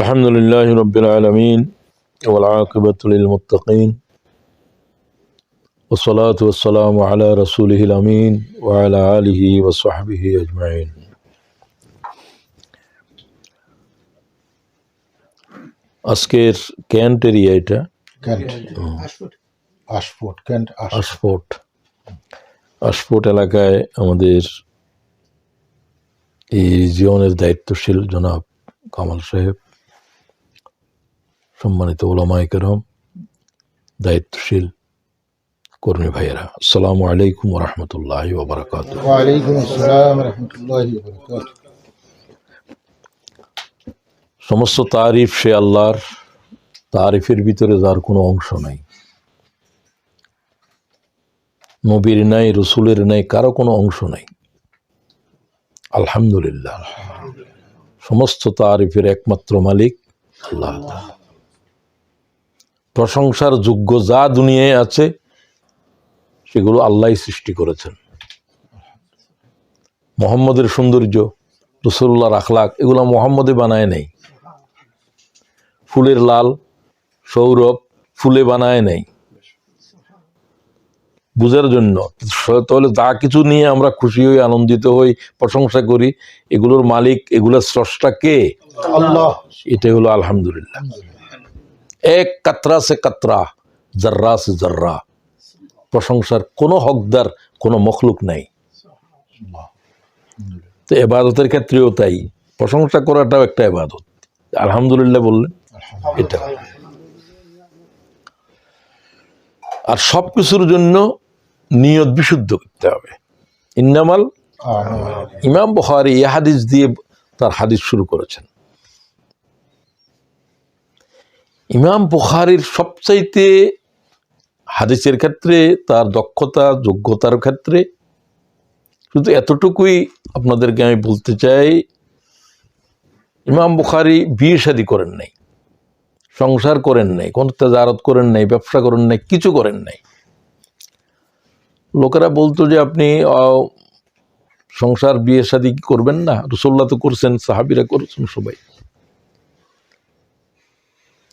الحمد لله رب العالمين والعاقبة للمتقين والصلاة والسلام على رسوله الأمين وعلى آله وصحبه أجمعين আজকের can't area এটা আশফোর্ট এলাকায় আমাদের এই রিজিয়নের দায়িত্বশীল জনাব কামাল সাহেব, সম্মানিত উলামায়ে কেরাম, দায়িত্বশীল কর্মী ভাইয়েরা, আসসালামু আলাইকুম ওয়া রাহমাতুল্লাহি ওয়া বারাকাতুহু। ওয়া আলাইকুম আসসালাম ওয়া রাহমাতুল্লাহি ওয়া বারাকাতুহু। সমস্ত তারিফ সে আল্লাহর, তারিফের ভিতরে যার কোনো অংশ নাই, নবীর নাই, রসুলের নাই, কারো কোনো অংশ নাই। আলহামদুলিল্লাহ, সমস্ত তারিফের একমাত্র মালিক আল্লাহ তাআলা। প্রশংসার যোগ্য যা দুনিয়ায় আছে সেগুলো আল্লাহই সৃষ্টি করেছেন। মুহাম্মদের সৌন্দর্য, রাসূলুল্লাহর আখলাক, এগুলো মুহাম্মদে বানায় নাই। ফুলের লাল সৌরভ ফুলে বানায় নাই বুঝার জন্য। তাহলে যা কিছু নিয়ে আমরা খুশি হই, আনন্দিত হই, প্রশংসা করি, এগুলোর মালিক, এগুলোর স্রষ্টা কে? আল্লাহ। এটাই হলো আলহামদুলিল্লাহ। এক কাতরা সে কাতরা, জাররা সে জাররা, প্রশংসার কোনো হকদার, কোনো মখলুক নাই। তো ইবাদতের ক্ষেত্রেও তাই, প্রশংসা করাটাও একটা ইবাদত। আলহামদুলিল্লাহ বললেন এটা। আর সব কিছুর জন্য নিয়ত বিশুদ্ধ করতে হবে। ইন্নামাল, ইমাম বুখারী এই হাদিস দিয়ে তার হাদিস শুরু করেছেন। ইমাম বুখারীর সবচাইতে হাদিসের ক্ষেত্রে তার দক্ষতা, যোগ্যতার ক্ষেত্রে শুধু এতটুকুই আপনাদেরকে আমি বলতে চাই, ইমাম বুখারী বিয়ে শাদী করেন নাই, সংসার করেন নাই, কোন তেজারত করেন নাই, ব্যবসা করেন নাই, কিছু করেন নাই। লোকেরা বলতো যে আপনি সংসার বিয়ে শাদী করবেন না, রাসূলুল্লাহ তো করছেন, সাহাবীরা করেছেন, সবাই।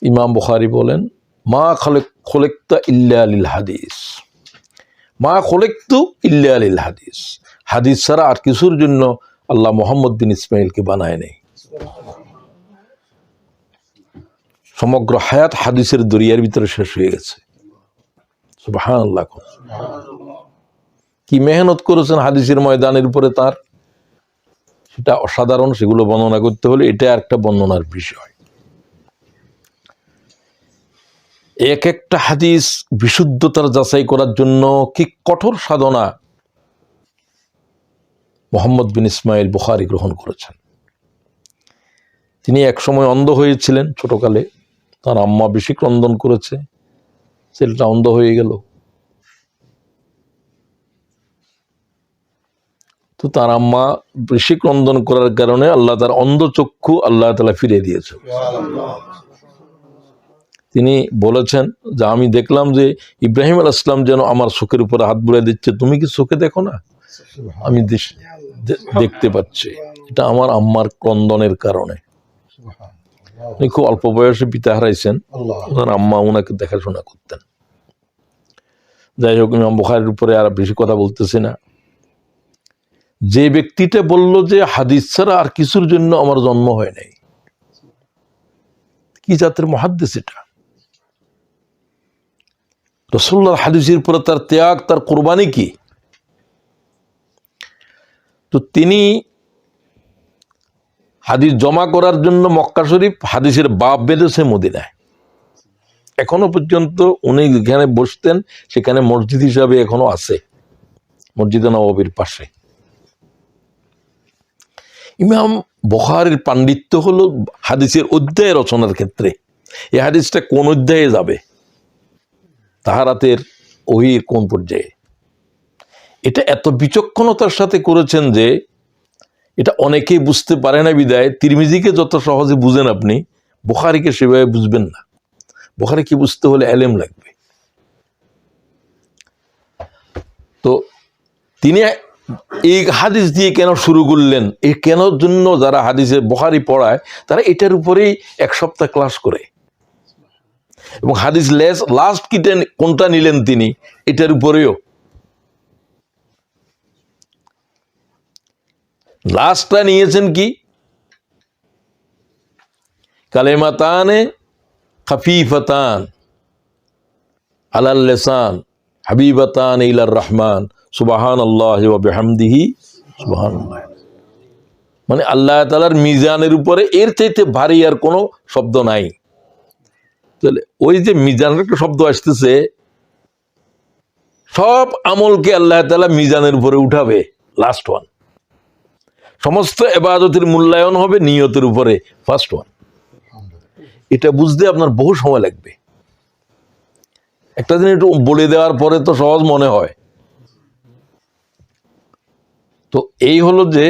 ইমাম বুখারী বলেন, মা খলিকতা ইল্লা লিল হাদিস, মা খলিকতু ইল্লা লিল হাদিস। হাদিস ছাড়া আর কিছুর জন্য আল্লাহ মুহাম্মদ বিন ইসমাইলকে বানায় নাই। সমগ্র হায়াত হাদিসের দরিয়ার ভিতরে শেষ হয়ে গেছে। সুবহানাল্লাহ, কি মেহনত করেছেন হাদিসের ময়দানের উপরে তার, সেটা অসাধারণ। সেগুলো বর্ণনা করতে হলে এটা একটা বর্ণনার বিষয়। এক একটা হাদিস বিশুদ্ধতার যাচাই করার জন্য কি কঠোর সাধনা মুহাম্মদ বিন ইসমাইল বুখারী গ্রহণ করেছেন। তিনি এক সময় অন্ধ হয়েছিলেন ছোটকালে, তার আম্মা বেশি ক্রন্দন করেছে, ছেলেটা অন্ধ হয়ে গেল। তো তার আম্মা বেশি ক্রন্দন করার কারণে আল্লাহ তার অন্ধ চক্ষু আল্লাহ তাআলা ফিরে দিয়েছে। তিনি বলেছেন যে আমি দেখলাম যে ইব্রাহিম আলাইহিস সালাম যেন আমার চোখের উপরে হাত বুলিয়ে দিচ্ছে, তুমি কি চোখে দেখো না? আমি দেখতে পাচ্ছি। এটা আমার আম্মার ক্রন্দনের কারণে। উনি খুব অল্প বয়সে পিতা হারাইছেন, ওনার আম্মা ওনাকে দেখাশোনা করতেন। যাই হোক, ইমাম বুখারীর উপরে আর বেশি কথা বলতেছি না। যে ব্যক্তিটা বলল যে হাদিস ছাড়া আর কিছুর জন্য আমার জন্ম হয় নাই, কি জাতের মুহাদ্দিস এটা? রাসূলুল্লাহর হাদিসের উপরে তার ত্যাগ, তার কুরবানি কি? তো তিনি হাদিস জমা করার জন্য মক্কা শরীফ, হাদিসের বাব বেঁধেছে মদিনায়। এখনো পর্যন্ত উনি যেখানে বসতেন সেখানে মসজিদ হিসাবে এখনো আছে, মসজিদে নববীর পাশে। ইমাম বুখারীর পাণ্ডিত্য হলো হাদিসের অধ্যায় রচনার ক্ষেত্রে। এই হাদিসটা কোন অধ্যায়ে যাবে, তাহারাতের ওহীর কোন পর্যায়ে, এটা এত বিচক্ষণতার সাথে করেছেন যে এটা অনেকেই বুঝতে পারে না। বিদায় তিরমিজিকে যত সহজে বুঝেন আপনি, বুখারীকে সেভাবে বুঝবেন না। বুখারীকে বুঝতে হলে এলেম লাগবে। তো তিনি এই হাদিস দিয়ে কেন শুরু করলেন, এই কেন জন্য যারা হাদিসে বুখারী পড়ায় তারা এটার উপরেই এক সপ্তাহ ক্লাস করে, এবং হাদিস লাস্ট কোনটা নিলেন তিনি এটার উপরেও। লাস্টটা নিয়েছেন কি, কালেমাতানে খাফিফাতান আলাল লিসান হাবিবাতান ইলার রহমান সুবহানাল্লাহি ওয়া বিহামদিহি সুবহানাল্লাহ। মানে আল্লাহ তাআলার মিজানের উপরে এর চাইতে ভারী আর কোনো শব্দ নাই। তাহলে ওই যে মিজানের একটা শব্দ আসতেছে, সব আমলকে আল্লাহ তাআলা মিজানের উপরে উঠাবে, লাস্ট ওয়ান। সমস্ত ইবাদতের মূল্যায়ন হবে নিয়তের উপরে, ফার্স্ট ওয়ান। এটা বুঝতে আপনার বহু সময় লাগবে। একটা দিন একটু বলে দেওয়ার পরে তো সহজ মনে হয়। তো এই হলো যে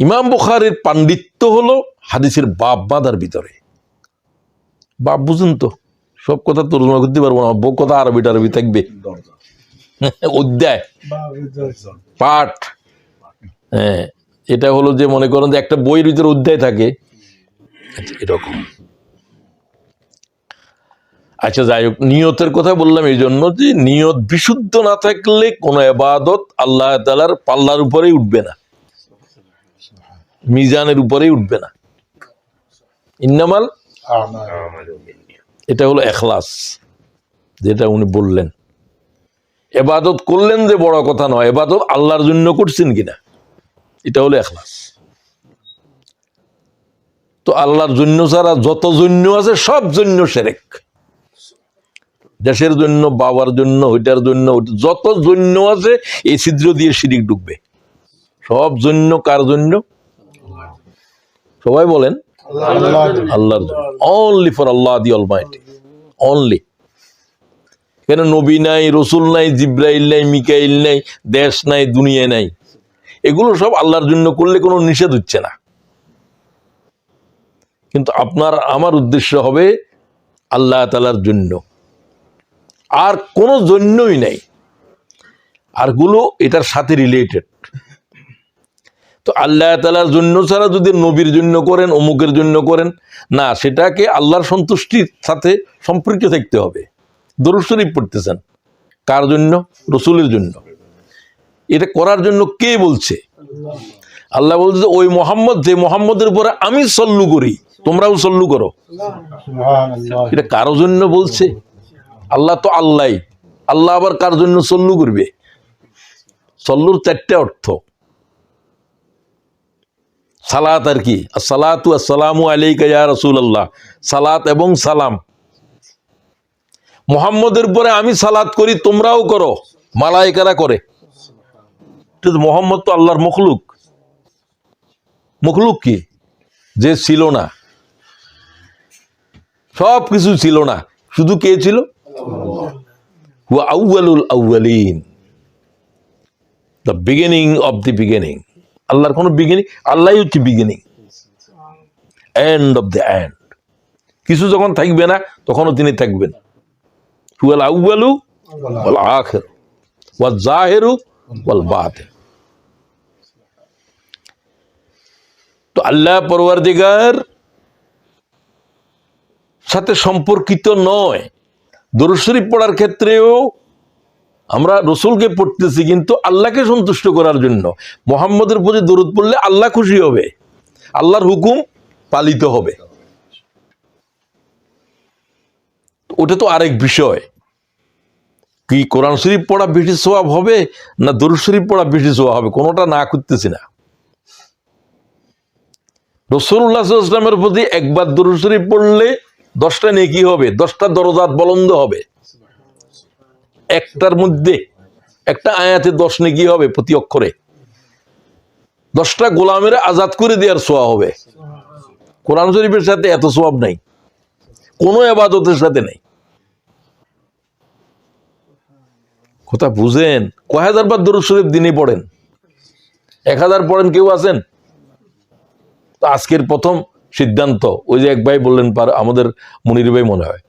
ইমাম বুখারীর পাণ্ডিত্য হলো হাদিসের বাব বাঁধার ভিতরে। বাব বুঝুন তো, সব কথা তর্জমা করতে পারবো না, বহু কথা আরবি টারবি থাকবে, অধ্যায় পাঠ। হ্যাঁ, এটা হলো যে মনে করেন যে একটা বইয়ের ভিতরে অধ্যায় থাকে, এরকম। আচ্ছা, যাই হোক, নিয়তের কথা বললাম এই জন্য যে নিয়ত বিশুদ্ধ না থাকলে কোনো ইবাদত আল্লাহ তাআলার পাল্লার উপরেই উঠবে না, মিজানের উপরেই উঠবে না। ইন্নামাল, এটা হলো ইখলাস, যেটা উনি বললেন। ইবাদত করলেন যে বড় কথা নয়, ইবাদত আল্লাহর জন্য করছেন কিনা, এটা হলো ইখলাস। তো আল্লাহর জন্য ছাড়া যত জন্য আছে সব জন্য শিরক। দেশের জন্য, বাবার জন্য, ওইটার জন্য, যত জন্য আছে এই ছিদ্র দিয়ে শিরিক ঢুকবে। সব জন্য কার জন্য? সবাই বলেন আল্লাহর জন্য। Only for Allah the Almighty, only. কেন নবী নাই, রসুল নাই, জিব্রাইল নাই, মিকাইল নাই, দেশ নাই, দুনিয়া নাই, এগুলো সব আল্লাহর জন্য করলে কোনো নিষেধ হচ্ছে না। কিন্তু আপনার আমার উদ্দেশ্য হবে আল্লাহ তাআলার জন্য, আর কোনো জন্যই নাই। আরগুলো এটার সাথে রিলেটেড। তো আল্লাহ তাআলার জন্য ছাড়া যদি নবীর জন্য করেন, অমুকের জন্য করেন, না, সেটাকে আল্লাহর সন্তুষ্টির সাথে সম্পৃক্ত থাকতে হবে। দরুদ শরীফ পড়তেছেন কার জন্য? রসুলের জন্য। এটা করার জন্য কে বলছে? আল্লাহ বলছে ওই মোহাম্মদ, যে মোহাম্মদের উপরে আমি সল্লু করি, তোমরাও সল্লু করো। এটা কারো জন্য বলছে? আল্লাহ তো আল্লাহ, আল্লাহ আবার কার জন্য সল্লু করবে? সল্লুর চারটে অর্থ। সালাত আর কি, আসসালাতু আসসালামু আলাইকা ইয়া রাসূলুল্লাহ, সালাত এবং সালাম। মুহাম্মদের উপরে আমি সালাত করি, তোমরাও করো, মালায়েকারা করে। মুহাম্মদ তো আল্লাহর মখলুক। মখলুক কি? যে ছিল না, সব কিছু ছিল না, শুধু কে ছিল? হুয়া আউয়ালুল আউয়ালিন, the beginning of the beginning. আল্লাহর কোনো বিগিনিং, আল্লাহই হচ্ছে beginning, end of the end. কিছু যখন থাকবে না তখনও তিনি থাকবেন। হুয়াল আউয়ালু ওয়াল আখির ওয়াল জাহিরু ওয়াল বাতিন। তো আল্লাহ পরওয়ারদিগার সাথে সম্পর্কিত নয়। দরুদ শরীফ পড়ার ক্ষেত্রেও আমরা রসুলকে পড়তেছি কিন্তু আল্লাহকে সন্তুষ্ট করার জন্য। মুহাম্মদের প্রতি দরুদ পড়লে আল্লাহ খুশি হবে, আল্লাহর হুকুম পালিত হবে। ওটা তো আরেক বিষয়। কি কোরআন শরীফ পড়া বেশি সওয়াব হবে না দরুদ শরীফ পড়া বেশি সওয়াব হবে? কোনোটা না করতেছি না। রাসূলুল্লাহ সাল্লাল্লাহু আলাইহি ওয়াসাল্লামের প্রতি একবার দরুদ শরীফ পড়লে 10টা নেকি হবে, 10টা দরজাত বুলন্দ হবে। একটার মধ্যে একটা আয়াতে 10 নেকি হবে প্রতি অক্ষরে। 10টা গোলামের আজাদ করে দেওয়ার সওয়াব হবে। কোরআন শরীফের সাথে এত সওয়াব নাই, কোনো ইবাদতের সাথে নাই। কথা বুঝেন? কয় হাজার বার দরুদ শরীফ দিনে পড়েন? 1000 পড়েন কেউ আছেন? তো আজকের প্রথম সিদ্ধান্ত, ওই যে এক ভাই বললেন, আমাদের মনির ভাই মনে হয়,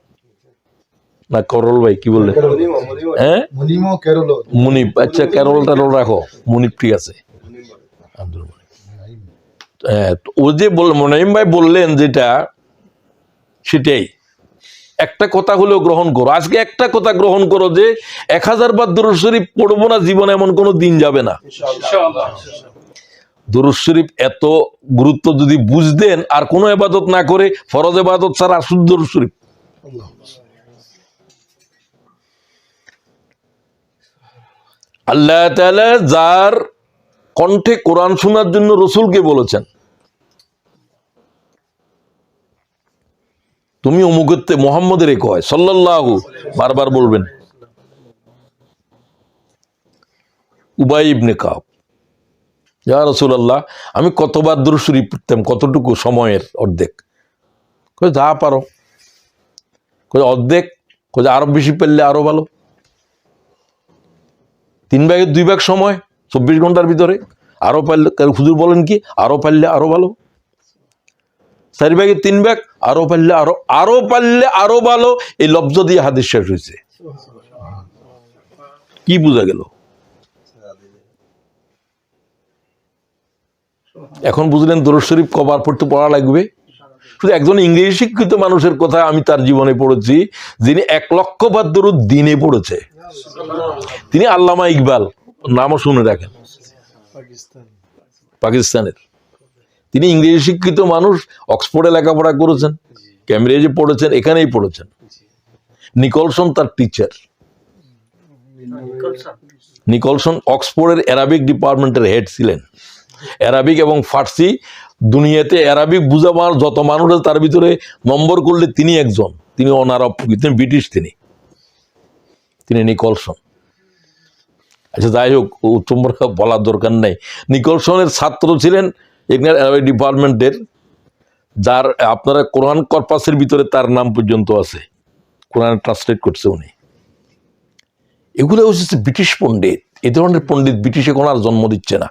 না করল ভাই কি বললেন? হ্যাঁ মুনিমো কেরলো মুনিপ, আচ্ছা ক্যারল ট্যারল রাখো, মুনিপ ঠিক আছে। আব্দুল মুনিপ। হ্যাঁ, তো ও যে মনিম ভাই বললেন যেটা, সেটাই একটা কথা হলেও গ্রহণ করো। আজকে একটা কথা গ্রহণ করো যে 1000 বার দুরূদ শরীফ পড়বো না জীবনে, এমন কোনো দিন যাবে না। দুরূদ শরীফ এত গুরুত্ব যদি বুঝতেন, আর কোনো ইবাদত না করে ফরজ ইবাদত ছাড়া শুদ্ধ দুরূদ শরীফ। আল্লাহ তাআলা যার কণ্ঠে কোরআন শোনার জন্য রসুলকে বলেছেন, তুমি অমুকতে মোহাম্মদের কয় সাল্লাল্লাহু, বারবার বলবেন। উবাই ইবনে কাব, ইয়া রাসূলুল্লাহ আমি কতবার দুরূদ শরীফ পড়তাম, কতটুকু সময়ের অর্ধেক? কই যা পারো। কই অর্ধেক? কই আরো বেশি পেলে আরো ভালো। 3 ভাগের 2 ভাগ সময় 24 ঘন্টার ভিতরে, আরো পারলে, হুজুর বলেন কি আরো পারলে আরো ভালো। 4 ভাগের 3 ভাগ, আরো পারলে আরো পারলে আরো ভালো। এই লফজ দিয়ে হাদিস শেষ হয়েছে। কি বোঝা গেল? এখন বুঝলেন দুরূদ শরীফ কবার পড়া লাগবে। শুধু একজন ইংরেজি শিক্ষিত মানুষের কথা আমি তার জীবনে পড়েছি, যিনি 1 লক্ষ বার দরুদ দিনে পড়েছে। তিনি আল্লামা ইকবাল, নামও শুনে রাখেন, পাকিস্তানের। তিনি ইংরেজি শিক্ষিত মানুষ, অক্সফোর্ডে লেখাপড়া করেছেন, ক্যামব্রিজে পড়েছেন, এখানেই পড়েছেন। নিকলসন তার টিচার। নিকলসন অক্সফোর্ডের অ্যারাবিক ডিপার্টমেন্টের হেড ছিলেন। অ্যারাবিক এবং ফার্সি, দুনিয়াতে অ্যারাবিক বুঝাবার যত মানুষ আছে তার ভিতরে নম্বর করলে তিনি একজন। তিনি অনার অফ, তিনি ব্রিটিশ, তিনি নিকলসন। আচ্ছা যাই হোক, তোমরা বলার দরকার নাই। নিকলসনের ছাত্র ছিলেন এখানে অ্যারাবিক ডিপার্টমেন্টের, যার আপনারা কোরআন কর্পাসের ভিতরে তার নাম পর্যন্ত আছে, কোরআন ট্রান্সলেট করছে উনি। এগুলো হচ্ছে ব্রিটিশ পণ্ডিত। এই ধরনের পণ্ডিত ব্রিটিশ এখন আর জন্ম দিচ্ছে না,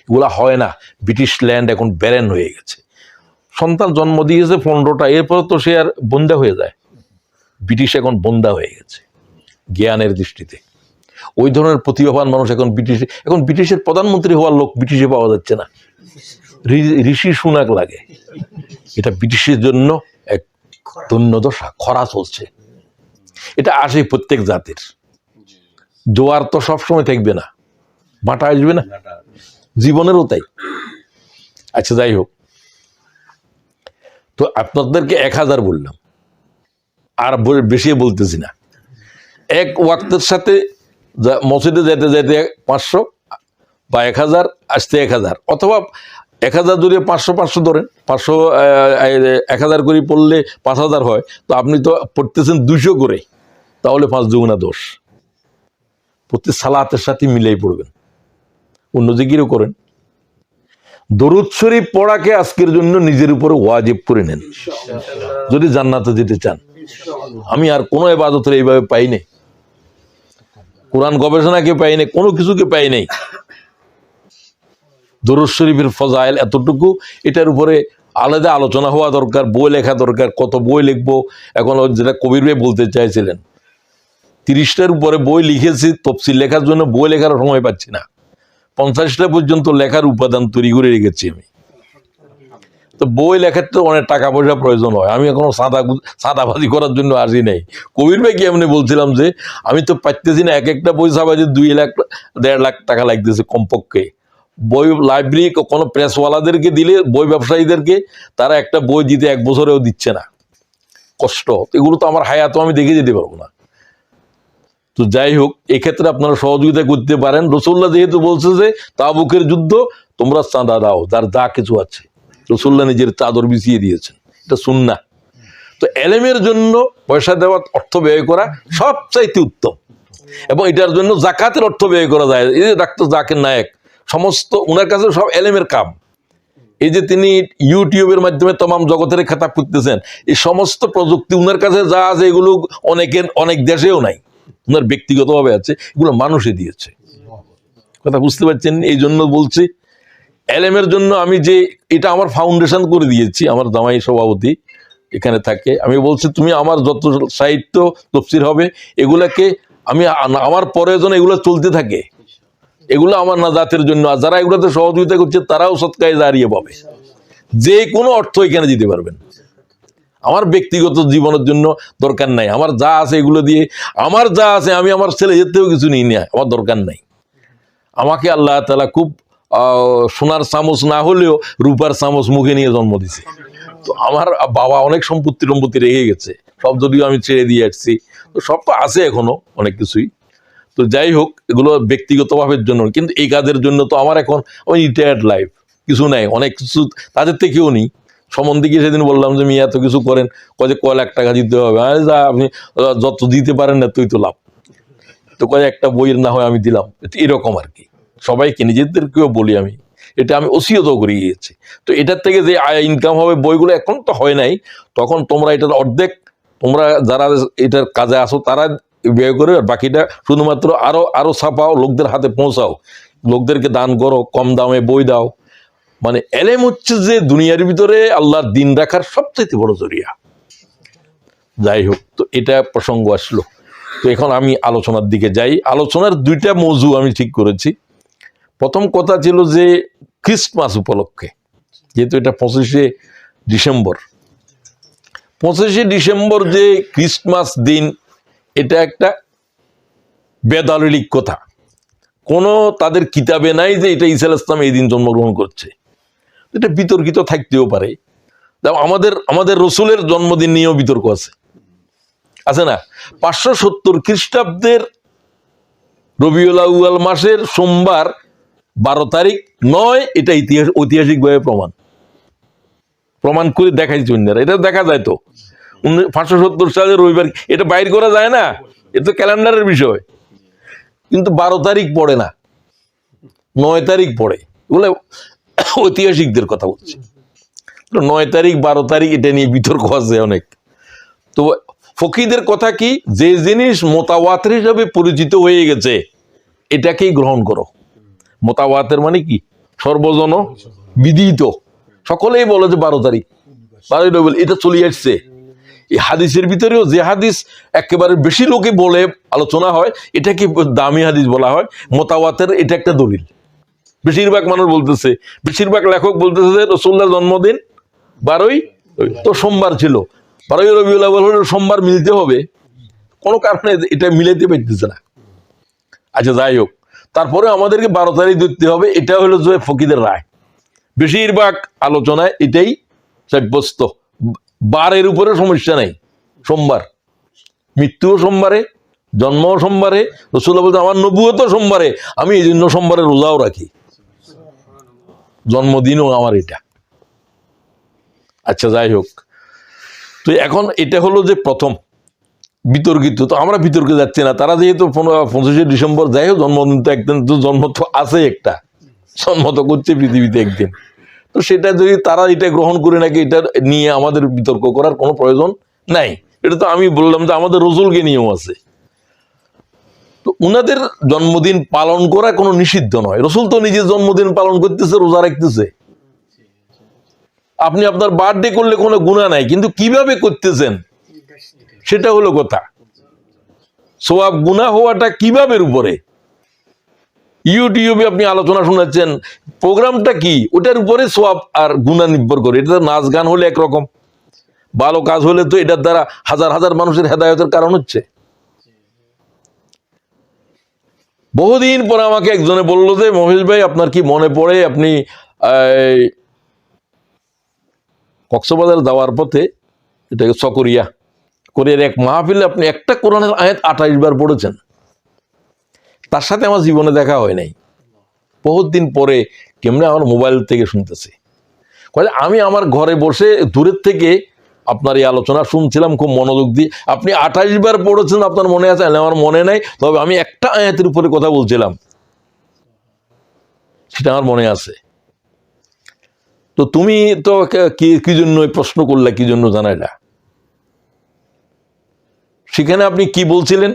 এগুলা হয় না। ব্রিটিশ ল্যান্ড এখন ব্যারেন হয়ে গেছে। সন্তান জন্ম দিয়েছে 15টা, এরপর তো সে আর বন্ধা হয়ে যায়। ব্রিটিশ এখন বন্ধা হয়ে গেছে জ্ঞানের দৃষ্টিতে। ওই ধরনের প্রতিভাবান মানুষ এখন ব্রিটিশের প্রধানমন্ত্রী হওয়ার লোক ব্রিটিশে পাওয়া যাচ্ছে না। ঋষি সুনাক লাগে। এটা ব্রিটিশের জন্য এক দৈন্যদশা, খরা চলছে। এটা আসে প্রত্যেক জাতির। জোয়ার তো সবসময় থাকবে না, ভাটা আসবে না, জীবনেরও তাই। আচ্ছা যাই হোক, তো আপনাদেরকে 1000 বললাম, আর বেশি বলতেছি না। 1 ওয়াক্তের সাথে মসজিদে যেতে যেতে 500 বা 1000, আসতে 1000, অথবা 1000 যদি 500 ধরেন, 500 1000 করে পড়লে 5000 হয়। তো আপনি তো পড়তেছেন 200 করে, তাহলে 5 দুগুণা 10। প্রতি সালাতের সাথে মিলেই পড়বেন, অন্য জিকিরও করেন। দরুদ শরীফ পড়াকে আজকের জন্য নিজের উপরে ওয়াজিব করে নেন যদি জান্নাতে যেতে চান। আমি আর কোনো ইবাদতের এইভাবে পাই নাই, কোরআন গবেষণাকে পাই নাই, কোনো কিছুকে পাই নাই। দরুদ শরীফের ফজাইল এতটুকু, এটার উপরে আলাদা আলোচনা হওয়া দরকার, বই লেখা দরকার। কত বই লিখবো? এখন যেটা কবির ভাই বলতে চাইছিলেন, 30টার উপরে বই লিখেছি, তফসিল লেখার জন্য বই লেখার সময় পাচ্ছি না। 50টা পর্যন্ত লেখার উপাদান তৈরি করে রেখেছি আমি। তো বই লেখার তো অনেক টাকা পয়সা প্রয়োজন হয়। আমি এখনো সাদাবাজি করার জন্য আসি নাই। কবির ভাই কি এমনি বলছিলাম যে আমি তো পাইতেছি না, একটা বই ছাপাইতে 2 লাখ 1.5 লাখ টাকা লাগতেছে কমপক্ষে। বই লাইব্রেরি কোনো প্রেসওয়ালাদেরকে দিলে, বই ব্যবসায়ীদেরকে, তারা একটা বই দিতে 1 বছরেও দিচ্ছে না। কষ্ট। এগুলো তো আমার হায়াতও আমি দেখে যেতে পারবো না। তো যাই হোক, এক্ষেত্রে আপনারা সহযোগিতা করতে পারেন। রাসূলুল্লাহ যেহেতু বলছে যে তাবুকের যুদ্ধ তোমরা চাঁদা দাও, যার যা কিছু আছে। রাসূলুল্লাহ নিজের চাদর বিছিয়ে দিয়েছেন, এটা সুন্নাহ। তো এলেমের জন্য পয়সা দেওয়া, অর্থ ব্যয় করা সবচাইতে উত্তম, এবং এটার জন্য জাকাতের অর্থ ব্যয় করা যায়। এই যে ডাক্তার জাকির নায়েক, সমস্ত ওনার কাছে সব এলেমের কাম। এই যে তিনি ইউটিউবের মাধ্যমে তমাম জগতের খেতাব করতেছেন, এই সমস্ত প্রযুক্তি উনার কাছে যা আছে, এগুলো অনেক দেশেও নাই, উনার ব্যক্তিগতভাবে আছে, এগুলো মানুষে দিয়েছে। কথা বুঝতে পারছেন? এই জন্য বলছি, এলেমের জন্য আমি যে এটা আমার ফাউন্ডেশন করে দিয়েছি, আমার জামাই সভাপতি এখানে থাকে। আমি বলছি তুমি আমার যত সাহিত্য তফসির হবে এগুলাকে আমি আমার প্রয়োজন এগুলো চলতে থাকে, এগুলো আমার নাজাতের জন্য। আর যারা এগুলোতে সহযোগিতা করছে তারাও সৎকায়ে জারিয়া পাবে, যে কোনো অর্থ এখানে দিতে পারবেন। আমার ব্যক্তিগত জীবনের জন্য দরকার নাই, আমার যা আছে এগুলো দিয়ে, আমার যা আছে আমি আমার ছেলে যেতেও কিছু নিই না, আমার দরকার নাই। আমাকে আল্লাহ তাআলা খুব সোনার চামচ না হলেও রূপার চামচ মুখে নিয়ে জন্ম দিছে। তো আমার বাবা অনেক সম্পত্তি রেখে গেছে, সব যদিও আমি ছেড়ে দিয়ে আসছি, তো সব তো আছে এখনো অনেক কিছুই। তো যাই হোক, এগুলো ব্যক্তিগত ভাবের জন্য, কিন্তু এই কাজের জন্য তো আমার এখন ওই রিটায়ার্ড লাইফ, কিছু নাই, অনেক কিছু তাদের থেকেও নিই। সম্বন্ধে সেদিন বললাম যে মিয়া এত কিছু করেন, কয় লাখ টাকা দিতে হবে, যা আপনি যত দিতে পারেন না তুই তো লাভ, তো কয় একটা বইয়ের না হয় আমি দিলাম, এরকম আর কি। সবাইকে নিজেদেরকেও বলি আমি, এটা আমি ওসিয়তও করে গিয়েছি। তো এটার থেকে যে আয় ইনকাম হবে, বইগুলো এখন তো হয় নাই, তখন তোমরা এটার অর্ধেক, তোমরা যারা এটার কাজে আসো তারা ব্যয় করে, আর বাকিটা শুধুমাত্র আরো ছাপাও, লোকদের হাতে পৌঁছাও, লোকদেরকে দান করো, কম দামে বই দাও। মানে এলেম হচ্ছে যে দুনিয়ার ভিতরে আল্লাহর দিন রাখার সবচেয়ে বড় জরিয়া। যাই হোক, তো এটা প্রসঙ্গ আসলো। তো এখন আমি আলোচনার দিকে যাই। আলোচনার দুইটা মৌজু আমি ঠিক করেছি। প্রথম কথা ছিল যে খ্রিস্টমাস উপলক্ষে, যেহেতু এটা 25শে ডিসেম্বর, 25শে ডিসেম্বর যে খ্রিস্টমাস দিন, এটা একটা বেদালিক কথা। কোনো তাদের কিতাবে নাই যে এটা ঈসা আলাইহিস সালাম এই দিন জন্মগ্রহণ করছে। এটা বিতর্কিত থাকতেও পারে। আমাদের রসুলের জন্মদিন নিয়েও বিতর্ক আছে না? 570 খ্রিস্টাব্দের রবিউল আউয়াল মাসের সোমবার 12 তারিখ নয়, এটা ঐতিহাসিকভাবে প্রমাণ করে দেখাইছে অন্যরা। এটা দেখা যায় তো 570 সালের রবিবার, এটা বাইর করা যায় না, এটা তো ক্যালেন্ডারের বিষয়। কিন্তু 12 তারিখ পড়ে না, 9 তারিখ পড়ে, বলে ঐতিহাসিকদের কথা বলছি। 9 তারিখ 12 তারিখ এটা নিয়ে বিতর্ক আছে অনেক। তো ফকিদের কথা কি, যে জিনিস মোতাওয়াতির হিসাবে পরিচিত হয়ে গেছে এটাকেই গ্রহণ করো। মোতাওয়াতের মানে কি? সর্বজন বিদিত, সকলেই বলে যে 12 তারিখ 12 রবিউল, এটা চলে আসছে। এই হাদিসের ভিতরেও যে হাদিস একেবারে বেশি লোকে বলে আলোচনা হয়, এটাকে দামি হাদিস বলা হয়। মোতাওয়াতের এটা একটা দলিল। বেশিরভাগ মানুষ বলতেছে, বেশিরভাগ লেখক বলতেছে যে রাসূলুল্লাহর জন্মদিন 12ই, তো সোমবার ছিল, 12ই রবিউল আউয়াল হলে সোমবার মিলতে হবে, কোনো কারণে এটা মিলাইতে পারতেছে না। আচ্ছা যাই হোক, তারপরে আমাদেরকে 12 তারিখ ধরতে হবে, এটা হলো যে ফকিদের রায়। বেশিরভাগ আলোচনায় এটাই সাব্যস্ত। বারের উপরে সমস্যা নেই, সোমবার, মৃত্যুও সোমবারে, জন্মও সোমবারে, রাসূলুল্লাহ বলতে আমার নবুয়তও সোমবারে, আমি এই জন্য সোমবারে রোজাও রাখি, জন্মদিনও আমার এটা। আচ্ছা যাই হোক, তো এখন এটা হলো যে প্রথম বিতর্কিত। তো আমরা বিতর্কে যাচ্ছি না, তারা যেহেতু 25শে ডিসেম্বর, যাই হোক জন্মদিন তো একদিন, তো জন্ম তো আছে, একটা জন্ম তো করছে পৃথিবীতে একদিন। তো সেটা যদি তারা এটা গ্রহণ করে নাকি, এটা নিয়ে আমাদের বিতর্ক করার কোনো প্রয়োজন নাই। এটা তো আমি বললাম যে আমাদের রসুলকে নিয়েও আছে। তো উনাদের জন্মদিন পালন করা কোনো নিষিদ্ধ নয়। রসুল তো নিজের জন্মদিন পালন করতেছে, রোজা রাখতেছে। আপনি আপনার বার্থডে করলে কোনো গুনাহ নাই, কিন্তু কিভাবে করতেছেন সেটা হলো কথা। সওয়াব গুনাহ হওয়াটা কিভাবে উপরে, ইউটিউবে আপনি আলোচনা শোনাচ্ছেন, প্রোগ্রামটা কি, ওটার উপরে সওয়াব আর গুনাহ নির্ভর করে। এটা নাচ গান হলে একরকম, ভালো কাজ হলে তো এটার দ্বারা হাজার হাজার মানুষের হেদায়েতের কারণ হচ্ছে। বহুদিন পরে আমাকে একজনে বললো যে মহেশ ভাই, আপনার কি মনে পড়ে আপনি কক্সবাজার যাওয়ার পথে, এটাকে চকরিয়া কোরিয়ার এক মাহফিলে আপনি একটা কোরআনের আয়াত 28 বার পড়েছেন। তার সাথে আমার জীবনে দেখা হয় নাই। বহুত দিন পরে কেমনে আমার মোবাইল থেকে শুনতেছি। আমি আমার ঘরে বসে দূরের থেকে আপনার এই আলোচনা শুনছিলাম খুব মনোযোগ দিয়ে। আপনি 28 বার পড়েছেন, আপনার মনে আছে? আমার মনে নাই, তবে আমি একটা আয়াতের উপরে কথা বলছিলাম, সেটা আমার মনে আছে। তো তুমি তো কি জন্য প্রশ্ন করলে, কি জন্য জানাই না, সেখানে আপনি কি বলছিলেন?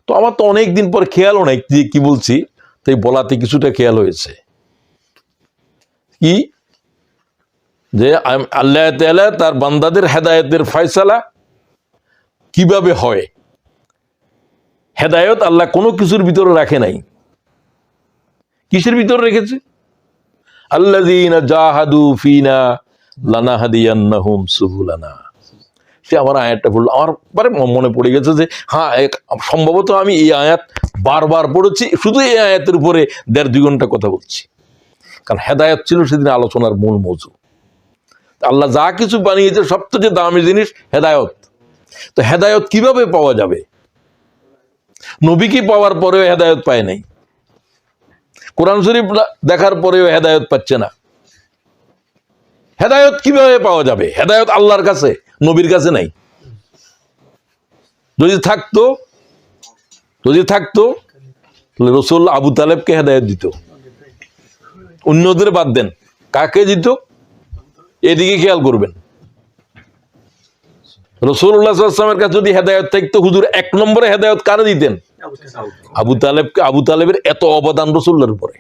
তো আমার তো অনেক দিন পর খেয়ালও নাই যে কি বলছি, তাই বলাতে কিছুটা খেয়াল হয়েছে। কি যে আল্লাহ তাআলা তার বান্দাদের হেদায়েতের ফয়সালা কিভাবে হয়। হেদায়েত আল্লাহ কোনো কিছুর ভিতরে রাখে নাই। কিসের ভিতরে রেখেছে? আল্লাযীনা জাহাদু ফিনা লানাহদিয়ান্নাহুম সুবুলানা। সে আমার আয়াতটা পড়লো, আমার পরে মনে পড়ে গেছে যে হ্যাঁ, সম্ভবত আমি এই আয়াত বারবার পড়েছি, শুধু এই আয়াতের উপরে 1.5-2 ঘন্টা কথা বলছি। কারণ হেদায়েত ছিল সেদিন আলোচনার মূল মৌজু। আল্লাহ যা কিছু বানিয়েছে সবচেয়ে দামি জিনিস হেদায়েত। তো হেদায়েত কিভাবে পাওয়া যাবে? নবীকে পাওয়ার পরেও হেদায়েত পায় নাই, কোরআন শরীফ দেখার পরেও হেদায়েত পাচ্ছে না। হেদায়েত কিভাবে পাওয়া যাবে? হেদায়েত আল্লাহর কাছে, নবীর কাছে নাই। যদি থাকতো তাহলে রাসূল আবু তালেবকে হেদায়েত দিত, অন্যদের বাদ দেন, কাকে দিত? এদিকে খেয়াল করবেন। রাসূলুল্লাহ সাল্লাল্লাহু আলাইহি ওয়াসাল্লামের কাছে যদি হেদায়েত থাকতো, হুজুর 1 নম্বরে হেদায়েত কারে দিতেন? আবু তালেবকে। আবু তালেবের এত অবদান রাসূলের উপরে।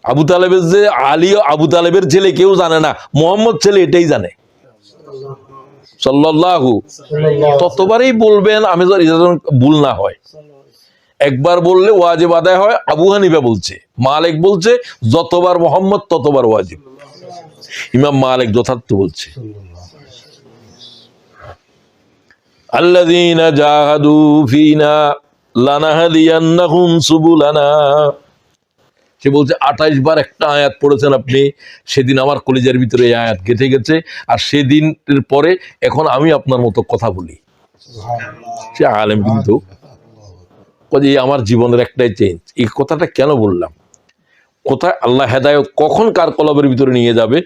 আবু তালেবের যে আলী আবু তালেবের ছেলে কেউ জানে না, মুহাম্মদ ছেলে এটাই জানে সাল্লাল্লাহু। ততবারই বলবেন, আমি যেন ভুল না হয়। একবার বললে ওয়াজিব আদায় হয়, আবু হানিফা বলছে, মালিক বলছে যতবার মুহাম্মদ ততবার ওয়াজিব। ইমাম মালিক যথার্থ বলছে, আল্লাযীনা জাহাদু ফিনা লানাহদিয়ান্নাহুম সুবুলানা। সে বলছে 28 বার একটা আয়াত পড়েছেন আপনি, সেদিন আমার কলিজার ভিতরে এই আয়াত গেঁথে গেছে, আর সেদিনের পরে এখন আমি আপনার মতো কথা বলি। সে আলেম, কিন্তু আমার জীবনের একটাই চেঞ্জ। এই কথাটা কেন বললাম? কোথায় আল্লাহ হেদায়েত কখন কার কলবের ভিতরে নিয়ে যাবে,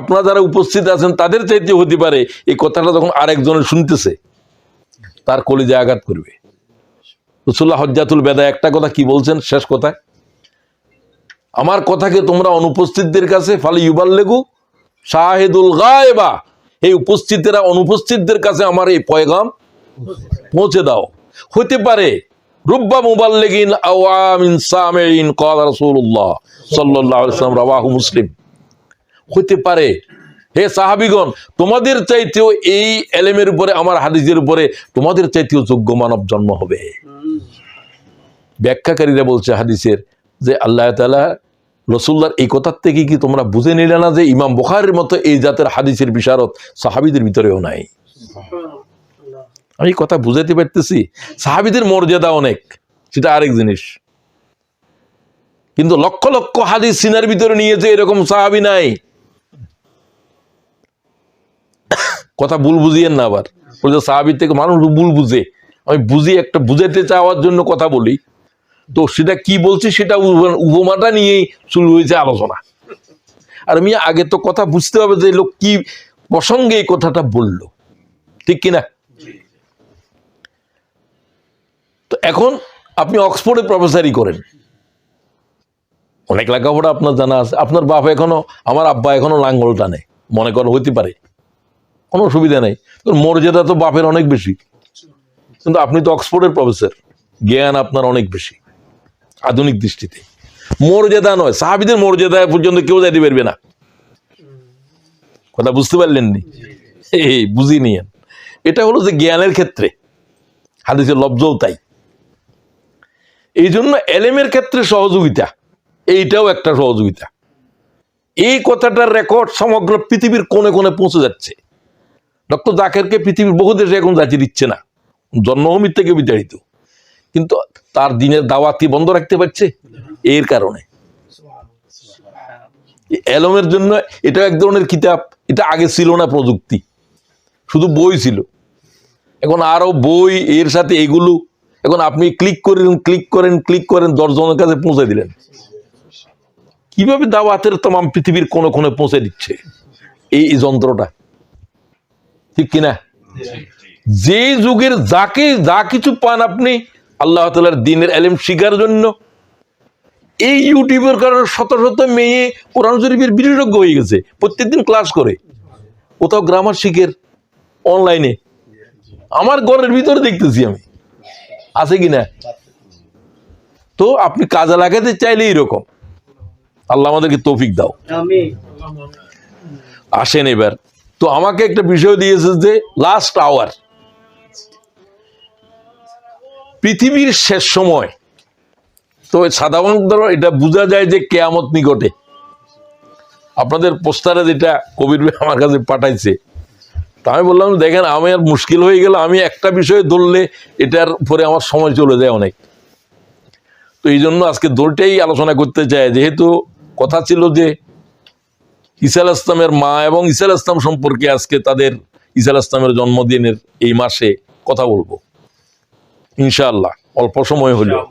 আপনারা যারা উপস্থিত আছেন তাদের চাইতে হতে পারে এই কথাটা যখন আরেকজনের শুনতেছে তার কলিজায় আঘাত করবে। রাসূলুল্লাহ হজ্জাতুল বেদায় একটা কথা কি বলছেন শেষ কথায়? আমার কথাকে তোমরা অনুপস্থিতদের কাছে ফালি ইউবাল্লিগু শাহিদুল গায়বা, এই উপস্থিতরা অনুপস্থিতদের কাছে আমার এই পয়গাম পৌঁছে দাও। হতে পারে রুব্বা মুবাল্লিগিন আও আমিন সামিইন ক্বালা রাসূলুল্লাহ সাল্লাল্লাহু আলাইহি ওয়াসাল্লাম, রাওয়াহু মুসলিম। হতে পারে হে সাহাবীগণ, তোমাদের চাইতেও এই ইলমের উপরে, আমার হাদিসের উপরে তোমাদের চাইতেও যোগ্য মানব জন্ম হবে। ব্যাখ্যাকারীরা বলছে হাদিসের যে আল্লাহ তাআলা রাসূলুল্লাহর এই কথার থেকে কি তোমরা বুঝে নিলে না যে ইমাম বুখারীর মতো এই জাতের হাদিসের বিশারত সাহাবীদের ভিতরেও নাই? আমি কথা বুঝাইতে পারতেছি? সাহাবীদের মর্যাদা অনেক, সেটা আরেক জিনিস, কিন্তু লক্ষ লক্ষ হাদিস সিনার ভিতরে নিয়েছে এরকম সাহাবী নাই। কথা ভুল বুঝিয়েন না আবার। সাহাবীর থেকে মানুষ ভুল বুঝে, আমি বুঝি একটা বুঝাইতে চাওয়ার জন্য কথা বলি, তো সেটা কি বলছি সেটা উপমাটা নিয়েই শুরু হয়েছে আলোচনা। আর আমি আগে তো কথা বুঝতে হবে যে লোক কি প্রসঙ্গে এই কথাটা বললো, ঠিক কিনা? তো এখন আপনি অক্সফোর্ডে প্রফেসরি করেন, অনেক লেখাপড়া আপনার জানা আছে, আপনার বাপ এখনো, আমার আব্বা এখনো লাঙ্গল টানে, মনে করেন হইতে পারে, কোনো অসুবিধা নেই, মর্যাদা তো বাপের অনেক বেশি, কিন্তু আপনি তো অক্সফোর্ডের প্রফেসর, জ্ঞান আপনার অনেক বেশি আধুনিক দৃষ্টিতে। মর্যাদা নয়, সাহাবীদের মর্যাদা পর্যন্ত কেউ যাইতে পারবে না। কথা বুঝতে পারলেন নি? এই বুঝি নিয়েন, এটা হলো যে জ্ঞানের ক্ষেত্রে, হাদিসের লব্জও তাই। এই জন্য এলেমের ক্ষেত্রে সহযোগিতা, এইটাও একটা সহযোগিতা। এই কথাটার রেকর্ড সমগ্র পৃথিবীর কোণে কোণে পৌঁছে যাচ্ছে। ডক্টর জাকেরকে পৃথিবীর বহু দেশে এখন যাচ্ছে দিচ্ছে না, জন্মভূমির থেকে বিতাড়িত, কিন্তু তার দিনের দাওয়াতি বন্ধ রাখতে পারছে এর কারণে। এলমের জন্য এটা এক ধরনের কিতাব, এটা আগে ছিল না প্রযুক্তি, শুধু বই ছিল, এখন আরো বই, এর সাথে এগুলো, এখন আপনি ক্লিক করেন 10 জনের কাছে পৌঁছে দিলেন। কিভাবে দাওয়াতের তমাম পৃথিবীর কোন কোণে পৌঁছে দিচ্ছে এই যন্ত্রটা, ঠিক কিনা? যে যুগের যা কিছু পান আপনি আল্লাহ তাআলার দ্বীনের ইলম শিখার জন্য, এই ইউটিউবের কারণে শত শত মেয়ে কোরআন শরীফের বিশেষজ্ঞ হয়ে গেছে, প্রত্যেকদিন ক্লাস করে, কোথাও গ্রামার শিখের অনলাইনে, আমার ঘরের ভিতরে দেখতেছি আমি, আছে কিনা? তো আপনি কাজে লাগাতে চাইলে এরকম আল্লাহ আমাদেরকে তৌফিক দাও। আমিন। আসেন এবার, তো আমাকে একটা বিষয় দিয়েছে যে লাস্ট আওয়ার, পৃথিবীর শেষ সময়। তো সাধারণত এটা বোঝা যায় যে কেয়ামত নিকটে। আপনাদের পোস্টারে যেটা কবির ভাই আমার কাছে পাঠাইছে, তা আমি বললাম দেখেন আমি আর মুশকিল হয়ে গেল, আমি একটা বিষয়ে ধরলে এটার পরে আমার সময় চলে যায় অনেক। তো এই জন্য আজকে দৌড়টাই আলোচনা করতে চাই, যেহেতু কথা ছিল যে ঈসা আলাইহিস সালামের মা এবং ঈসা আলাইহিস সালাম সম্পর্কে আজকে তাদের ঈসা আলাইহিস সালামের জন্মদিনের এই মাসে কথা বলবো ইনশাআল্লাহ, অল্প সময় হলেও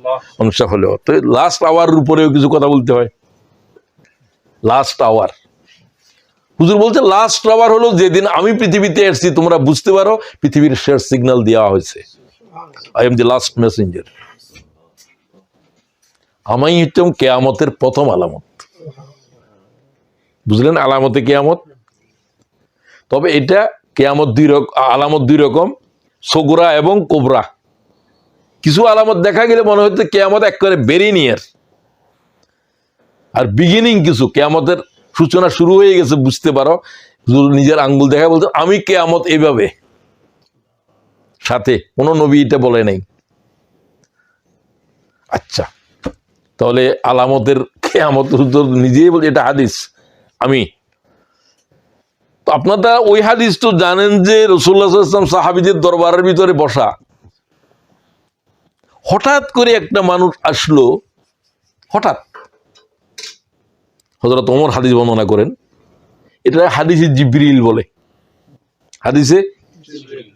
অংশা হলেও। তো লাস্ট আওয়ারের উপরেও কিছু কথা বলতে হয়। লাস্ট আওয়ার, হুজুর বলছে লাস্ট আওয়ার হলো যেদিন আমি পৃথিবীতে এসেছি, তোমরা বুঝতে পারো পৃথিবীর শেষ সিগন্যাল দেওয়া হয়েছে, I am the last Messenger. আমি হচ্ছে কেয়ামতের প্রথম আলামত, বুঝলেন? আলামতে কেয়ামত। তবে এটা কেয়ামত আলামত দুই রকম, সগরা এবং কোবরা। কিছু আলামত দেখা গেলে মনে হচ্ছে কেয়ামত একেবারে ভেরি নিয়ার, আর বিগিনিং কিছু কেয়ামতের সূচনা শুরু হয়ে গেছে বুঝতে পারো। নিজের আঙ্গুল দেখা বলতে আমি কেয়ামত এইভাবে, সাথে কোনো নবী এটা বলে নাই। আচ্ছা, তাহলে আলামতের কেয়ামত নিজেই বলছে এটা হাদিস। আমি তো আপনারা ওই হাদিস তো জানেন যে রাসূলুল্লাহ সাল্লাল্লাহু আলাইহি ওয়াসাল্লাম সাহাবীদের দরবারের ভিতরে বসা, হঠাৎ করে একটা মানুষ আসলো, হঠাৎ। হযরত ওমর হাদিস বর্ণনা করেন, এটা হাদিসে জিবরিল বলে। হাদিসে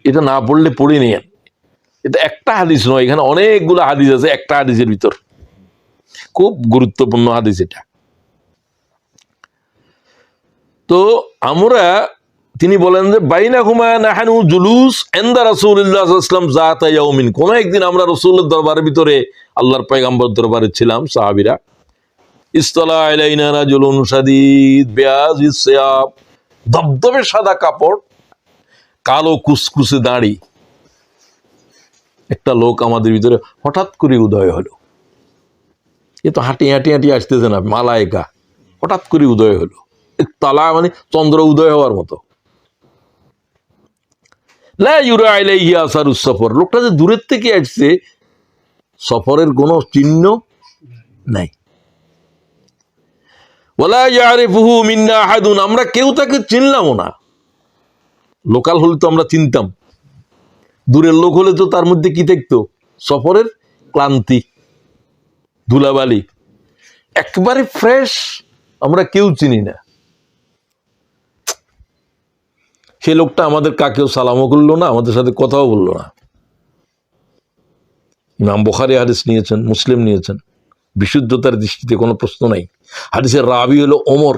এটা না পড়লে পড়ে নিয়েন, এটা একটা হাদিস নয়, এখানে অনেকগুলো হাদিস আছে একটা হাদিসের ভিতর, খুব গুরুত্বপূর্ণ হাদিস এটা। তো আমরা, তিনি বলেন যে বাইনাহুমা নাহানু জুলুস ইনদা রাসূলুল্লাহ সাল্লাল্লাহু আলাইহি ওয়াসাল্লাম যাতা ইয়াউমিন, কোন একদিন আমরা রাসূলের দরবারের ভিতরে, আল্লাহর পয়গম্বর দরবারে ছিলাম সাহাবীরা। ইসতালা আলাইনা রাজুলুন শাদীদ বিয়াজিস সিয়াব, ধবধবে সাদা কাপড়, কালো কুসকুসে দাড়ি একটা লোক আমাদের ভিতরে হঠাৎ করে উদয় হলো। এ তো হাঁটি হাঁটি হাঁটি আসতেছে না, মালায়েকা, হঠাৎ করে উদয় হলো। তালা মানে চন্দ্র উদয় হওয়ার মতো। লা ইউরা আলাইহি আসারুস সফর, লোকটা যে দূরের থেকে আসছে, সফরের কোনো চিহ্ন নাই। ওয়ালা ইয়ারিফুহু মিন্না আহাদুন, আমরা কেউ তাকে চিনলামও না। লোকাল হলে তো আমরা চিনতাম, দূরের লোক হলে তো তার মধ্যে কি দেখতো? সফরের ক্লান্তি, ধুলাবালি, একবারে ফ্রেশ, আমরা কেউ চিনি না। সে লোকটা আমাদের কাকেও সালামও করলো না, আমাদের সাথে কথাও বললো না। ইমাম বুখারী হাদিস নিয়েছেন, মুসলিম নিয়েছেন, বিশুদ্ধতার দৃষ্টিতে কোনো প্রশ্ন নাই। হাদিসের রাবি হলো ওমর,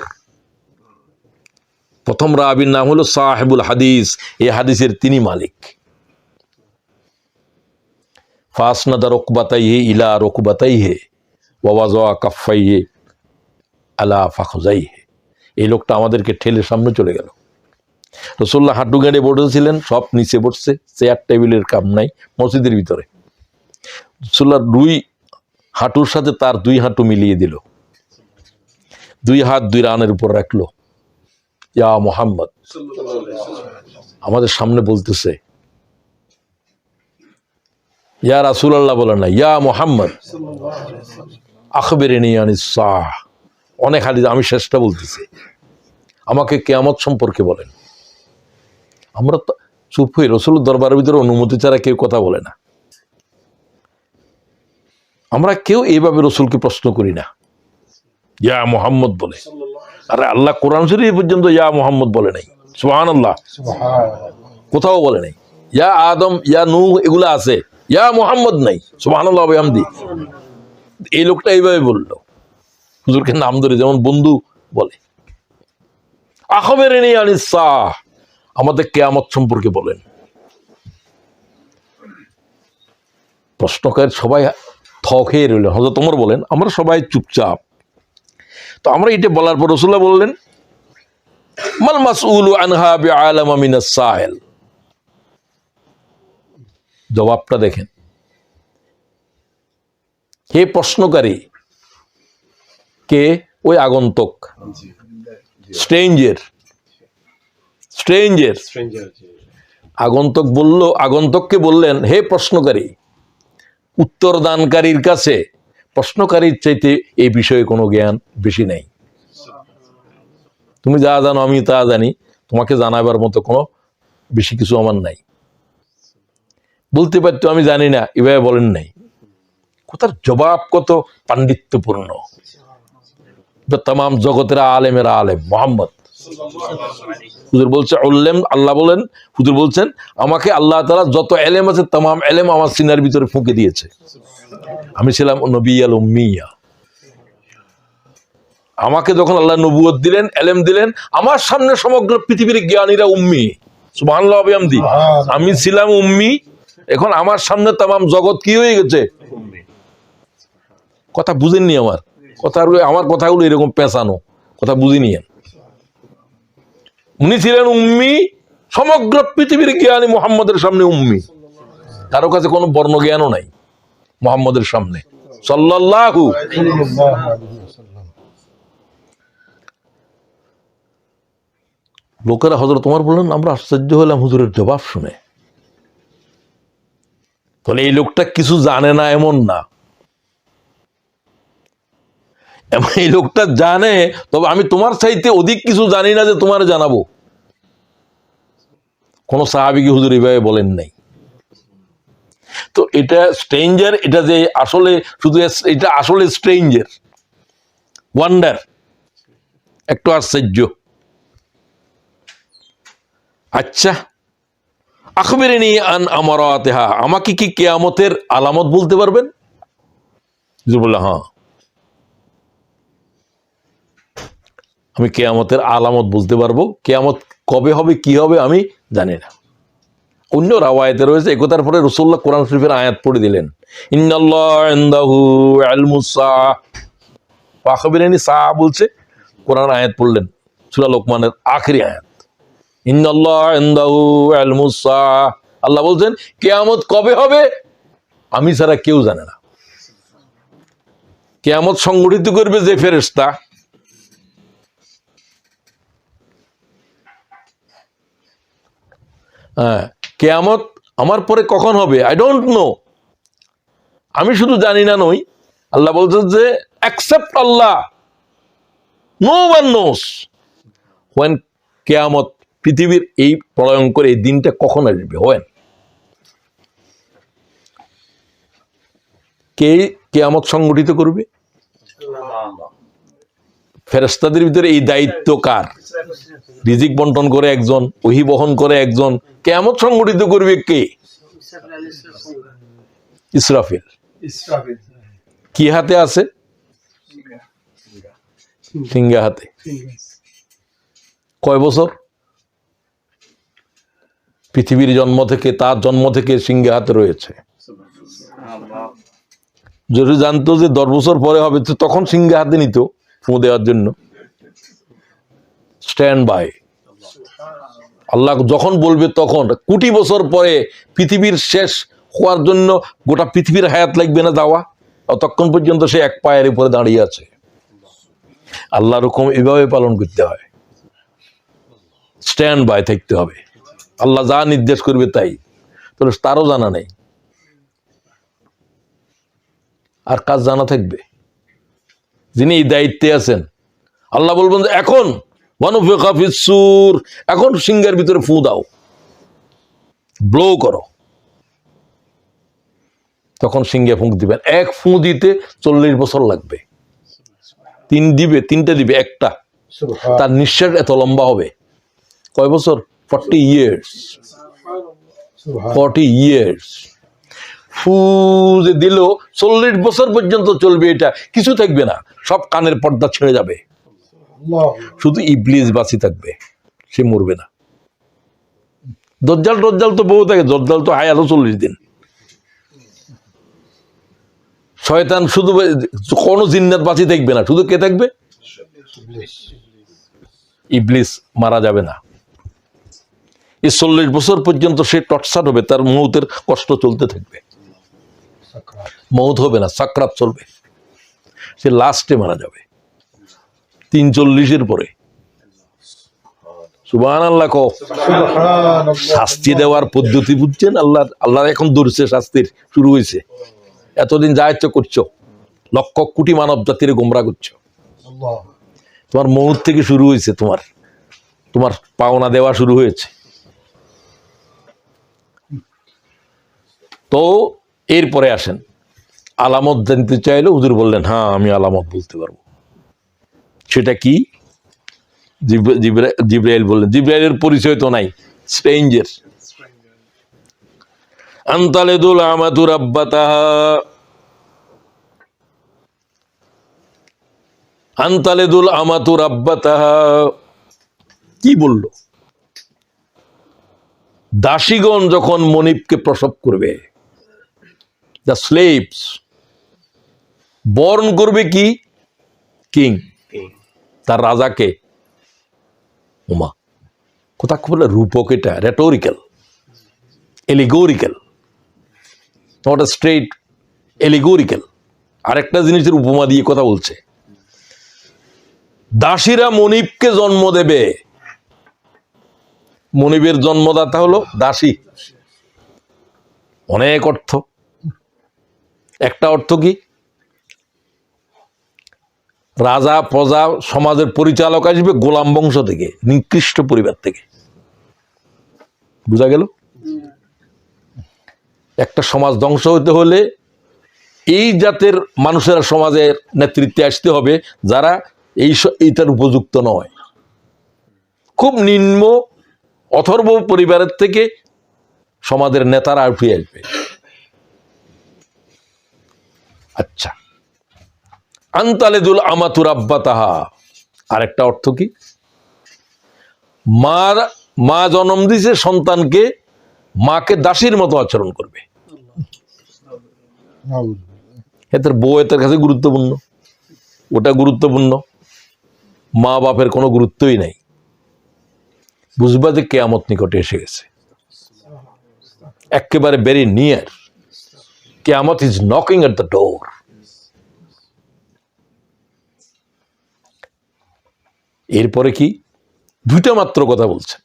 প্রথম রাবির নাম হলো সাহেবুল হাদিস, এই হাদিসের তিনি মালিক। ফাসনাদা রুকবাতাইহি ইলা রুকবাতাইহি ওয়া ওয়াযা কাফাইহি আলা ফাখযাইহি, এই লোকটা আমাদেরকে ঠেলে সামনে চলে গেল। রাসূলুল্লাহ হাঁটু গেড়ে বসেছিলেন, সব নিচে বসছে, চেয়ার টেবিলের কাম নাই মসজিদের ভিতরে। রাসূলুল্লাহ দুই হাঁটুর সাথে তার দুই হাঁটু মিলিয়ে দিল, দুই হাত দুই রানের উপর রাখলো। ইয়া মুহাম্মদ, আমাদের সামনে বলতেছে, ইয়া রাসূলুল্লাহ বলে না, ইয়া মুহাম্মদ আখবিরনি আনিস সাহ, অনেক হাদিস, আমি শেষটা বলতেছি, আমাকে কিয়ামত সম্পর্কে বলেন। আমরা তো চুপ হয়ে, রাসূলের দরবারের ভিতরে অনুমতি ছাড়া কেউ কথা বলে না। আমরা কেউ এইভাবে রাসূলকে প্রশ্ন করি না, ইয়া মুহাম্মদ বলে। আরে আল্লাহ কোরআন শরীফ পর্যন্ত ইয়া মুহাম্মদ বলে নাই, সুবহানাল্লাহ, কোথাও বলে নাই। ইয়া আদম, ইয়া নূহ, এগুলা আছে, ইয়া মুহাম্মদ নাই, সুবহানাল্লাহ ওয়া বিহামদি। এই লোকটা এইভাবে বললো, হুজুরকে নাম ধরে, যেমন বন্ধু বলে। আখবিরনি আনিস সাহ, আমাদের কিয়ামত সম্পর্কে বলেন। প্রশ্নকারী সবাই থকে রইল। হযরত ওমর বলেন, আমরা সবাই চুপচাপ। তো আমরা এটা বলার পর রাসূলুল্লাহ বললেন, মাল মাসউলু আনহা বিআলামা মিনাস সাইল, জবাবটা দেখেন। হে প্রশ্নকারী, কে? ওই আগন্তক, স্ট্রেঞ্জের আগন্তককে বললেন, হে প্রশ্নকারী, উত্তর দানকারীর কাছে প্রশ্নকারীর চাইতে এই বিষয়ে কোনো জ্ঞান বেশি নাই। তুমি যা জানো আমি তা জানি, তোমাকে জানাবার মতো কোনো বেশি কিছু আমার নাই। বলতে পারতো আমি জানি না, এভাবে বলেন নাই। কথার জবাব কত পাণ্ডিত্যপূর্ণ। তাম জগতের আলেমেরা আলেম মোহাম্মদ। হুজুর বলছে আল্লাহ বলেন, হুজুর বলছেন আমাকে আল্লাহ তাআলা যত এলেম আছে তাম এলেম আমার সিনার ভিতরে ফুঁকে দিয়েছে। আমি ছিলাম নবিয়াল উম্মিয়া। আমাকে যখন আল্লাহ নবুয়ত দিলেন, এলেম দিলেন, আমার সামনে সমগ্র পৃথিবীর জ্ঞানীরা উম্মি। সুবহানাল্লাহ বিহামদি। আমি ছিলাম উম্মি, এখন আমার সামনে তাম জগৎ কি হয়ে গেছে? কথা বুঝেননি আমার কথাগুলো এরকম পেঁচানো, কথা বুঝিনি। উনি ছিলেন উম্মি, সমগ্র পৃথিবীর জ্ঞানী মুহাম্মদের সামনে উম্মি, কারো কাছে কোনো বর্ণ জ্ঞানও নাই মুহাম্মদের সামনে সাল্লাল্লাহু। লোকেরা হযরত ওমর বললেন, আমরা আশ্চর্য হলাম হুজুরের জবাব শুনে। তাহলে এই লোকটা কিছু জানে না এমন না, এই লোকটা জানে, তবে আমি তোমার চাইতে অধিক কিছু জানি না যে তোমার জানাবো। কোন সাহাবীকে হুজুর এইভাবে বলেন নাই। তো এটা স্ট্রেঞ্জার, এটা যে আসলে শুধু এটা আসলে স্ট্রেঞ্জার, ওয়ান্ডার, একটু আশ্চর্য। আচ্ছা, আখবিরনি আন আমারাতিহা, আমাকে কি কিয়ামতের আলামত বলতে পারবেন? হুজুর বললেন, হ্যাঁ, আমি কিয়ামতের আলামত বলতে পারবো। কিয়ামত কবে হবে, কি হবে আমি জানি না। অন্য রাওয়ায়াতে রয়েছে, একতার পরে রাসূলুল্লাহ কোরআন শরীফের আয়াত পড়ে দিলেন, ইন্নাল্লাহ ইনদাহু ইলমুস সাআহ। আখবিরনি সাআহ বলছে, কোরআন আয়াত পড়লেন, সূরা লোকমানের আখেরি আয়াত, ইন্নাল্লাহ ইনদাহু ইলমুস সাআহ। আল্লাহ বলছেন কিয়ামত কবে হবে আমি ছাড়া কেউ জানে না। কিয়ামত সংগঠিত করবে যে ফেরেশতা, কিয়ামত আমার পরে কখন হবে আই ডোন্ট নো, আমি শুধু জানি না নই, আল্লাহ বলছেন যে accept Allah, no one knows when কিয়ামত, পৃথিবীর এই প্রলয়ঙ্কর এই দিনটা কখন আসবে, হোয়েন। কে কিয়ামত সংগঠিত করবে? ফেরেশতাদের ভিতরে এই দায়িত্ব কার? রিজিক বন্টন করে একজন, ওহী বহন করে একজন, কিয়ামত সংগঠিত করবে কে? ইসরাফিল। কি হাতে আছে? সিংহা হাতে। কয় বছর? পৃথিবীর জন্ম থেকে, তার জন্ম থেকে সিংহা হাতে রয়েছে। যদি জানতো যে 10 বছর পরে হবে, তো তখন সিংহা হাতে নিত ফু দেওয়ার জন্য। Stand by. আল্লাহ যখন বলবে তখন, কোটি বছর পরে পৃথিবীর শেষ হওয়ার জন্য গোটা পৃথিবীর হায়াত লাগবে না যাওয়া, ততক্ষণ পর্যন্ত সে এক পায়ের উপরে দাঁড়িয়ে আছে। আল্লাহর হুকুম এভাবে পালন করতে হয়, স্ট্যান্ড বাই থাকতে হবে। আল্লাহ যা নির্দেশ করবে তাই, তাহলে তারও জানা নেই, আর কাজ জানা থাকবে যিনি এই দায়িত্বে আছেন। আল্লাহ বলবেন যে এখন ওয়ানুফিখা ফিস-সূর, এখন সিংহের ভিতরে ফু দাও, ব্লো করো। তখন সিংহে ফুঁক দিবেন। এক ফু দিতে 40 বছর লাগবে। তিনটা দিবে, একটা তার নিঃশ্বাস এত লম্বা হবে। কয় বছর? 40 years। 40 years ফু যে দিল, 40 বছর পর্যন্ত চলবে, এটা কিছু থাকবে না, সব কানের পর্দা ছেড়ে যাবে, শুধু ইবলিস বাঁচি থাকবে, সে মরবে না। দজ্জাল তো বহু থাকে, দজ্জাল তো হায়াতও 40 দিন। শয়তান শুধু, কোনো জিন্নাত বাঁচি থাকবে না, শুধু কে থাকবে? ইবলিস মারা যাবে না। এই 40 বছর পর্যন্ত সে টর্চার হবে, তার মৌতের কষ্ট চলতে থাকবে, মৌত হবে না, সাকরাত চলবে, সে লাস্টে মারা যাবে। 3:40 পরে। সুবহানাল্লাহ কও। সুবহানাল্লাহ। শাস্তি দেওয়ার পদ্ধতি বুঝছেন? আল্লাহ এখন ধরছে, শাস্তির শুরু হয়েছে। এতদিন যা ইচ্ছা করছো, লক্ষ কোটি মানব জাতির গোমরা করছো। আল্লাহ। তোমার মৌত থেকে শুরু হয়েছে, তোমার পাওনা দেওয়া শুরু হয়েছে। তো এরপরে আসেন, আলামত জানতে চাইলে হুজুর বললেন, হ্যাঁ আমি আলামত বলতে পারবো। সেটা কি? জিব্রাইল বললেন। জিব্রাইলের পরিচয় তো নাই, স্ট্রেঞ্জার। আনতালিদুল আমাতু রাব্বাতাহা, আনতালিদুল আমাতু রাব্বাতাহা। কি বলল? দাসীগণ যখন মনিবকে প্রসব করবে, দ্য স্লেভস বর্ণ করবে কি? কিং, তার রাজাকে। উমা কোথা বলে রূপক, এটা রেটোরিক্যাল, এলিগোরিক্যাল, নট স্ট্রেট, এলিগোরিক্যাল। আরেকটা জিনিসের উপমা দিয়ে কথা বলছে। দাসীরা মনিবকে জন্ম দেবে। মনিবের জন্মদাতা হলো দাসী। অনেক অর্থ। একটা অর্থ কি? রাজা প্রজা সমাজের পরিচালক আসবে গোলাম বংশ থেকে, নিকৃষ্ট পরিবার থেকে। বুঝা গেল? একটা সমাজ ধ্বংস হতে হলে এই জাতের মানুষেরা সমাজের নেতৃত্বে আসতে হবে, যারা এইটার উপযুক্ত নয়। খুব নিম্ন অথর্ব পরিবারের থেকে সমাজের নেতারা উঠে আসবে। আচ্ছা, আনতালিদুল আমাতু রাব্বাতাহা, আরেকটা অর্থ কি? মা জন্ম দিছে সন্তানকে, মাকে দাসীর মতো আচরণ করবে। এদের বউ এদের কাছে গুরুত্বপূর্ণ, ওটা গুরুত্বপূর্ণ, মা বাপের কোনো গুরুত্বই নাই। বুঝবা যে কিয়ামত নিকটে এসে গেছে, একেবারে ভেরি নিয়ার। কিয়ামত is knocking at the door. এরপরে কি? দুইটা মাত্র কথা বলছেন।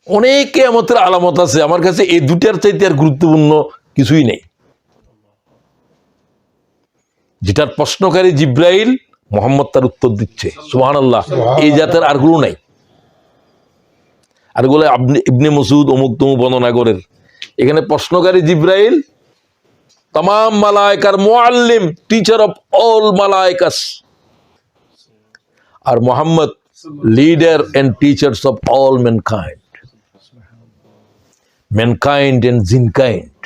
অনেক কিয়ামতের আলামত আছে, আমার কাছে এই দুটার চাইতে আর গুরুত্বপূর্ণ কিছুই নেই। যেটার প্রশ্নকারী জিব্রাইল, মোহাম্মদ তার উত্তর দিচ্ছে। সুবহানাল্লাহ। এই জাতের আর গুলো নাই। আর গুলো ইবনে মাসউদ অমুক তমুক বর্ণনা করেন। এখানে প্রশ্নকারী জিব্রাইল, তামাম মালায়েকার মুআল্লিম, টিচার অফ অল মালায়েকাস। আর Muhammad, leader and teachers of all mankind and jinnkind,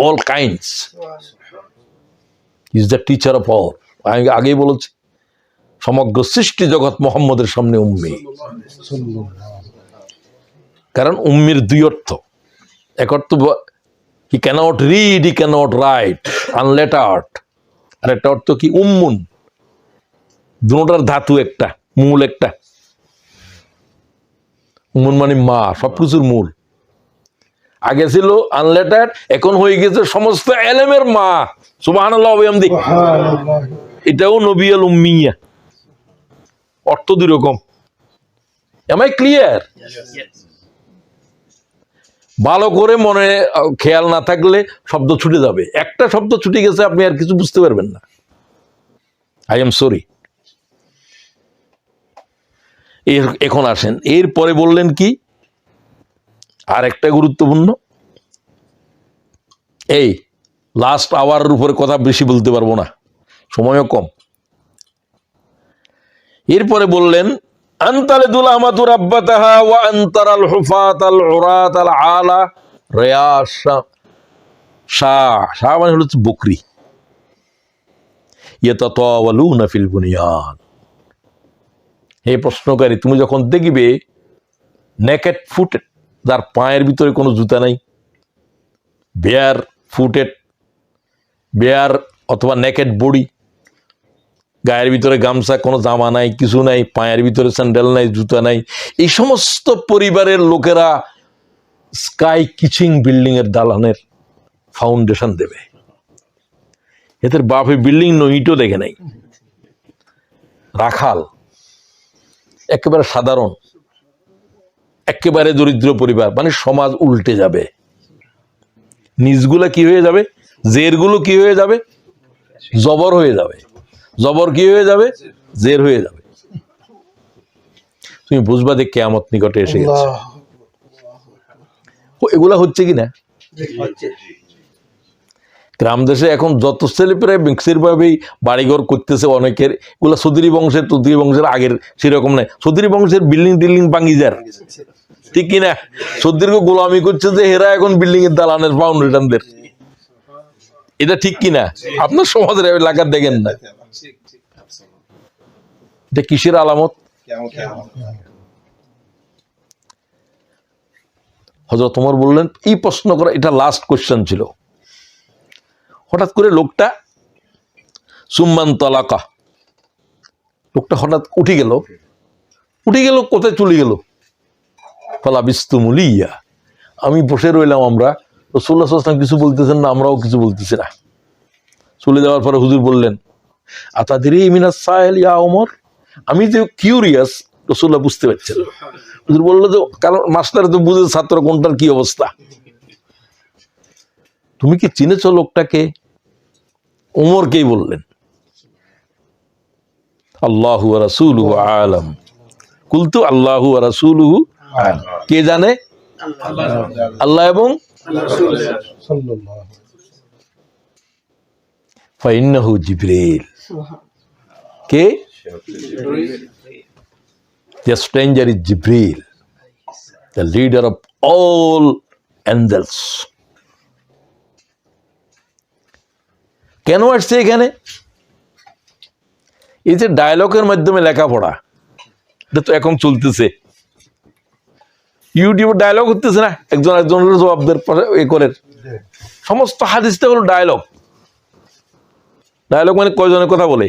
all kinds. Is the teacher of all. আমি আগেই বলেছি, সমগ্র সৃষ্টি জগৎ মোহাম্মদের সামনে উম্মি। কারণ উম্মির দুই অর্থ। এক অর্থ, হি ক্যানট রিড, হি ক্যানট রাইট, আনলেটার্ড। আর একটা অর্থ কি? উম্মুন। দুটার ধাতু একটা, মূল একটা। উম্মুন মানে মা, সবকিছুর মূল। আগে ছিল আনলেটার্ড, এখন হয়ে গেছে সমস্ত এলেমের মা। সুবহানাল্লাহ ওয়া বিহামদি। এটাও নবিয়াল উম্মিয়া, অর্থ দুই রকম। Am I clear? ভালো করে মনে খেয়াল না থাকলে শব্দ ছুটে যাবে। একটা শব্দ ছুটে গেছে, আপনি আর কিছু বুঝতে পারবেন না। I am sorry. এখন আসেন, এরপরে বললেন কি? আর একটা গুরুত্বপূর্ণ, এই লাস্ট আওয়ারের উপরে কথা বেশি বলতে পারবো না, সময়ও কম। এরপরে বললেন, আনতালিদুল আমাতু রাব্বাতাহা ওয়া আনতারাল হুফাতাল উরাতাল আলা রিয়াশা। শাহ মানে হলো বকরি। ইয়াতাতাওয়ালুনা ফিল বুনিয়ান। হে প্রশ্নকারী, তুমি যখন দেখবে নেকেড ফুটেড, যার পায়ের ভিতরে কোনো জুতা নাই, বেয়ার ফুটেড, বেয়ার অথবা নেকেড বডি, গায়ের ভিতরে গামছা, কোনো জামা নাই, কিছু নাই, পায়ের ভিতরে স্যান্ডেল নাই, জুতা নাই, এই সমস্ত পরিবারের লোকেরা স্কাই কিচিং বিল্ডিং এর দালানের ফাউন্ডেশন দেবে। এদের বাপে বিল্ডিং নয়, ইটও দেখে নাই। রাখাল, একেবারে সাধারণ, একেবারে দরিদ্র পরিবার, মানে সমাজ উল্টে যাবে। নিজগুলা কি হয়ে যাবে, জেরগুলো কি হয়ে যাবে, জবর হয়ে যাবে। জবর কি হয়ে যাবে, জের হয়ে যাবে। তুমি বুঝবা যে কিয়ামত নিকটে এসে গেছে। এগুলা হচ্ছে কিনা গ্রাম দেশে এখন যত ছেলে প্রায় মিক্সির ভাবেই বাড়িঘর করতেছে অনেকের, এগুলা চৌধুরী বংশের আগের সেরকম নাই। চৌধুরী বংশের বিল্ডিং টিল্ডিং ভাঙি যার, ঠিক কিনা? চৌধুরীকে গোলামি করছে যে হেরা এখন বিল্ডিং এর দালানের ফাউন্ডেশনদের, এটা ঠিক কিনা? আপনার সমাজের এলাকার দেখেন না, এটা কিসের আলামত? হযরত ওমর বললেন, এই প্রশ্ন করা এটা লাস্ট কোশ্চেন ছিল। হঠাৎ করে লোকটা সুম্মান তালাকা, লোকটা হঠাৎ উঠে গেল, কোথায় চলে গেল? ফলা বিস্তুমুলিয়া, আমি বসে রইলাম। আমরা রাসূলুল্লাহ সাল্লাল্লাহু আলাইহি ওয়াসাল্লাম কিছু বলতেছেন না, আমরাও কিছু বলতেছি না। চলে যাওয়ার পরে হুজুর বললেন, আতাদরি মিনাস সাইল ইয়া ওমর, আমি যে কিউরিয়াস, রাসূলুল্লাহ বুঝতে পারছেন। হুজুর বললো যে, কারণ মাস্টার তো বুঝে ছাত্র কোনটার কি অবস্থা। তুমি কি চিনেছ লোকটাকে? ওমরকেই বললেন। আল্লাহু ওয়া রাসূলুহু আলাম। কুলতু আল্লাহু ওয়া রাসূলুহু আলাম। কে জানে? আল্লাহ এবং ফাইন্নাহু জিবরিল। কে? The stranger is Jibril, the leader of all angels. কেন আসছে এখানে? এই যে ডায়লগের মাধ্যমে লেখাপড়া, এটা তো এখন চলতেছে। ইউটিউবে ডায়লগ হতেছে না, একজনের জবাবদের এ করে। সমস্ত হাদিসটা হলো ডায়লগ। ডায়লগ মানে কয়জনের কথা বলে?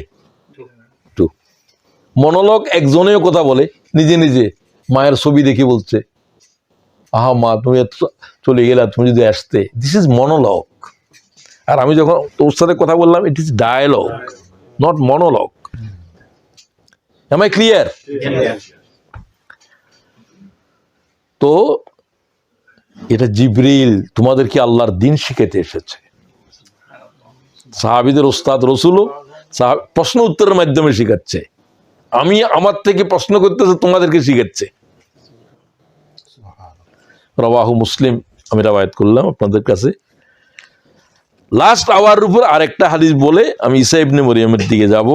মনোলগ একজনেও কথা বলে নিজে নিজে, মায়ের ছবি দেখে বলছে, আহা মা তুমি চলে গেলা, তুমি যদি আসতে। This is monologue. আর আমি যখন তোর সাথে কথা বললাম, it is dialogue, not monologue. Am I clear? তো এটা জিবরিল তোমাদেরকে আল্লাহর দিন শিখাতে এসেছে। সাহাবীদের ওস্তাদ রাসূলও প্রশ্ন উত্তরের মাধ্যমে শিখাচ্ছে। আমি আমার থেকে প্রশ্ন করতেছে, তোমাদেরকে শিখাচ্ছে। রাওয়াহু মুসলিম, আমি রাওয়ায়াত করলাম আপনাদের কাছে। লাস্ট আওয়ার উপর আরেকটা হাদিস বলে আমি ঈসা ইবনে মরিয়মের দিকে যাব।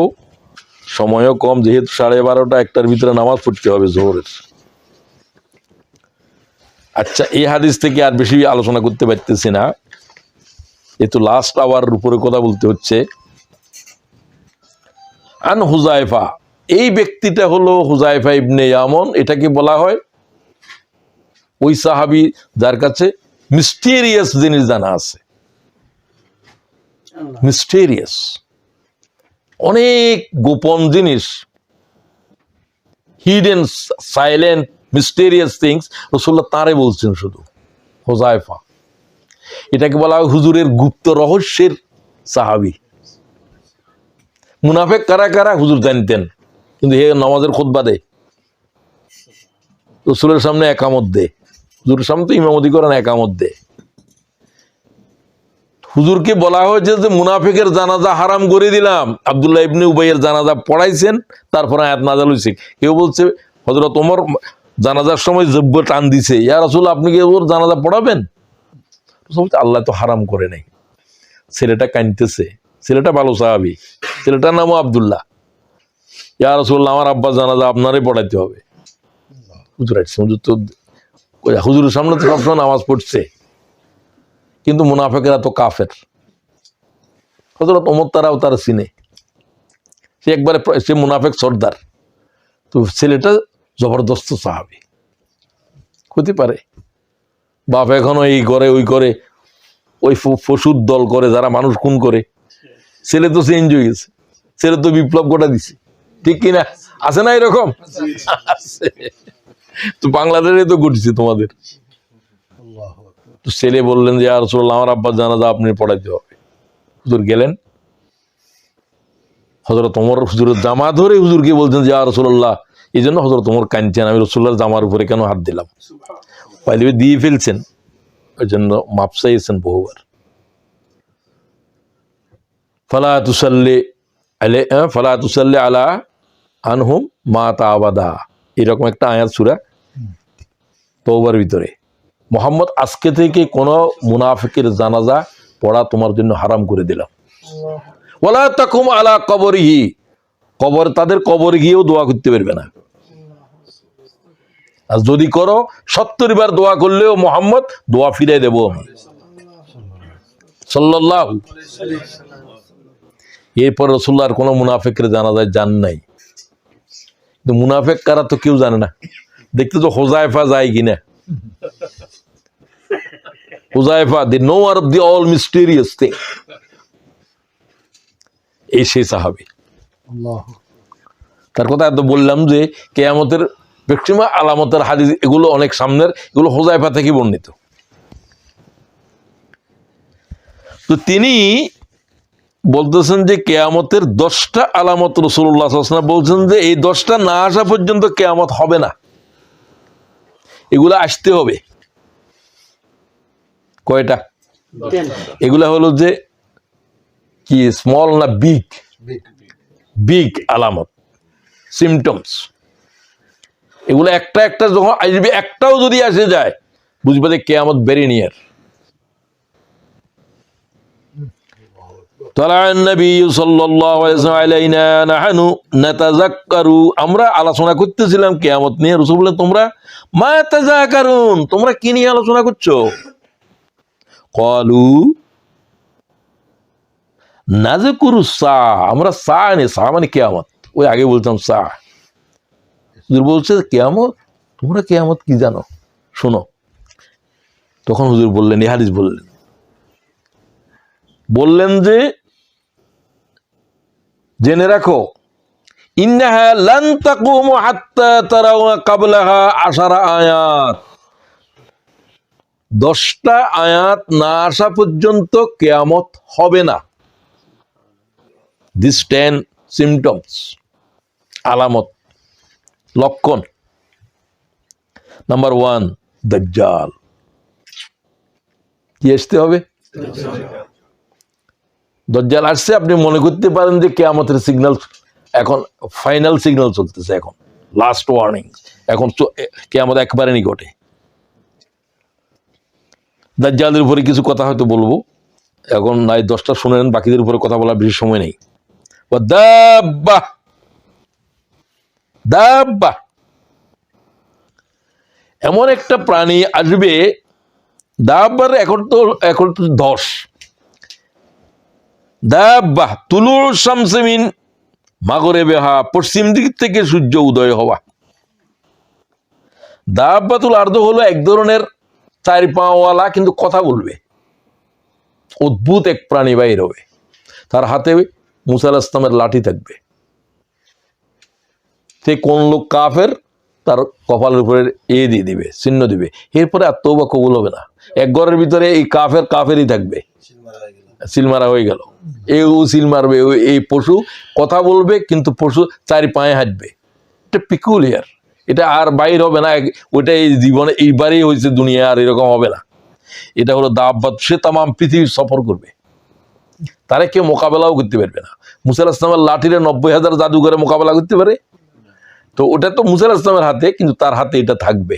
সময়ও কম, যেহেতু 12:30 একটার ভিতরে নামাজ পড়তে হবে জোহরের। আচ্ছা, এই হাদিস থেকে আর বেশি আলোচনা করতে পারতেছি না, এতো লাস্ট আওয়ার উপরে কথা বলতে হচ্ছে। আন হুযায়ফা, এই ব্যক্তিটা হলো হুযায়ফা ইবনে ইয়ামান। এটাকে বলা হয় ওই সাহাবী যার কাছে মিস্টেরিয়াস জিনিস জানা আছে। মিস্টেরিয়াস, অনেক গোপন জিনিস, হিডেন সাইলেন্ট মিস্টেরিয়াস থিংস রাসূলুল্লাহ তারে বলছেন শুধু, হুযায়ফা। এটাকে বলা হয় হুজুরের গুপ্ত রহস্যের সাহাবী। মুনাফিক কারা কারা হুজুর জানতেন, কিন্তু হে নামাজের খুতবা দেয়, রাসূলের সামনে একামত দেয়, হুজুরের সামনে তো ইমামতি করেন, একামত দেয়। হুজুরকে বলা হয়েছে যে মুনাফিকের জানাজা হারাম করে দিলাম। আব্দুল্লাহ ইবনে উবাইয়ের জানাজা পড়াইছেন, তারপরে আয়াত নাযাল হইছে। কেউ বলছে হযরত ওমর জানাজার সময় জব্ব টান দিছে, ইয়া রাসূল আপনি কি ওর জানাজা পড়াবেন? আল্লাহ তো হারাম করে নাই। ছেলেটা কাঁদতেছে, ছেলেটা ভালো সাহাবী, ছেলেটার নামও আব্দুল্লাহ। ইয়া রাসূলুল্লাহ আমার আব্বা জানাজা আপনারই পড়াইতে হবে। হুজুর আসছে, হুজুর তো হুজুরের সামনে তো সবসময় নামাজ পড়ছে, কিন্তু মুনাফিকেরা তো কাফের। হযরত ওমর তারাও তার চিনে, সে একবারে সে মুনাফিক সর্দার। তো ছেলেটা জবরদস্ত সাহাবী হতে পারে। বাপ এখনো এই করে ওই করে, ওই পশুর দল করে যারা মানুষ খুন করে। ছেলে তো চেঞ্জ হয়ে গেছে, ছেলে তো বিপ্লব ঘটা দিছে, ঠিক কিনা? আছে না এরকম? তো বাংলাদেশে তো ঘটছে তোমাদের। তো ছেলে বললেন যে ইয়া রাসূলুল্লাহ আমার আব্বার জানাজা আপনি পড়াইতে হবে। হুজুর গেলেন, হযরত ওমর হুজুরের জামা ধরে হুজুরকে বলছেন যে ইয়া রাসূলুল্লাহ, এই জন্য হযরত ওমর কাঁদছেন, আমি রাসূলুল্লাহর জামার উপরে কেন হাত দিলাম। পাইলে দিয়ে ফেলছেন, ওই জন্য মাপ চাইছেন বহুবার। ফালা তুসাল্লি আলা আনহুম মাতা আবাদা, এরকম একটা আয়াত সূরা তওবার ভিতরে। মুহাম্মদ, আজকে থেকে কোন মুনাফিকের জানাজা পড়া তোমার জন্য হারাম করে দিলাম। ওয়ালা তাকুম আলা কবরিহি, কবর, তাদের কবরে গিয়েও দোয়া করতে পারবে না। আর যদি করো 70 বার দোয়া করলেও মুহাম্মদ দোয়া ফিরিয়ে দেবো আমি সাল্লাল্লাহু। এরপর রাসূলুল্লাহর কোনো মুনাফিকের জানাজায় যান নাই। কিন্তু মুনাফিক কারা তো কেউ জানে না। দেখতে তো হুযায়ফা যায় কিনা, Huzaifa, the knower of the all mysterious thing, এই সেই সাহাবী। তার কথা এত বললাম যে কিয়ামতের ম্যাক্সিমাম আলামতের হাদিস এগুলো অনেক সামনের, এগুলো হুযায়ফা থেকে বর্ণিত। তো তিনি বলতেছেন যে কিয়ামতের 10টা আলামত রাসূলুল্লাহ সাল্লাল্লাহু আলাইহি ওয়াসাল্লাম বলছেন যে এই 10টা না আসা পর্যন্ত কিয়ামত হবে না, এগুলা আসতে হবে। কয়টা? এগুলা হলো যে কি, স্মল না বিগ? বিগ আলামত, সিমটমস। এগুলো একটা একটা যখন আসবে, একটাও যদি আসে যায় বুঝবে যে কিয়ামত ভেরি নিয়ার। আমরা আলোচনা করতেছিলাম কিয়ামত নিয়ে। রাসূল বললেন, তোমরা মা তাযাকারুন, তোমরা কি নিয়ে আলোচনা করছো? ক্বালু নাযকুরু সা, আমরা সা নে, সা মানে কিয়ামত। ওই আগে বলতাম সা। হুজুর বলছে কিয়ামত, তোমরা কিয়ামত কি জানো, শোনো। তখন হুজুর বললেন, এই হাদিস বললেন যে জেনে রাখো, ইন্নাহা লান তাকুমু হাত্তা তারাউনা ক্বাবলাহা 10 আয়াত, 10টা আয়াত না আসা পর্যন্ত কিয়ামত হবে না। দিস 10 সিমটমস, আলামত, লক্ষণ। নাম্বার 1, দাজ্জাল। কি আসতে হবে? দাজ্জাল আসছে, আপনি মনে করতে পারেন যে কিয়ামতের সিগন্যাল, এখন ফাইনাল সিগন্যাল চলতেছে, এখন লাস্ট ওয়ার্নিং, এখন কিয়ামত একবারে নিকটে। দাজ্জালের উপরে কিছু কথা হয়তো বলবো, এখন নাই 10টা শুনেন, বাকিদের উপরে কথা বলার বেশি সময় নেই। দাব্বা, দাব্বা এমন একটা প্রাণী আসবে, দাব্বার এখন তো 10। দাব্বা তুলুর শামসি মিন মাগরিবিহা, পশ্চিম দিক থেকে সূর্য উদয় হওয়া। দাব্বাতুল আরদ হলো এক ধরনের 4 পাওয়ালা, কিন্তু কথা বলবে। অদ্ভুত এক প্রাণী বাইর হবে, তার হাতে মুসা আলাইহিস সালামের লাঠি থাকবে। সে কোন লোক কাফের, তার কপালের উপরে দিয়ে দিবে, চিহ্ন দিবে। এরপরে আর তওবা কবুল হবে না। এক ঘরের ভিতরে এই কাফেরই থাকবে, সিলমারা হয়ে গেল। এও সিল মারবে, এই পশু কথা বলবে, কিন্তু পশু 4 পায়ে হাঁটবে। এটা পিকুলিয়ার, এটা আর বাইর হবে না। ওইটা এই জীবনে এইবারই হয়েছে, দুনিয়া আর এরকম হবে না। এটা হলো দাব্বাত, সে তামাম পৃথিবী সফর করবে, তারা কেউ মোকাবেলাও করতে পারবে না। মুসা আলাইহিস সালামের লাঠিরে 90,000 জাদুঘরে মোকাবেলা করতে পারে? তো ওটা তো মুসা আলাইহিস সালামের হাতে, কিন্তু তার হাতে এটা থাকবে।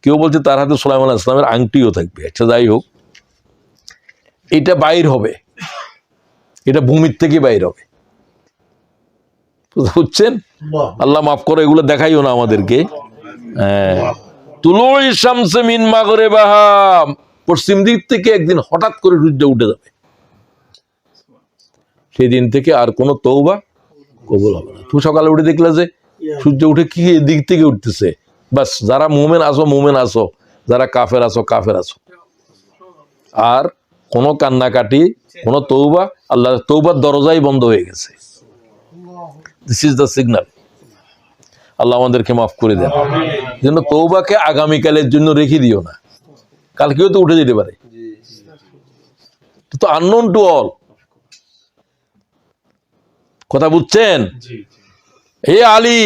কেউ বলছে তার হাতে সুলাইমান আলাইহিস সালামের আংটিও থাকবে। আচ্ছা, যাই হোক, এটা বাইর হবে, এটা ভূমির থেকে বাইর হবে। বুঝছেন? আল্লাহ মাফ করে, এগুলো দেখাইও না আমাদেরকে। তুলুই শামসি মিন মাগরিবিহা, পশ্চিম দিক থেকে একদিন হঠাৎ করে সূর্য উঠে যাবে। সেই দিন থেকে আর কোনো তওবা কবুল হবে না। তুমি সকালে উঠে দেখলে যে সূর্য উঠে কি দিক থেকে উঠতেছে, বাস, যারা মুমিন আসো, যারা কাফের আসো। আর কোনো কান্নাকাটি, কোনো তওবা, আল্লাহ তওবার দরজাই বন্ধ হয়ে গেছে। This is the signal. Allah আমাদেরকে মাফ করে দেন। জন্য তওবাকে আগামীকালের জন্য রেখে দিও না, কালকেও তো উঠে যেতে পারে, তো আননোন টু অল। কথা বুঝছেন? হে আলী,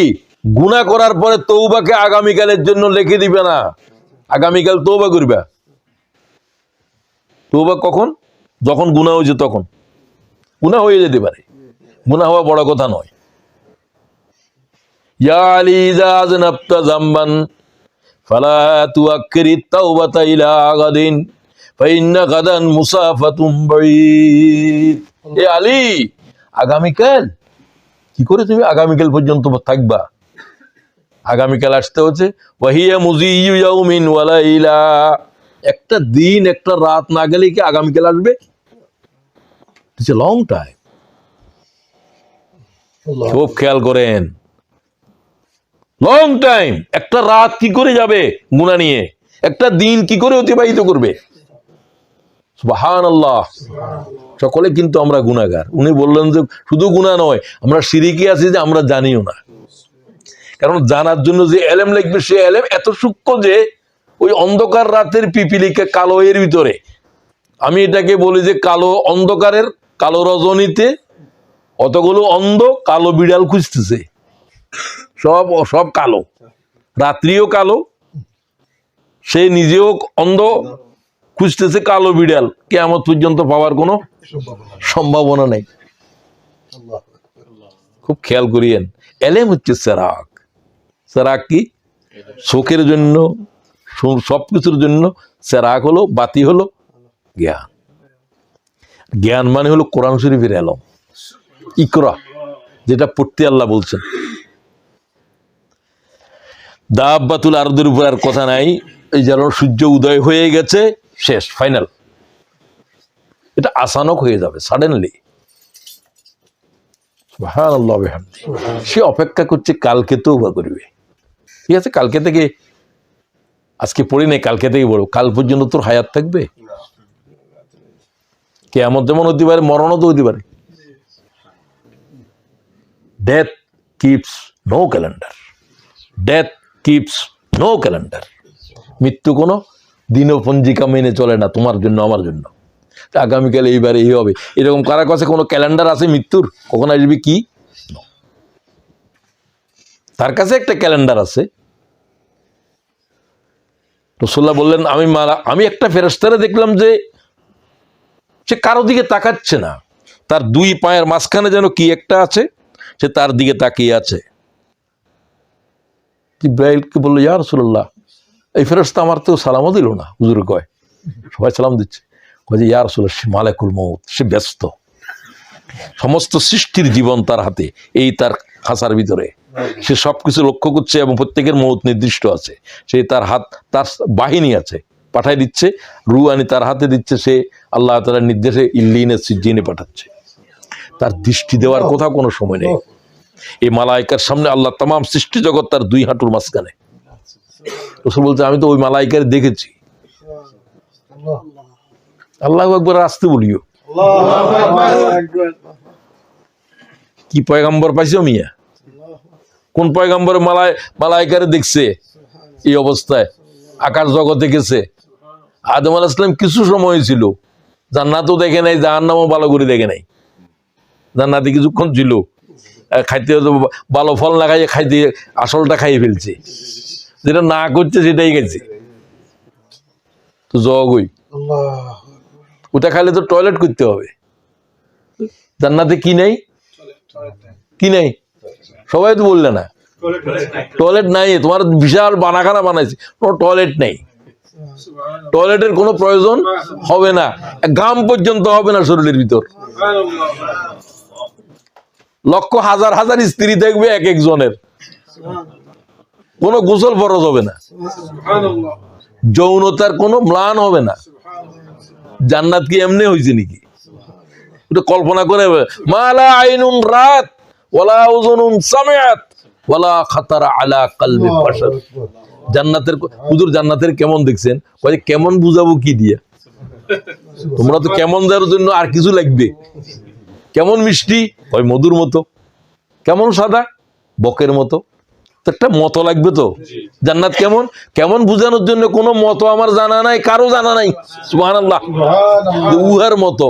গুনাহ করার পরে তওবাকে আগামীকালের জন্য লিখে দিবে না। আগামীকাল তওবা করবে। তওবা কখন? যখন গুনাহ হয়েছে তখন। গুনাহ হয়ে যেতে পারে, গুনাহ হওয়া বড় কথা নয়। ইয়া আলী ইযা আযনাবতা যামবান ফালা তুআক্কিরিত তাওবাতা ইলা গাদিন ফাইন্না গাদান মুসাফাতুম বাঈদ। এ আলী, আগামীকাল কি করে তুমি আগামীকাল পর্যন্ত থাকবা? আগামীকাল আসতে হচ্ছে ওয়াহিয়া মুজিয়ু ইয়াউমিন ওয়া লাইলা, একটা দিন একটা রাত না গেলে কি আগামীকাল আসবে? It's a long time. খুব খেয়াল করেন, লং টাইম। একটা রাত কি করে যাবে গুনাহ নিয়ে? একটা দিন কি করে অতিবাহিত করবে? সুবহানাল্লাহ। সকলে কিন্তু আমরা গুনাহগার। উনি বললেন যে শুধু গুনাহ নয়, আমরা শিরিকে আছি যে আমরা জানিও না। কারণ জানার জন্য যে এলেম লাগবে, সে এলেম এত সূক্ষ্ম যে ওই অন্ধকার রাতের পিপিলিকে কালো এর ভিতরে, আমি এটাকে বলি যে কালো অন্ধকারের কালো রজনীতে অতগুলো অন্ধ কালো বিড়াল খুঁজতেছে, সব সব কালো, রাত্রিও কালো, সে নিজেও অন্ধ, খুঁজতেছে কালো বিড়াল। কিয়ামত পর্যন্ত পাওয়ার কোনো সম্ভাবনা নেই। খুব খেয়াল করিয়েন, এলেম হচ্ছে সেরাক। সেরাক কি? চোখের জন্য, সবকিছুর জন্য সেরাক হলো, বাতি হলো জ্ঞান। জ্ঞান মানে হলো কোরআন শরীফের এলম, ইকরা, যেটা পড়তে আল্লাহ বলছেন। দাব্বাতুল আরদের উপর আর কথা নাই। এই যেন সূর্য উদয় হয়ে গেছে, শেষ, ফাইনাল। এটা আচানক হয়ে যাবে, সাডেনলি। সুবহানাল্লাহ ওয়া বিহামদিহি। সে অপেক্ষা করছে কালকে তওবা করবে। ঠিক আছে, কালকে থেকে, আজকে পড়ি নাই, কালকে থেকে পড়ো। কাল পর্যন্ত তোর হায়াত থাকবে? কিয়ামত যেমন হতে পারে, মরণও তো হতে পারে। Death keeps no calendar, death keeps no calendar. মৃত্যু কোনো দিনপঞ্জিকা মেনে চলে না, তোমার জন্য আমার জন্য। আগামীকাল এইবার এই হবে, এরকম কারো কাছে কোনো ক্যালেন্ডার আছে মৃত্যুর? কখন আসবে কি? তার কাছে একটা ক্যালেন্ডার আছে। রাসূলুল্লাহ বললেন, আমি একটা ফেরেশতারে দেখলাম যে সে কারো দিকে তাকাচ্ছে না, তার দুই পায়ের মাঝখানে যেন কি একটা আছে, সে তার দিকে তাকিয়ে আছে। জিবরাইলকে বললো, ইয়া রাসূলুল্লাহ, এই ফেরেশতা আমার তো সালামও দিল না। হুজুর কয়, সবাই সালাম দিচ্ছে। কয় যে ইয়া রাসূলুল্লাহ, সে মালাকুল মউত, সে ব্যস্ত, সমস্ত সৃষ্টির জীবন তার হাতে, এই তার খাঁচার ভিতরে, সে সবকিছু লক্ষ্য করছে এবং প্রত্যেকের মউত নির্দিষ্ট আছে। সে তার হাত, তার বাহিনী আছে, পাঠাই দিচ্ছে, রুহানি তার হাতে দিচ্ছে, সে আল্লাহ তাআলার নির্দেশে ইল্লিনে সিজ্জিনে পাঠাচ্ছে। তার দৃষ্টি দেওয়ার কথা কোনো সময় নেই। এই মালাইকার সামনে আল্লাহ তামাম সৃষ্টি জগৎ তার দুই হাঁটুর মাঝখানে। রাসূল বলছে, আমি তো ওই মালাইকার দেখেছি। আল্লাহু আকবার আসতে বলিও। কি পয়গাম্বর পাইছো মিয়া? কোন পয়গাম্বর মালাইকারে দেখছে এই অবস্থায়? আকাশ জগতে গেছে। আদম আলাইহিস সালাম কিছু সময় ছিল, জান্নাতও দেখে নাই, জাহান্নামও ভালো করে দেখে নাই। জান্নাতে কিছুক্ষণ ছিল, খাইতে ভালো ফল না খাইয়ে খাইতে আসলটা খাইয়ে ফেলছে, যেটা না করছে সেটাই খাইছে। তো জগই ওটা খাইলে তো টয়লেট করতে হবে। জান্নাতে কি নেই? কি নেই? সবাই তো বললে না, টয়লেট নাই। তোমার বিশাল বানাখানা বানাইছে, কোনো টয়লেট নেই। টয়লেটের কোনো প্রয়োজন হবে না, ঘাম পর্যন্ত হবে না শরীরের ভিতর। লক্ষ হাজার হাজার স্ত্রী দেখবে এক একজনের, কোনো গোসল ফরজ হবে না, যৌনতার কোনো ম্লান হবে না। জান্নাত কি এমনি হয়েছে নাকি? ওটা কল্পনা করে, মালা আইনুন রাত ওয়ালা উযুনুন সামিআত ওয়ালা খাতারা আলা কলবি বাশার। জান্নাতের হুজুর, জান্নাতের কেমন দেখছেন? কয় কেমন বুঝাবো কি দিয়া? তোমরা তো কেমন দেওয়ার জন্য আর কিছু লাগবে। কেমন মিষ্টি? কয় মধুর মতো। কেমন সাদা? বকের মতো। একটা মতো লাগবে তো। জান্নাত কেমন, কেমন বুঝানোর জন্য কোনো মতো আমার জানা নাই, কারো জানা নাই। সুবহানাল্লাহ। উহার মতো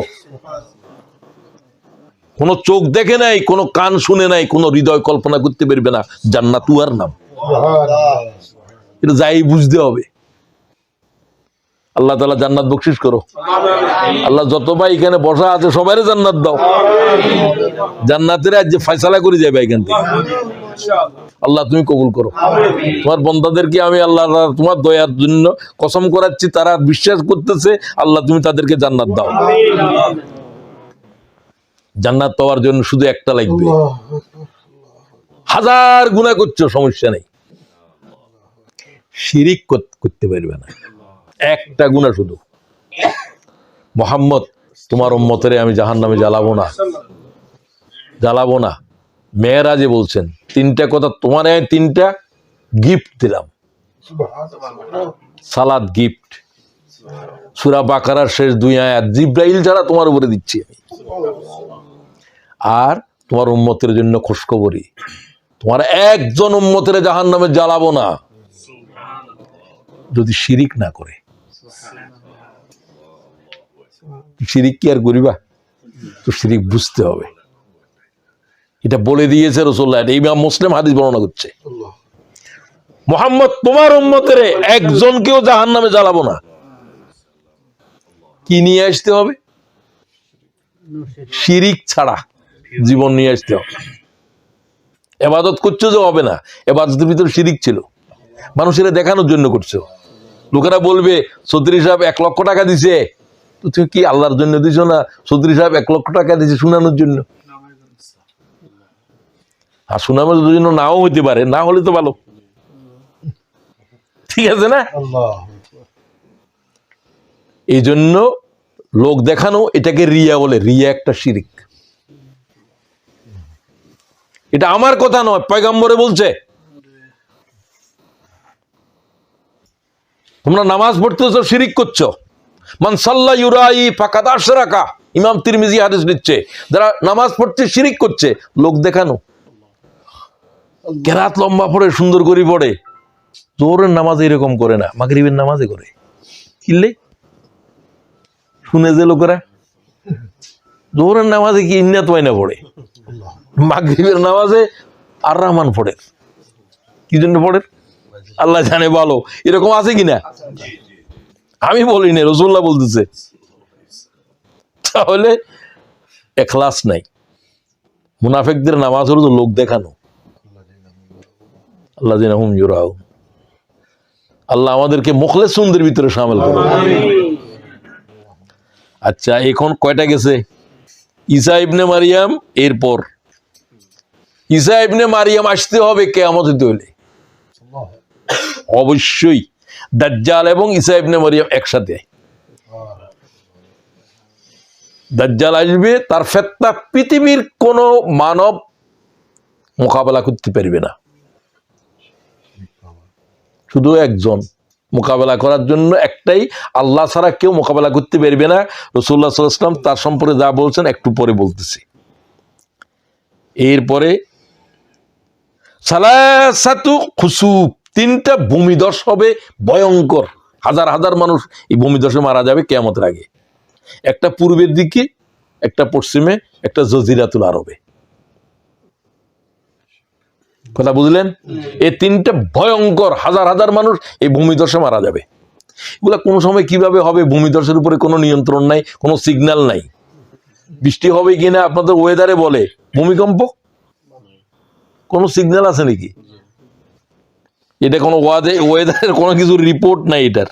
কোনো চোখ দেখে নাই, কোনো কান শুনে নাই, কোনো হৃদয় কল্পনা করতে পারবে না জান্নাত উহার নাম। এটা যাই বুঝতে হবে। আল্লাহ তাআলা জান্নাত বকশিশ করো। আল্লাহ যত ভাই এখানে বসা আছে সবাই জান্নাত দাও। জান্নাতের আজ যে ফয়সালা করে যাবে এখান থেকে। আল্লাহ তুমি কবুল করো। তোমার বান্দাদেরকে আমি আল্লাহ তোমার দয়ার জন্য কসম করাচ্ছি, তারা বিশ্বাস করতেছে, আল্লাহ তুমি তাদেরকে জান্নাত দাও। জান্নাত পাওয়ার জন্য শুধু একটা লাগবে, হাজার গুনাহ করছো সমস্যা নেই, শিরিক করতে পারবে না। একটা গুনাহ শুধু, মুহাম্মদ তোমার উম্মতেরে আমি জাহান্নামে জ্বালাবো না। মেয়েরাজে বলছেন তিনটা কথা, তোমার তিনটা গিফট দিলাম। সালাত গিফট, সূরা বাকারার শেষ 2 আয়াত জিব্রাইল ছাড়া তোমার উপরে দিচ্ছি আমি। আর তোমার উম্মতের জন্য খুশখবরি, তোমার একজন উম্মতের জাহান্নামে জ্বালাবো না যদি শিরিক না করে। শিরিক কি আর করিবা? তো শিরিক বুঝতে হবে। এটা বলে দিয়েছে রাসূলুল্লাহ, এটা ইমাম মুসলিম হাদিস বর্ণনা করছে। মুহাম্মদ তোমার উম্মতের একজনকেও জাহান্নামে জ্বালাবো না। কি নিয়ে আসতে হবে? শিরিক ছাড়া জীবন নিয়ে আসতে হবে। ইবাদত করছো যে হবে না, ইবাদতের ভিতরে শিরিক ছিল, মানুষেরা দেখানোর জন্য করছো। লোকেরা বলবে চৌধুরী সাহেব 1 লক্ষ টাকা দিছে, তো তুমি কি আল্লাহর জন্য দিছো না চৌধুরী সাহেব 1 লক্ষ টাকা দিছে শোনানোর জন্য? আর শোনানোর জন্য নাও হইতে পারে, না হলে তো ভালো, ঠিক আছে না? এই জন্য লোক দেখানো, এটাকে রিয়া বলে। রিয়া একটা শিরিক। এটা আমার কথা নয়, পয়গম্বরে বলছে। তোমরা নামাজ পড়তেছো শিরিক করছো। মান সাল্লা ইউরাই ফাকাদ আশরাকা, ইমাম তিরমিজি হাদিস দিচ্ছে। যারা নামাজ পড়ছে শিরিক করছে, লোক দেখানো। কেরাত লম্বা পড়ে, সুন্দর করে পড়ে, জোহরের নামাজ এরকম করে না, মাগরিবের নামাজে করে। কিনলে শুনে যে লোকেরা জোহরের নামাজে কি ইন্নাত ওয়াইনা পড়ে, মাগরিবের নামাজে আর রহমান পড়ে। কি জন্য পড়ে আল্লাহ জানে ভালো। এরকম আছে কিনা? আমি বলি না, রাসূলুল্লাহ বলতেছে। তাহলে ইখলাস নাই। মুনাফিকদের নামাজ হলো লোক দেখানো। আল্লাযিনা হুম ইউরাউন। আল্লাহ আমাদেরকে মুখলিসুনদের ভিতরে শামিল করুন। আচ্ছা, এখন কয়টা গেছে? ঈসা ইবনে মারিয়াম, এরপর ঈসা ইবনে মারিয়াম আসতে হবে কিয়ামত হইতে হইলে। অবশ্যই দাজ্জাল এবং ঈসা ইবনে মারিয়াম একসাথে। দাজ্জাল আসবে, তার ফিতনা পৃথিবীর কোন মানব মোকাবেলা করতে পারবে না। শুধু একজন মোকাবেলা করার জন্য, একটাই, আল্লাহ ছাড়া কেউ মোকাবেলা করতে পারবে না। রাসূলুল্লাহ সাল্লাল্লাহু আলাইহি ওয়াসাল্লাম তার সম্পর্কে যা বলছেন একটু পরে বলতেছি। এরপরে সালাসাতু খুসুফ, 3টা ভূমিধস হবে ভয়ঙ্কর। হাজার হাজার মানুষ এই ভূমিধসে মারা যাবে কিয়ামতের আগে। একটা পূর্বের দিকে, একটা পশ্চিমে, একটা জজিরাতুল আরবে। কথা বুঝলেন? এই 3টা ভয়ঙ্কর, হাজার হাজার মানুষ এই ভূমিধসে মারা যাবে। এগুলা কোন সময় কিভাবে হবে, ভূমিধসের উপরে কোনো নিয়ন্ত্রণ নাই, কোনো সিগন্যাল নাই। বৃষ্টি হবে কিনা আপনাদের ওয়েদারে বলে, ভূমিকম্প কোনো সিগন্যাল আছে নাকি? এটা কোনো ওয়েদারের কোনো কিছু রিপোর্ট নাই এটার।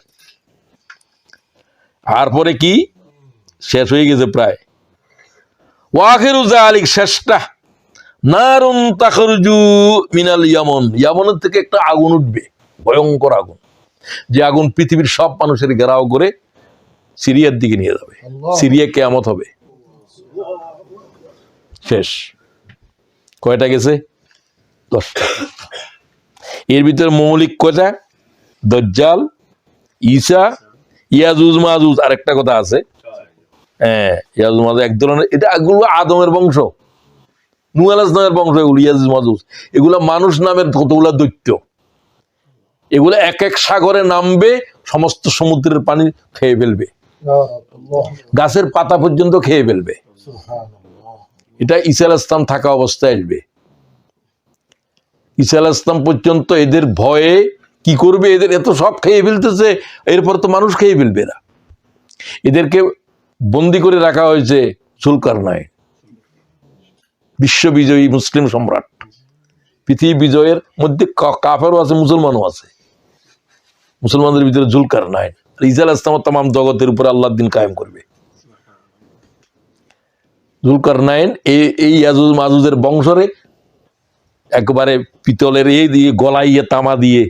তারপরে কি শেষ হয়ে গেছে প্রায়। ওয়াখিরু যালিক, শেষটা, নারুন তাখরুজু মিনাল ইয়ামন, ইয়ামনের থেকে একটা আগুন উঠবে, ভয়ঙ্কর আগুন, যে আগুন পৃথিবীর সব মানুষের ঘেরাও করে সিরিয়ার দিকে নিয়ে যাবে। সিরিয়া কিয়ামত হবে। শেষ। কয়টা গেছে? 10টা। এর ভিতরে মৌলিক কয়টা? দাজ্জাল, ঈসা, ইয়াজুজ মাজুজ। আরেকটা কথা আছে, হ্যাঁ, ইয়াজুজ মাজুজ এক ধরনের, এটা এগুলো আদমের বংশ, নূহ আলাইহিস সালামের বংশ। এগুলো ইয়াজুজ মাজুজ, এগুলা মানুষ নামের কতগুলা দৈত্য। এগুলো এক এক সাগরে নামবে, সমস্ত সমুদ্রের পানি খেয়ে ফেলবে, গাছের পাতা পর্যন্ত খেয়ে ফেলবে। এটা ঈসা আলাইহিস সালাম থাকা অবস্থায় আসবে। ঈসা আলাইহিস সালাম পর্যন্ত এদের ভয়ে কি করবে, এদের এত সব খেয়ে ফেলতেছে, এরপর তো মানুষ খেয়ে ফেলবে এরা। এদেরকে বন্দি করে রাখা হয়েছে জুলকারনাইন, বিশ্ববিজয়ী মুসলিম সম্রাট। পৃথিবী বিজয়ের মধ্যে কাফেরও আছে, মুসলমানও আছে। মুসলমানদের ভিতরে জুলকারনাইন। ঈসা আলাইহিস সালাম তামাম জগতের উপরে আল্লাহর দিন কায়েম করবে। জুলকারনাইন এই ইয়াজুজ মাজুজের বংশরে একবারে পিতলের এই দিয়ে গলাইয়ে তামা দিয়ে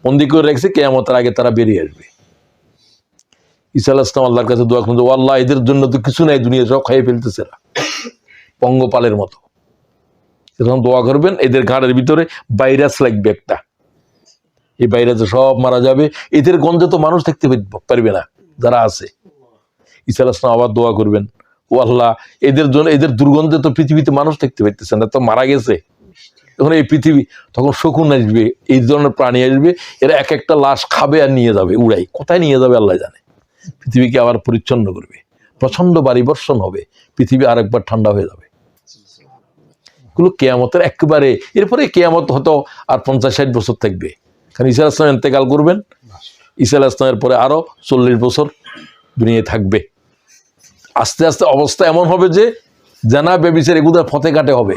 বন্দি করে রেখেছে, কিয়ামতের আগে তারা বেরিয়ে আসবে। ঈসা আলাইহিস সালাম আল্লাহর কাছে দোয়া করলেন, ও আল্লাহ, এদের জন্য তো কিছু নাই, দুনিয়া সব খাইয়ে ফেলতেছে না পঙ্গপালের মতো। যখন দোয়া করবেন, এদের ঘাড়ের ভিতরে ভাইরাস লাগবে একটা, এই ভাইরাসে সব মারা যাবে। এদের গন্ধে তো মানুষ দেখতে পারবে না যারা আছে। ঈসা আলাইহিস সালাম আবার দোয়া করবেন, ও আল্লাহ, এদের জন্য, এদের দুর্গন্ধে তো পৃথিবীতে মানুষ দেখতে পাইতেছে না, তো মারা গেছে। তখন এই পৃথিবী, তখন শকুন আসবে, এই ধরনের প্রাণী আসবে, এরা এক একটা লাশ খাবে আর নিয়ে যাবে উড়াই, কোথায় নিয়ে যাবে আল্লাহ জানে। পৃথিবীকে আবার পরিচ্ছন্ন করবে, প্রচন্ড বাড়ি বর্ষণ হবে, পৃথিবী আরেকবার ঠান্ডা হয়ে যাবে। এগুলো কিয়ামতের একেবারে, এরপরে কিয়ামত হয়তো আর 50-60 বছর থাকবে, কারণ ঈসা আলাইহিস সালাম ইন্তেকাল করবেন। ঈসা আলাইহিস সালামের পরে আরো 40 বছর দুনিয়ায় থাকবে। আস্তে আস্তে অবস্থা এমন হবে যে জানা বেবিচার এগুলো ফতে কাটে হবে,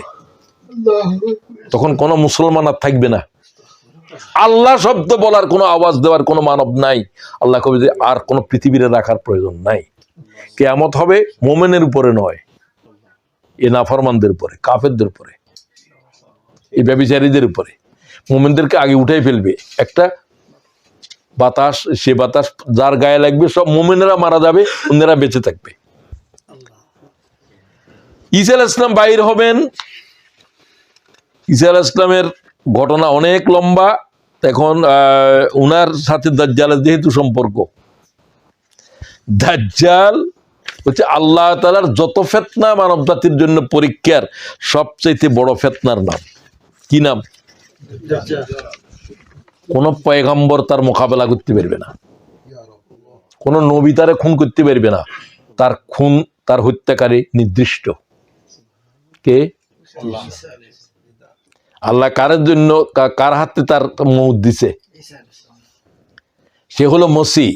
তখন কোনো মুসলমান আর থাকবে না। আল্লাহ শব্দ বলার কোনো আওয়াজ দেওয়ার কোনো মানব নাই। আল্লাহ কবে যে আর কোনো পৃথিবীতে রাখার প্রয়োজন নাই। কিয়ামত হবে মোমেনের উপরে নয়, এ নাফরমানদের উপরে, কাফেরদের উপরে, এই ব্যভিচারীদের উপরে। মোমেনদেরকে আগে উঠাই ফেলবে একটা বাতাস, সে বাতাস যার গায়ে লাগবে সব মোমেনেরা মারা যাবে, অন্যরা বেঁচে থাকবে। ঈসা আলাইহিস সালাম বাইর হবেন। ঈসা আলাইহিস সালামের ঘটনা অনেক লম্বা। এখন উনার সাথে দাজ্জালের যেহেতু সম্পর্ক, দাজ্জাল হচ্ছে আল্লাহ তাআলার যত ফিতনা মানব জাতির জন্য পরীক্ষার সবচাইতে বড় ফিতনার নাম। কি নাম? কোন পয়গম্বর তার মোকাবেলা করতে পারবে না, কোন নবী তারে খুন করতে পারবে না। তার খুন, তার হত্যাকারী নির্দিষ্ট। কে? আল্লাহ কারের জন্য, কার হাতে তার মউত দিছে? সে হলো মসিহ।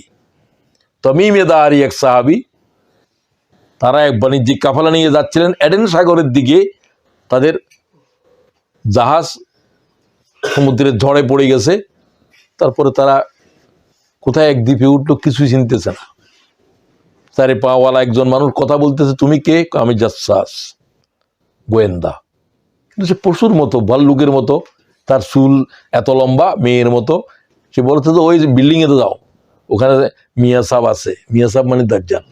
তামিম দারি এক সাহাবী, তারা এক বাণিজ্যিক কাফেলা নিয়ে যাচ্ছিলেন এডেন সাগরের দিকে। তাদের জাহাজ সমুদ্রের ঝড়ে পড়ে গেছে। তারপরে তারা কোথায় এক দ্বীপে উঠলো, কিছুই চিনতেছে না। চারে পাওয়ালা একজন মানুষ কথা বলতেছে, তুমি কে? আমি জাসসাস, গোয়েন্দা। কিন্তু সে পশুর মতো, ভাল্লুকের মতো, তার চুল এত লম্বা, মেয়ের মতো। সে বলতে, তো ওই বিল্ডিং এ তো যাও, ওখানে মিয়া সাহেব আছে। মিয়া সাহেব মানে দাজ্জাল।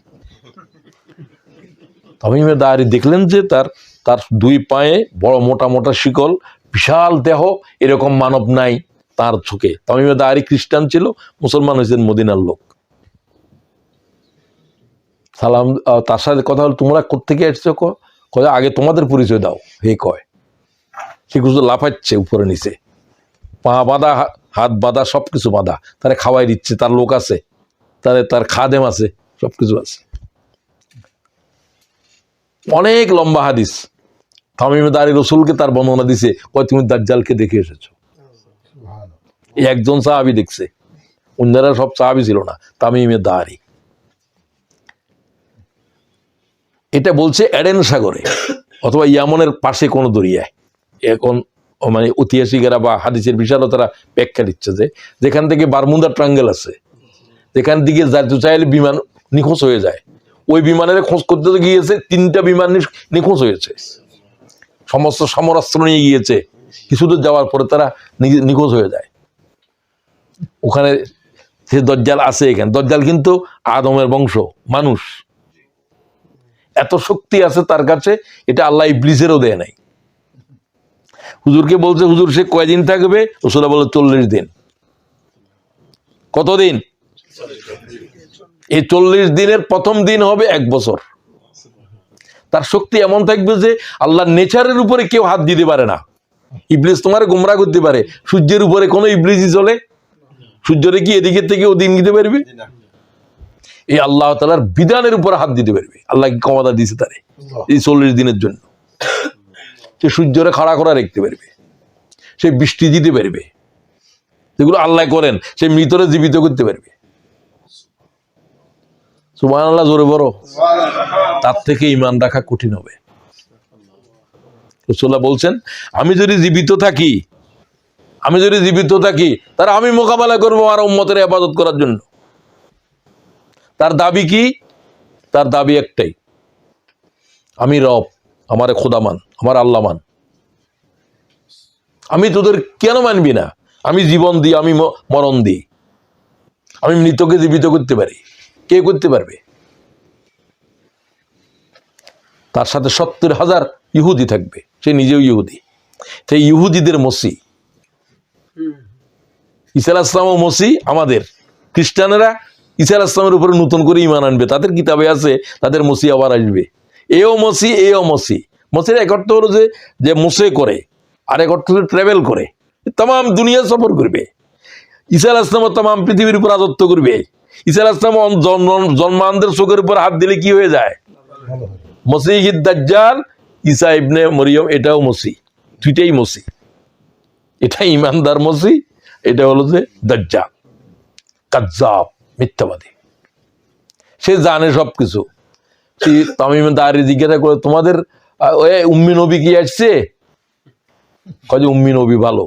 তামিম দারি দেখলেন যে তার দুই পায়ে বড় মোটা মোটা শিকল, বিশাল দেহ, এরকম মানব নাই তার চোখে। তামিম দারি খ্রিস্টান ছিল, মুসলমান হয়েছেন মদিনার লোক। সালাম, তার সাথে কথা হল, তোমরা কোত্থেকে এসছো? কয় আগে তোমাদের পরিচয় দাও। হে কয়, সে কিছু লাফাচ্ছে উপরে নিচে, পা বাঁধা, হাত বাঁধা, সবকিছু বাঁধা। তারা খাওয়াই দিচ্ছে, তার লোক আছে, তার খাদেম আছে, সবকিছু আছে। অনেক লম্বা হাদিস। তামিম দারি রসুলকে তার বর্ণনা দিছে, কয় তুমি দাজ্জালকে দেখে এসেছো। এই একজন সাহাবী দেখছে, অন্যরা সব সাহাবী ছিল না। তামিম দারি এটা বলছে এডেন সাগরে অথবা ইয়ামনের পাশে কোনো দরিয়ায়। এখন মানে ঐতিহাসিকেরা বা হাদিসের বিশালতারা ব্যাখ্যা দিচ্ছে যে যেখান থেকে বারমুদা ট্রাঙ্গেল আছে, যেখান দিকে চাইলে বিমান নিখোঁজ হয়ে যায়, ওই বিমানের খোঁজ করতে গিয়েছে 3টা বিমান নিখোঁজ হয়েছে। সমস্ত সমরাস্ত্র নিয়ে গিয়েছে, কিছু দূর যাওয়ার পরে তারা নিখোঁজ হয়ে যায়। ওখানে সে দাজ্জাল আছে। এখানে দাজ্জাল কিন্তু আদমের বংশ, মানুষ। এত শক্তি আছে তার কাছে, এটা আল্লাহ ইবলিসেরও দেয় নাই। হুজুরকে বলছে, হুজুর সে কয়দিন থাকবে? রাসূল বলে 40 দিন। কতদিন? এই 40 দিনের প্রথম দিন হবে 1 বছর। তার শক্তি এমন থাকবে যে আল্লাহর নেচারের উপরে কেউ হাত দিতে পারে না। ইবলিস তোমার গোমরা করতে পারে, সূর্যের উপরে কোনো ইবলিসই চলে? সূর্যরে কি এদিকে থেকে ও দিন দিতে পারবে? এই আল্লাহ তাআলার বিধানের উপর হাত দিতে পারবে। আল্লাহ কি ক্ষমতা দিয়েছে তারে এই 40 দিনের জন্য। সে সূর্যরে খাড়া করা রাখতে পারবে, সে বৃষ্টি দিতে পারবে, যেগুলো আল্লাহ করেন সে মৃতরে জীবিত করতে পারবে। সুবহানাল্লাহ জোরে বড়। তার থেকে ঈমান রাখা কঠিন হবে। রাসূলুল্লাহ বলছেন আমি যদি জীবিত থাকি তারা আমি মোকাবেলা করবো আর উম্মতের ইবাদত করার জন্য। তার দাবি কি? তার দাবি একটাই, আমি রব, আমারে খোদা মান, আমার আল্লাহ মান। আমি তোদের কেন মানবি না? আমি জীবন দিই, আমি মরণ দিই, আমি মৃতকে জীবিত করতে পারি, কে করতে পারবে? তার সাথে 70,000 ইহুদি থাকবে, সে নিজেও ইহুদি। সেই ইহুদিদের মসি ঈসা আলাইহিস সালাম ও মসি আমাদের। খ্রিস্টানেরা ঈসা আলাইহিস সালামের উপরে নতুন করে ঈমান আনবে, তাদের কিতাবে আছে তাদের মসি আবার আসবে। এও মসি। মসির এক অর্থ হলো যে মুসে করে, আর এক অর্থ হলো ট্রাভেল করে, তাম দুনিয়া সফর করবে। ঈসা আলাইহিস সালাম তাম পৃথিবীর উপর রাজত্ব করবে। ঈসা আলাইহিস সালাম জন্মানদের চোখের উপর হাত দিলে কি হয়ে যায়? মসিহ দাজ্জাল, ঈসা ইবনে মরিয়ম, এটাও মসি, দুইটাই মসি। এটা ইমানদার মসি, এটা হলো যে দাজ্জাল, কাজ্জাব, মিথ্যাবাদী। সে জানে সবকিছু। সে তামিম দাঁড়িয়ে জিজ্ঞাসা করে তোমাদের উম্মি নবী কি আসছে? কয় যে উম্মি নবী ভালো।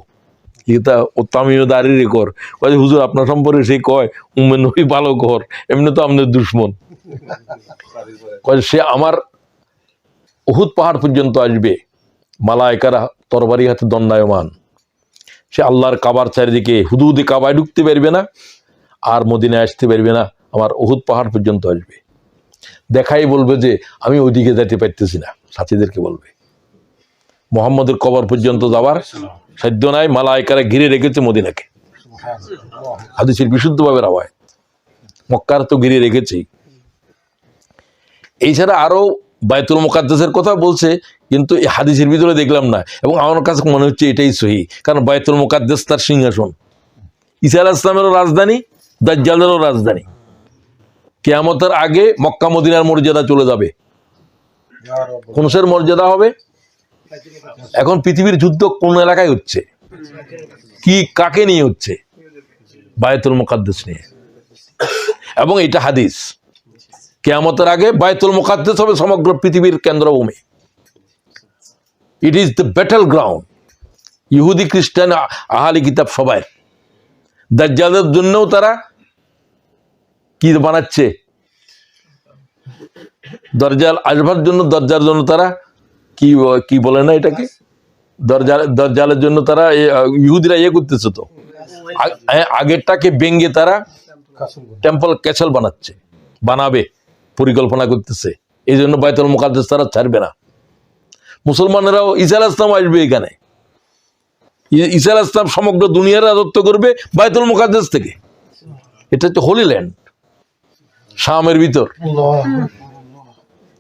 এটা ও তামিম দাঁড়িয়ে রেকর কয় যে হুজুর আপনার সম্পর্কে সে কয় উম্মি নবী ভালো কর, এমনি তো আপনার দুশ্মন। কয় সে আমার উহুদ পাহাড় পর্যন্ত আসবে, মালায়েকারা তরবারি হাতে দণ্ডায়মান। সে আল্লাহর কাবার চারিদিকে হুদুদে কাবায় ঢুকতে পারবে না, আর মদিনায় আসতে পারবে না, আমার উহুদ পাহাড় পর্যন্ত আসবে। দেখাই বলবে যে আমি ওইদিকে যেতে পারতেছি না, সাথীদেরকে বলবে মুহাম্মদের কবর পর্যন্ত যাওয়ার সাধ্য নাই, মালায়েকারা ঘিরে রেখেছে মদিনাকে। হাদিসের বিশুদ্ধভাবে রাওয়ায়, মক্কার তো ঘিরে রেখেছেই। এছাড়া আরো বায়তুল মুকাদ্দাসের কথা বলছে, কিন্তু এই হাদিসের ভিতরে দেখলাম না, এবং আমার কাছে মনে হচ্ছে এটাই সহি, কারণ বায়তুল মুকাদ্দাস তার সিংহাসন। ঈসা আলাইহিস সালামেরও রাজধানী, দাজ্জালেরও রাজধানী। কিয়ামতের আগে মক্কা মদিনার মর্যাদা চলে যাবে। কোন সের মর্যাদা হবে? এখন পৃথিবীর যুদ্ধ কোন এলাকায় হচ্ছে, কি কাকে নিয়ে হচ্ছে? বায়তুল মুকাদ্দাস নিয়ে। এবং এটা হাদিস, কিয়ামতের আগে বায়তুল মুকাদ্দাস হবে সমগ্র পৃথিবীর কেন্দ্রভূমি। It is the battle ground. ইহুদি, খ্রিস্টান, আহলি কিতাব সবাই। দাজ্জালের জন্যও তারা কি বানাচ্ছে? দরজাল আসবার জন্য, দরজার জন্য তারা কি বলে না এটাকে, দরজালের জন্য তারা ইহুদিরা করতেছে তো, আগেরটাকে ভেঙে তারা টেম্পল ক্যাসেল বানাবে, পরিকল্পনা করতেছে। এই জন্য বায়তুল মুকাদ্দাস তারা ছাড়বে না। মুসলমানেরাও ঈসা আলাইহিস সালাম আসবে এখানে, ঈসা আলাইহিস সালাম সমগ্র দুনিয়ার রাজত্ব করবে বায়তুল মুকাদ্দাস থেকে। এটা হচ্ছে হোলি ল্যান্ড, শামের ভিতর।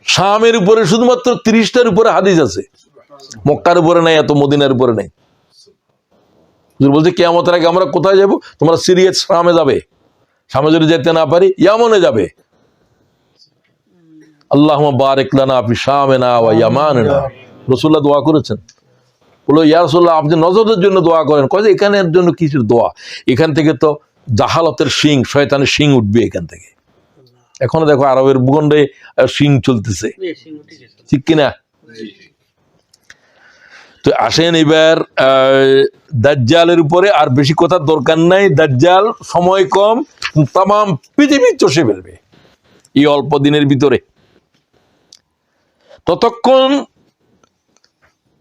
শামের উপরে শুধুমাত্র 30টার উপরে হাদিস আছে, মক্কার উপরে নাই, এত মদিনার উপরে নাই। বলছে কিয়ামতের আগে আমরা কোথায় যাব? তোমরা সিরিয়া শামে যাবে, শামে যদি যেতে না পারি ইয়ামনে যাবে। আল্লাহুম্মা বারিক লানা ফি শামিনা ওয়া ইয়ামানিনা। রাসূলুল্লাহ দোয়া করেছেন, বলল ইয়া রাসূলুল্লাহ আপনি নজরের জন্য দোয়া করেন। কয় যে এখানের জন্য কিসের দোয়া? এখান থেকে তো জাহালতের শিং, শয়তানের শিং উঠবে এখান থেকে। এখনো দেখো আরবের ভূখণ্ডে শিং চলতেছে, ঠিক কিনা? তো আসেন এবার দাজ্জালের উপরে আর বেশি কথার দরকার নাই। দাজ্জাল সময় কম, তাম পৃথিবী চষে ফেলবে এই অল্প দিনের ভিতরে। ততক্ষণ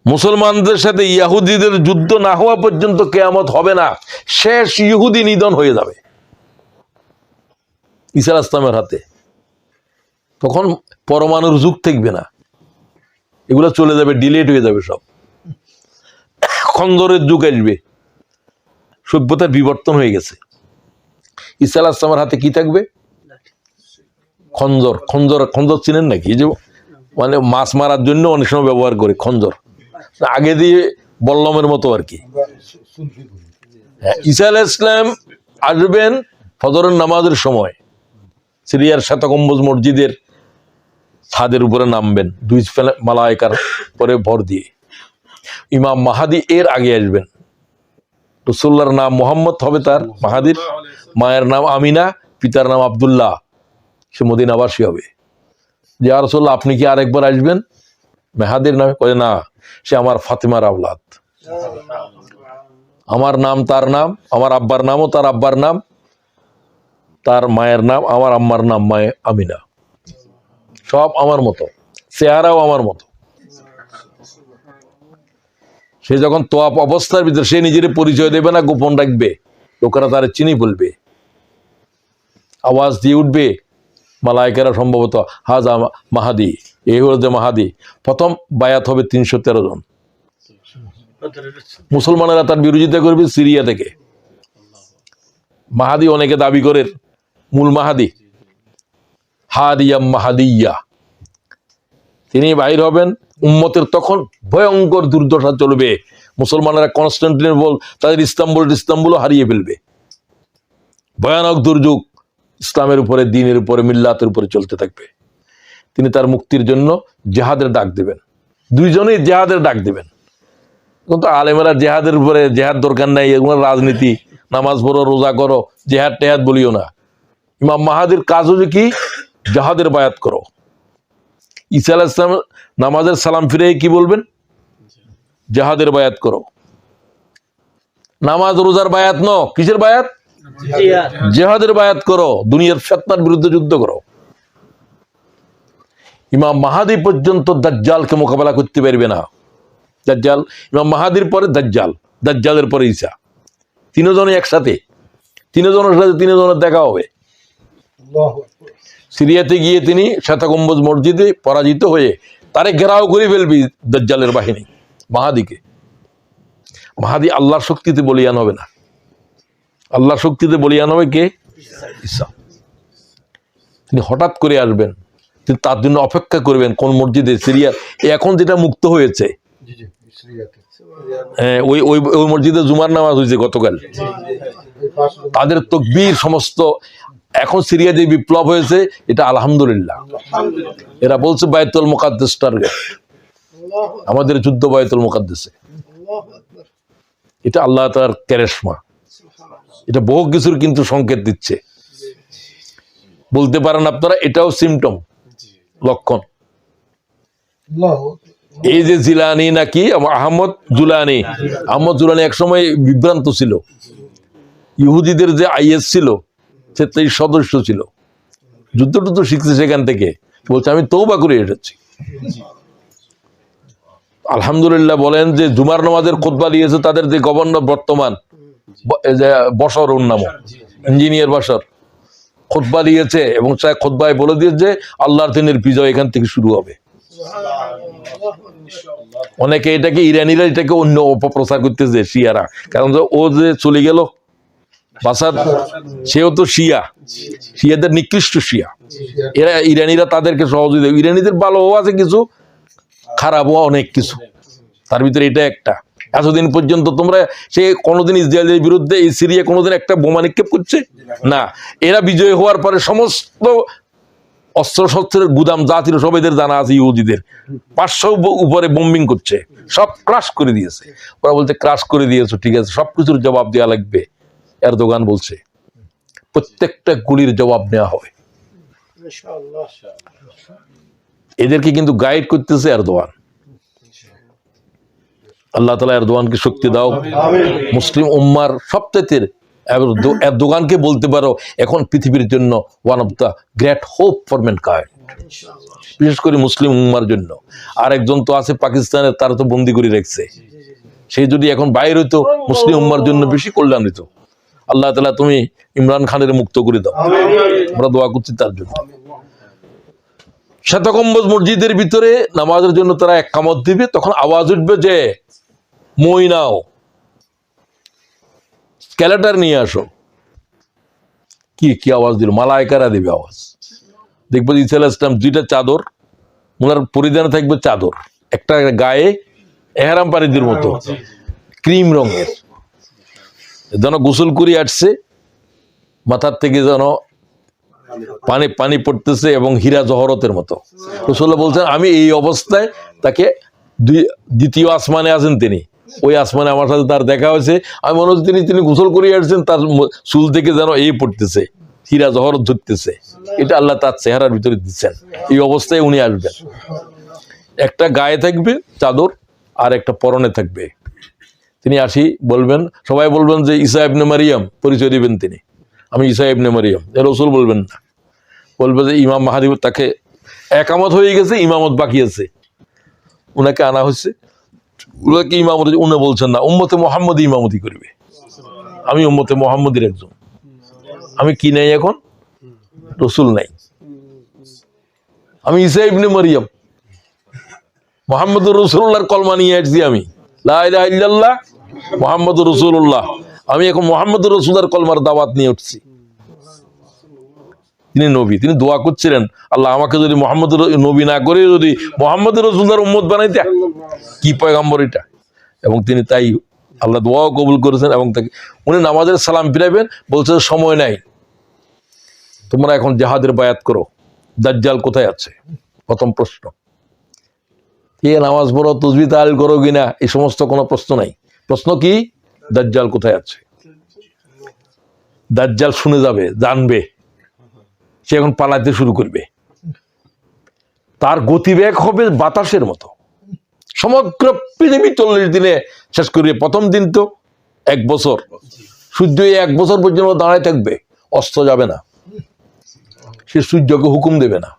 মুসলমানদের সাথে ইহুদিদের যুদ্ধ না হওয়া পর্যন্ত কিয়ামত হবে না। শেষ ইহুদি নিধন হয়ে যাবে ঈসা আলাইহিস সালামের হাতে। তখন পরমাণুর যুগ থাকবে না, এগুলো চলে যাবে, ডিলেট হয়ে যাবে সব। খন্দরের যুগ আসবে, সভ্যতার বিবর্তন হয়ে গেছে। ঈসা আলাইহিস সালামের হাতে কি থাকবে? খঞ্জর। খঞ্জর চিনেন নাকি? এই যে মানে মাছ মারার জন্য অনেক সময় ব্যবহার করে খঞ্জর, আগে দিয়ে বল্লমের মতো আর কি। ঈসা আলাইহিস সালাম আসবেন ফজরের নামাজের সময়, সিরিয়ার শ্বেতগম্বুজ মসজিদের ছাদের উপরে নামবেন, দুই মালায়েকার পরে ভর দিয়ে। ইমাম মাহাদি এর আগে আসবেন। রাসূলুল্লাহর নাম মুহাম্মদ হবে তার, মাহাদির মায়ের নাম আমিনা, পিতার নাম আব্দুল্লাহ। সে মদিনাবাসী হবে। যে ইয়া রাসূলুল্লাহ আপনি কি আরেকবার আসবেন মেহাদির নামে? কয় না, সে আমার ফাতিমার আওলাদ, আমার নাম তার নাম, আমার আব্বার নামও তার আব্বার নাম, তার মায়ের নাম আমার আম্মার নাম মায়ে আমিনা, সব আমার মতো, চেহারাও আমার মতো। সে যখন তোয়াপ অবস্থার ভিতরে, সে নিজের পরিচয় দেবে না, গোপন রাখবে, লোকেরা তার চিনি বলবে, আওয়াজ দিয়ে উঠবে মালায়েকেরা সম্ভবত, হাজা মাহাদি, এই হলো যে মাহাদি। প্রথম বায়াত হবে 313 জন। মুসলমানেরা তার বিরোধিতা করবে সিরিয়া থেকে। মাহাদি অনেকে দাবি করে মূল মাহাদি, হাদিয়াম মাহাদিয়া, তিনি বাইর হবেন। উম্মতের তখন ভয়ঙ্কর দুর্দশা চলবে। মুসলমানেরা কনস্টান্টিনোপল, তাদের ইস্তাম্বুলও হারিয়ে ফেলবে। ভয়ানক দুর্যোগ ইসলামের উপরে, দ্বীনের উপরে, মিল্লাতের উপরে চলতে থাকবে। তিনি তার মুক্তির জন্য জেহাদের ডাক দেবেন, দুইজনেই জেহাদের ডাক দেবেন। কিন্তু আলেমেরা জেহাদের উপরে, জেহাদ দরকার নাই, এগুলো রাজনীতি, নামাজ পড়ো, রোজা করো, জেহাদ টেহাদ বলিও না। ইমাম মাহাদির কাজ হচ্ছে কি, জেহাদের বায়াত করো। ঈসা আলাইহিস সালাম নামাজের সালাম ফিরে কি বলবেন? জেহাদের বায়াত করো। নামাজ রোজার বায়াত ন, কিসের বায়াত? জেহাদের বায়াত করো, দুনিয়ার ফিতনার বিরুদ্ধে যুদ্ধ করো। ইমাম মাহাদি পর্যন্ত দাজ্জালকে মোকাবেলা করতে পারবে না। দাজ্জাল, ইমাম মাহাদির পরে দাজ্জাল, দাজ্জালের পরে ঈসা, তিনজনই একসাথে, তিনজনের সাথে তিনজনের দেখা হবে। সিরিয়াতে গিয়ে তিনি শ্বেতগম্বুজ মসজিদে পরাজিত হয়ে তারে ঘেরাও করে ফেলবি দাজ্জালের বাহিনী মাহাদিকে। মাহাদি আল্লাহর শক্তিতে বলিয়ান হবে না, আল্লাহর শক্তিতে বলিয়ান হবে কে? ঈসা। তিনি হঠাৎ করে আসবেন, তিনি তার জন্য অপেক্ষা করবেন কোন মসজিদে, সিরিয়া এখন যেটা মুক্ত হয়েছে, ওই ওই ওই মসজিদে জুমার নামাজ হয়েছে গতকাল। তাদের তাকবীর সমস্ত, এখন সিরিয়া যে বিপ্লব হয়েছে এটা আলহামদুলিল্লাহ, এরা বলছে বায়তুল মুকাদ্দাস টার্গেট, আমাদের যুদ্ধ বায়তুল মুকাদ্দাসে। এটা আল্লাহ তাআলার কারিশমা, এটা বহু কিছুর কিন্তু সংকেত দিচ্ছে। বলতে পারেন আপনারা এটাও সিমটম, লক্ষণ। এই যে জিলানি নাকি আহমদ জুলানি, আহমদ জুলানি একসময় বিভ্রান্ত ছিল। ইহুদিদের যে আইএস ছিল সে 23 সদস্য ছিল, যুদ্ধ টুদ্ধ শিখছে সেখান থেকে, বলছে আমি তওবা করে এসেছি। আলহামদুলিল্লাহ বলেন যে জুমার নামাজের খুতবা দিয়েছে তাদের যে গভর্নর বর্তমান বশর, ওর নাম ইঞ্জিনিয়ার বশর, খুতবা দিয়েছে এবং সে খুতবায় বলে দিয়েছে আল্লাহর দিনের বিজয় এখান থেকে শুরু হবে। অনেকে এটাকে, ইরানিরা এটাকে অন্য অপপ্রচার করতেছে, শিয়ারা, কারণ ও যে চলে গেল বাসাদ, সেও তো শিয়া, শিয়াদের নিকৃষ্ট শিয়া। এরা ইরানিরা তাদেরকে সহযোগিতা, ইরানিদের ভালোও আছে কিছু, খারাপও অনেক কিছু, তার ভিতরে এটা একটা। এতদিন পর্যন্ত তোমরা, সে কোনোদিন ইসরায়েলের বিরুদ্ধে এই সিরিয়া কোনোদিন একটা বোমা নিক্ষেপ করছে না। এরা বিজয় হওয়ার পরে সমস্ত অস্ত্র শস্ত্রের গুদাম যা ছিল সব এদের জানা আছে, ইহুদিদের 500 উপরে বোম্বিং করছে, সব ক্রাশ করে দিয়েছে। ওরা বলছে ক্রাশ করে দিয়েছো, ঠিক আছে, সবকিছুর জবাব দেওয়া লাগবে। এরদোগান বলছে প্রত্যেকটা গুলির জবাব নেওয়া হবে। এদেরকে কিন্তু গাইড করতেছে এরদোয়ান। আল্লাহ তাআলা এরদোয়ানকে শক্তি দাও। মুসলিম উম্মার সবচাইতে এরদোগানকে বলতে পারো এখন পৃথিবীর জন্য one of the great hope for mankind, বিশেষ করে মুসলিম উম্মার জন্য। আর একজন তো আছে পাকিস্তানের, তারা তো বন্দি করে রাখছে, সেই যদি এখন বাইর হইতো মুসলিম উম্মার জন্য বেশি কল্যাণ হইতো। আল্লাহ তাআলা তুমি ইমরান খানের মুক্ত করে দাও, আমরা দোয়া করছি তার জন্য। শ্বেতগম্বুজ মসজিদের ভিতরে নামাজের জন্য তারা এক কামত দিবে, তখন আওয়াজ উঠবে যে মই নাও, স্কেলেটর নিয়ে আসো। কি কি আওয়াজ দিল? মালায়েকারা দিবে আওয়াজ। দেখবো ঈসা আলাইহিস সালাম 2টা চাদর, ওনার পরিধানে থাকবে চাদর, একটা গায়ে এহরাম পারিদের মতো ক্রিম রঙের, যেন গোসল করে আসছে, মাথার থেকে যেন পানি পানি পড়তেছে এবং হীরা জহরতের মতো। রাসূলুল্লাহ বলছেন আমি এই অবস্থায় তাকে দ্বিতীয় আসমানে আছেন তিনি, ওই আসমানে আমার সাথে তার দেখা হয়েছে। আমি মনে হচ্ছে তিনি গোসল করে আসছেন, তার চুল থেকে যেন এই পড়তেছে, হীরা জহরত ধরতেছে। এটা আল্লাহ তার চেহারার ভিতরে দিচ্ছেন। এই অবস্থায় উনি আসবেন, একটা গায়ে থাকবে চাদর আর একটা পরনে থাকবে। তিনি আসি বলবেন, সবাই বলবেন যে ঈসা ইবনে মারিয়াম, পরিচয় দিবেন তিনি, আমি ঈসা ইবনে মারিয়াম। রাসূল বলবেন না, বলবে যে ইমাম মাহদী, তাকে একামত হয়ে গেছে, ইমামত বাকি আছে, উনাকে আনা হচ্ছে। উনাকে ইমামতি উনি বলছেন না, উম্মতে মুহাম্মদী ইমামতি করবে। আমি উম্মতে মুহাম্মদীর একজন, আমি কি নাই এখন? রসুল নাই, আমি ঈসা ইবনে মারিয়াম, মুহাম্মদুর রাসূলুল্লাহর কলমা নিয়ে আসছি আমি, লা ইলাহা ইল্লাল্লাহ মুহাম্মদুর রাসূলুল্লাহ। আমি এখন মুহাম্মদুর রাসূলের কলমার দাওয়াত নিয়ে উঠছি। তিনি নবী, তিনি দোয়া করছিলেন, আল্লাহ আমাকে যদি মুহাম্মদ নবী না করে যদি মুহাম্মদুর রাসূলের উম্মত বানাইতে, কি পয়গম্বর এটা। এবং তিনি তাই আল্লাহ দোয়াও কবুল করেছেন। এবং তাকে উনি নামাজের সালাম ফিরাইবেন, বলছে সময় নাই, তোমরা এখন জিহাদের বায়াত করো, দাজ্জাল কোথায় আছে? প্রথম প্রশ্ন। কে নামাজ পড়ো, তাসবিহ তাহলিল করো কিনা, এই সমস্ত কোনো প্রশ্ন নাই। প্রশ্ন কি? দাজ্জাল কোথায় আছে? দাজ্জাল শুনে যাবে, জানবে, সে এখন পালাতে শুরু করবে। তার গতিবেগ হবে বাতাসের মতো। সমগ্র পৃথিবী 40 দিনে শেষ করবে। প্রথম দিন তো 1 বছর, সূর্য 1 বছর পর্যন্ত দাঁড়ায় থাকবে, অস্ত যাবে না, সে সূর্যকে হুকুম দেবে না।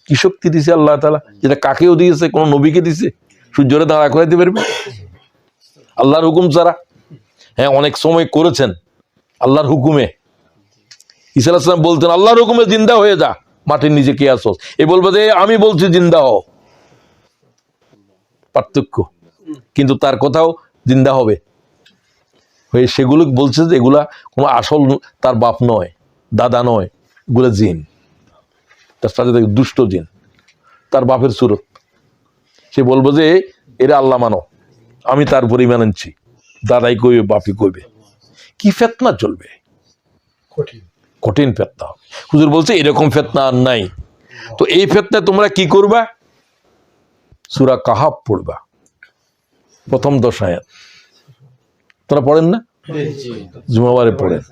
কি শক্তি দিছে আল্লাহ তাআলা, যেটা কাকেও দিয়েছে, কোন নবীকে দিছে? সূর্যরে দাঁড়া করাইতে পারবে আল্লাহর হুকুম ছাড়া? হ্যাঁ, অনেক সময় করেছেন আল্লাহর হুকুমে। ঈসা আলাইহিস সালাম বলতেন, আল্লাহর হুকুমে জিন্দা হয়ে যা, মাটির নিচে কে আসছ? এ বলবে যে আমি বলছি জিন্দা হও। পার্থক্য। কিন্তু তার কথাও জিন্দা হবে হয়ে সেগুলো বলছে যে এগুলা কোনো আসল তার বাপ নয়, দাদা নয়, এগুলো জিন, তার সাথে দুষ্ট জিন, তার বাপের সুরত। সে বলবো যে এরা আল্লাহ মানো, আমি তার উপর ঈমান আনছি, দাদাই কইবে, বাপি কইবে। কি ফেতনা চলবে, কঠিন ফেতনা হবে। হুজুর বলছে এরকম ফেতনা আর নাই। তো এই ফেতনায় তোমরা কি করবা? সূরা কাহাফ পড়বা, প্রথম 10 আয়াত। তোরা পড়েন না? জুমাবারে পড়েন।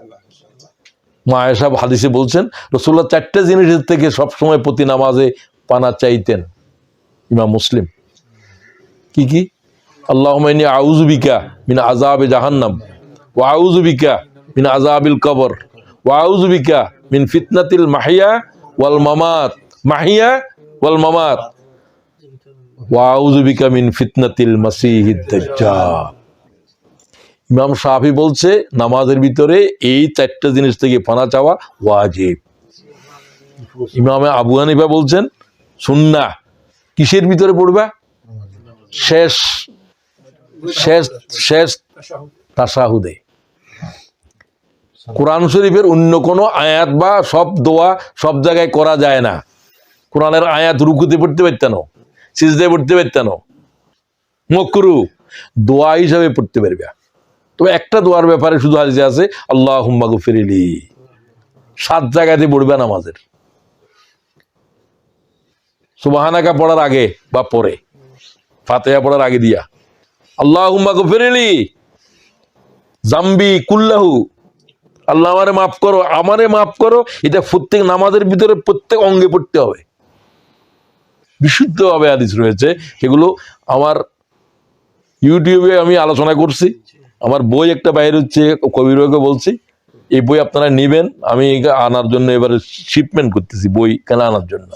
মা আয়েশা হাদিসে বলছেন, রাসূলুল্লাহ 4টে জিনিসের থেকে সবসময় প্রতি নামাজে পানা চাইতেন। ইমাম মুসলিম। কি কি? আল্লাহুম্মা ইন্নী আউযু বিকা মিন আযাবি জাহান্নাম ওয়া আউযু বিকা মিন আযাবিল কবর ওয়া আউযু বিকা মিন ফিতনাতিল মাহিয়া ওয়াল মামাত, মাহিয়া ওয়াল মামাত ওয়া আউযু বিকা মিন ফিতনাতিল মাসিহিদ দাজ্জাল। ইমাম শাফি বলছে নামাজের ভিতরে এই 4টে জিনিস থেকে পানা চাওয়া ওয়াজিব। ইমাম আবু হানিফা বলছেন সুন্নাহ। কিসের ভিতরে পড়বা? শেষ শেষ শেষ তাশাহুদে। কোরআন শরীফের অন্য কোনো আয়াত বা সব দোয়া সব জায়গায় করা যায় না। কোরআনের আয়াত রুকুতে পড়তে পারতেন, সিজদায় পড়তে পারতেন, মাকরুহ, দোয়া হিসাবে পড়তে পারবে। তবে একটা দোয়ার ব্যাপারে শুধু হাদিসে আছে, আল্লাহুম্মা গফিরলি। 7 জায়গাতে পড়বে নামাজের। সুবহানাকা পড়ার আগে বা পরে, ফাতিহা পড়ার আগে দিয়া আল্লাহুম্মা গফিরলি জামবি কুল্লাহু, আল্লাহ আমারে মাফ করো, আমারে মাফ করো। এটা প্রত্যেক নামাজের ভিতরে প্রত্যেক অঙ্গে পড়তে হবে, বিশুদ্ধভাবে হাদিস রয়েছে। সেগুলো আমার ইউটিউবে আমি আলোচনা করছি। আমার বই একটা বাইর হচ্ছে, কবিরকে বলছি এই বই আপনারা নেবেন। আমি আনার জন্য এবারে শিপমেন্ট করতেছি বই কেন আনার জন্য।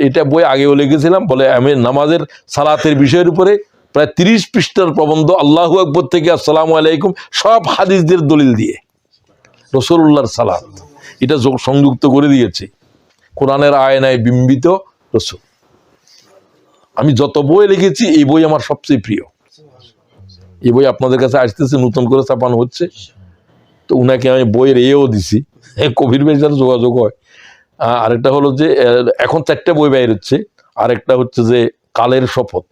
এটা বই আগেও লিখেছিলাম, বলে আমি নামাজের সালাতের বিষয়ের উপরে প্রায় 30 পৃষ্ঠার প্রবন্ধ, আল্লাহু আকবার থেকে আসসালামু আলাইকুম, সব হাদিসদের দলিল দিয়ে রাসূলুল্লাহর সালাত এটা সংযুক্ত করে দিয়েছি। কোরআনের আয়নায় বিম্বিত রাসূল। আমি যত বই লিখেছি এই বই আমার সবচেয়ে প্রিয়। এই বই আপনাদের কাছে আসতেছে, নতুন করে ছাপানো হচ্ছে। তো উনাকে আমি বইয়ের এও দিছি, কবির ভাইয়ের সাথে যোগাযোগ হয়। আরেকটা হলো যে এখন 4টে বই বাইর হচ্ছে। আরেকটা হচ্ছে যে কালের শপথ,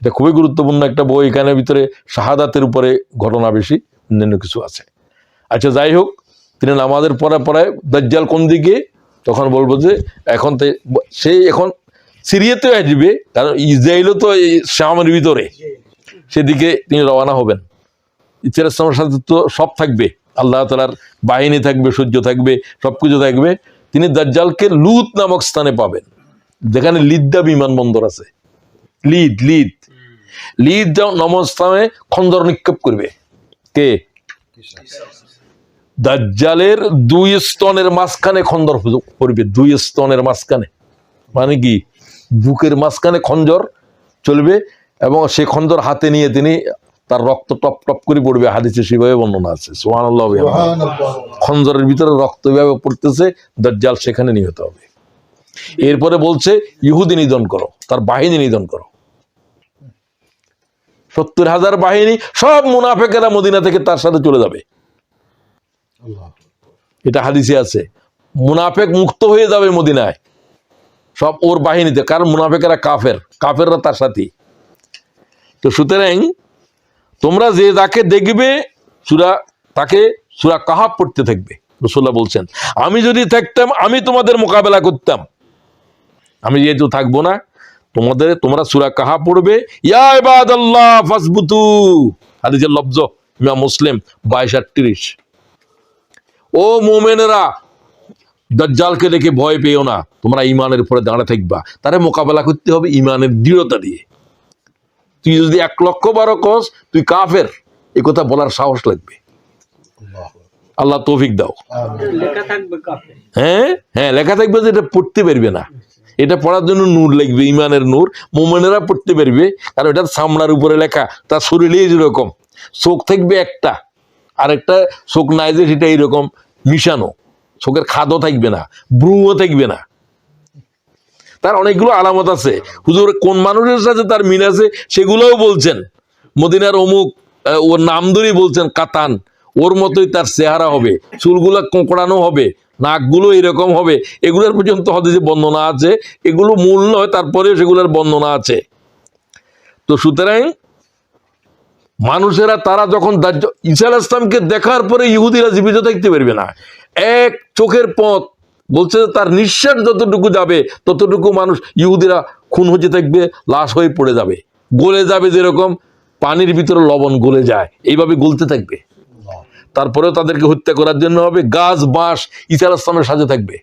এটা খুবই গুরুত্বপূর্ণ একটা বই। এখানের ভিতরে শাহাদাতের উপরে ঘটনা বেশি, অন্যান্য কিছু আছে। আচ্ছা, যাই হোক, তিনি নামাজের পড়ায় দাজ্জাল কোন দিকে, তখন বলবো যে এখন সেই এখন সিরিয়াতে আসবে, কারণ ইসরায়েলও তো এই শামের ভিতরে, সেদিকে তিনি রওনা হবেন। ঈসা আলাইহিস সালামের সাথে তো সব থাকবে, আল্লাহ তাআলার বাহিনী থাকবে, সূর্য থাকবে, সবকিছু থাকবে। তিনি দাজ্জালকে লুত নামক স্থানে পাবেন, যেখানে লিদ্দা বিমানবন্দর আছে। লিদ নামক স্থানে খন্দর নিক্ষেপ করবে কে? দাজ্জালের 2 স্তনের মাঝখানে খন্দর করবে, 2 স্তনের মাঝখানে, মানে কি বুকের মাঝখানে খঞ্জর চলবে, এবং সে খঞ্জর হাতে নিয়ে তিনি তার রক্ত টপ টপ করে পড়বে, হাদিসে সেভাবে বর্ণনা আছে। সুবহানাল্লাহ। খঞ্জরের ভিতরে রক্ত ভাবে পড়তেছে, দাজ্জাল সেখানে নিহত হবে। এরপরে বলছে ইহুদি নিধন করো, তার বাহিনী নিধন করো। 70,000 বাহিনী, সব মুনাফেকেরা মদিনা থেকে তার সাথে চলে যাবে, এটা হাদিসে আছে। মুনাফেক মুক্ত হয়ে যাবে মদিনায়, সব ওর বাহিনীতে, কারণ মুনাফেকেরা কাফেররা তার সাথী। তো সুতরাং তোমরা যে যাকে দেখবে তাকে সূরা কাহাফ পড়তে থাকবে। রাসূলুল্লাহ বলছেন, আমি যদি থাকতাম আমি তোমাদের মোকাবেলা করতাম, আমি যেহেতু থাকবো না, তোমরা সূরা কাহাফ পড়বে। ইয়া ইবাদাল্লাহ ফাসবুতু, হাদিসের লফজ ইমাম মুসলিম 22-38। ও মুমিনেরা, দাজ্জালকে দেখে ভয় পেও না, তোমরা ঈমানের উপরে দাঁড়া থাকবা। তারে মোকাবেলা করতে হবে ঈমানের দৃঢ়তা দিয়ে। তুই যদি 1 লক্ষ বারো কস তুই কাফের, এই কথা বলার সাহস লাগবে। আল্লাহ তৌফিক দাও। হ্যাঁ হ্যাঁ, লেখা থাকবে যে এটা পড়তে পারবে না, এটা পড়ার জন্য নূর লাগবে, ঈমানের নূর। মুমিনেরা পড়তে পারবে, কারণ এটা চামড়ার উপরে লেখা, তার শরীরে যেরকম চোখ থাকবে একটা, আরেকটা চোখ নাই যে সেটা এইরকম মিশানো, চোখের খাদও থাকবে না, ব্রুও থাকবে না। তার অনেকগুলো আলামত আছে। হুজুর কোন মানুষের সাথে তার মিল আছে সেগুলোও বলছেন। মদিনার অমুক, ওর নাম ধরেই বলছেন কাতান, ওর মতোই তার চেহারা হবে, চুলগুলো কোঁকড়ানো হবে, নাকগুলো এরকম হবে, এগুলোর পর্যন্ত হাদিসে বর্ণনা আছে। এগুলো মূল নয়, তারপরে সেগুলোর বর্ণনা আছে। তো সুতরাং মানুষেরা তারা যখন ঈসা আলাইহিস সালামকে দেখার পরে ইহুদিরা জীবিত থাকতে পারবে না। এক চোখের পথ বলছে, তার নিঃশ্বাস যতটুকু যাবে ততটুকু মানুষ ইহুদিরা খুন হতে থাকবে, লাশ হয়ে পড়ে যাবে, গলে যাবে, যেরকম পানির ভিতরে লবণ গলে যায়, এইভাবে গলতে থাকবে। তারপরেও তাদেরকে হত্যা করার জন্য হবে গাছ বাঁশ ঈসা আলাইহিস সালামের সাথে থাকবে।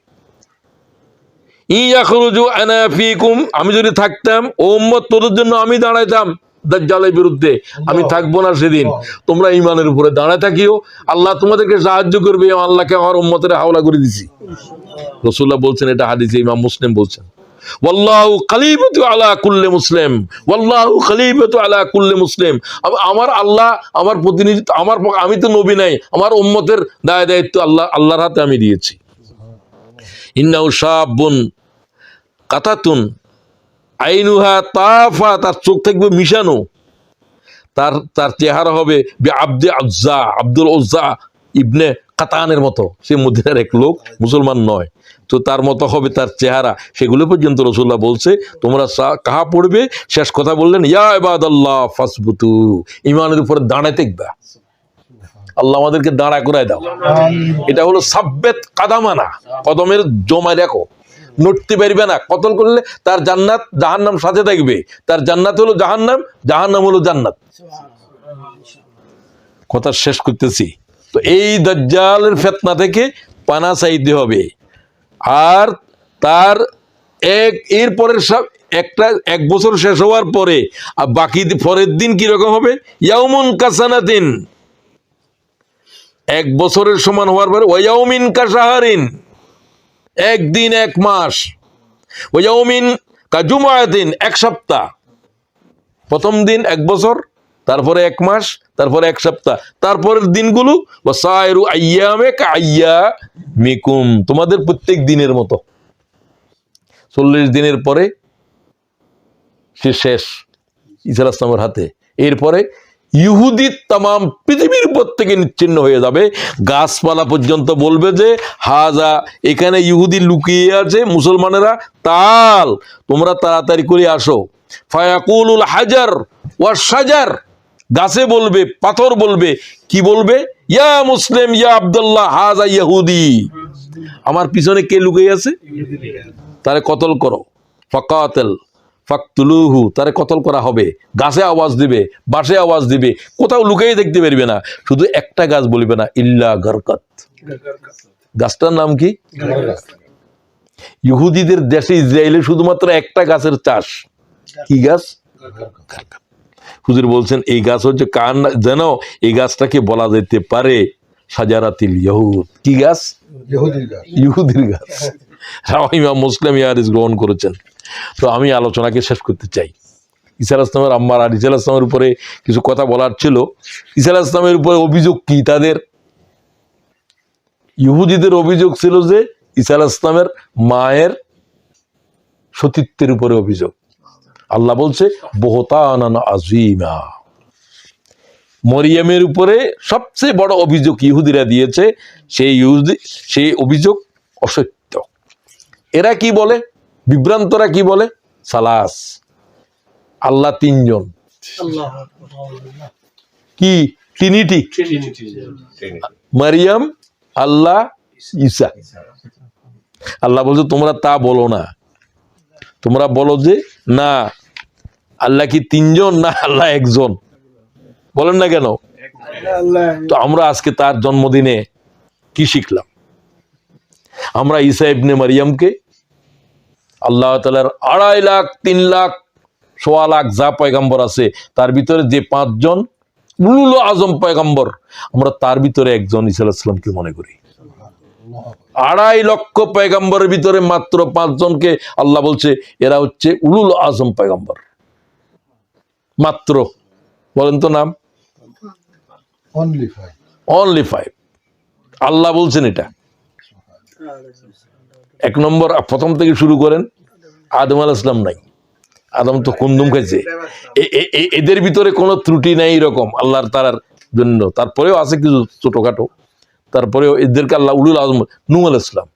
ইয়াখরুজু আনা ফীকুম, আমি যদি থাকতাম ও উম্মত, তোদের জন্য আমি দাঁড়াইতাম দাজ্জালের বিরুদ্ধে, আমি থাকবো না সেদিন। তোমরা ঈমানের উপরে দাঁড়ায় থাকিও, আল্লাহ তোমাদেরকে সাহায্য করবে। আল্লাহকে আমার উম্মতের হাওলা করে দিছি। রাসূলুল্লাহ বলছেন, এটা হাদিসে ইমাম মুসলিম বলছেন, ওয়াল্লাহু খলিফাতু আলা কুল্লি মুসলিম, ওয়াল্লাহু খলিফাতু আলা কুল্লি মুসলিম। আমার আল্লাহ, আমার প্রতিনিধিত্ব, আমি তো নবী নাই, আমার উম্মতের দায়িত্ব আল্লাহর হাতে আমি দিয়েছি। ইন্নাহু শাবুন কাতাতুন আইনুহা তাফা, তার চোখ থাকবে মিশানো, তার চেহারা হবে আব্দুল উজ্জা ইবনে কাতানের মতো। সে মদিনার এক লোক, মুসলমান নয়, তো তার মতো হবে তার চেহারা। সেগুলো পর্যন্ত রাসূলুল্লাহ বলছে তোমরা কাহা পড়বে। শেষ কথা বললেন, ইয়া ইবাদাল্লাহ ফাসবুতু, ঈমানের উপরে দাঁড়ায় থাকবা। আল্লাহ আমাদেরকে দাঁড়া করায় দাও। এটা হলো সাব্বেত কাদামানা, কদমের জমায় রাখো, নড়তে পারবে না। কতল করলে তার জান্নাত জাহান্নাম সাথে থাকবে, তার জান্নাত হলো জাহান্নাম, জাহান্নাম হলো জান্নাত। কথা শেষ করতেছি। তো এই দাজ্জালের ফিতনা থেকে পানা চাইতে হবে। আর তার এরপরের সব এক বছর শেষ হওয়ার পরে বাকি পরের দিন কিরকম হবে? ইয়াউমুন কাসানাতিন, 1 বছরের সমান হওয়ার পরে ওয়াউমিন কাশাহারিন, 1 দিন 1 মাস, ওয়াউমিন কাজুমাতিন, 1 সপ্তাহ। প্রথম দিন 1 বছর, তারপরে 1 মাস, তারপরে 1 সপ্তাহ, তারপরের দিনগুলো ওয়াসাইরু আইয়ামে কাইয়ামিকুম, তোমাদের প্রত্যেক দিনের মতো। 40 দিনের পরে সে শেষ ঈসা আলাইহিস সালামের হাতে। এরপরে ইহুদি তামাম পৃথিবীর উপর থেকে নিচ্ছিন্ন হয়ে যাবে। গাছপালা পর্যন্ত বলবে যে হাজা, এখানে ইহুদি লুকিয়ে আছে। মুসলমানেরা তাল, তোমরা তাড়াতাড়ি করে আসো। ফায়াকুলুল হাজার ওয়া শাজার, গাছে বলবে, পাথর বলবে, কি বলবে? ইয়া মুসলিম ইয়া আব্দুল্লাহ হাজা ইহুদি, আমার পিছনে কে লুকিয়ে আছে, তারে কতল করো। ফাকাতিল ফাকতুলুহু, তারে কতল করা হবে। গাছে আওয়াজ দিবে, বাঁশে আওয়াজ দিবে, কোথাও লুকিয়ে দেখতে পারবে না। শুধু একটা গাছ বলবে না, ইল্লা গারকাত। গাছটার নাম কি? ইহুদিদের দেশে ইসরায়েলে শুধুমাত্র একটা গাছের চাষ। কি গাছ? গারকাত। হুজুর বলছেন এই গাছ হচ্ছে কান, যেন এই গাছটাকে বলা যেতে পারে সাজারাতিল ইহুদ। কি গাছ? ইহুদির গাছ। ইহুদির গাছ। ইমাম মুসলিম এই হাদিস গ্রহণ করেছেন। তো আমি আলোচনাকে শেষ করতে চাই। ঈসা আলাইহিস সালামের আম্মার আর ঈসা আলাইহিস সালামের উপরে কিছু কথা বলার ছিল। ঈসা আলাইহিস সালামের উপরে অভিযোগ কি? তাদের ইহুদিদের অভিযোগ ছিল যে ঈসা আলাইহিস সালামের মায়ের সতীত্বের উপরে অভিযোগ। আল্লাহ বলছে বহতানান আযীমা। মরিয়মের উপরে সবচেয়ে বড় অভিযোগ ইহুদিরা দিয়েছে, সেই অভিযোগ অসত্য। এরা কি বলে? বিভ্রান্তরা কি বলে? সালাস, আল্লাহ তিনজন। কি? ট্রিনিটি। মারিয়াম, আল্লাহ, ঈসা। আল্লাহ বলছে তোমরা তা বলো না, তোমরা বলো যে না আল্লাহ কি তিনজন, না আল্লাহ একজন। বলেন না কেন? তো আমরা আজকে তার জন্মদিনে কি শিখলাম? আমরা ঈসা ইবনে মারিয়ামকে আল্লাহ তাআলার 2.5 লাখ 3 লাখ 1.25 লাখ যা পয়গম্বর আছে তার ভিতরে যে 5 জন উলুল আজম পয়গম্বর, আমরা তার ভিতরে একজন ঈসা আলাইহিস সালামকে মনে করি। 2.5 লক্ষ পয়গম্বরের ভিতরে মাত্র 5 জনকে আল্লাহ বলছে এরা হচ্ছে উলুল আজম পয়গম্বর। মাত্র বলেন তো নাম? অনলি 5। আল্লাহ বলছেন এটা। 1 নম্বর, প্রথম থেকে শুরু করেন, আদম আলাইহিস সালাম নাই। আদম তো কুন্দুম খাইছে। এদের ভিতরে কোনো ত্রুটি নাই এরকম আল্লাহর তারার জন্য। তারপরেও আছে কিছু ছোটখাটো, তারপরেও এদেরকে আল্লাহ উলুল আজম। নূহ আলাইহিস সালাম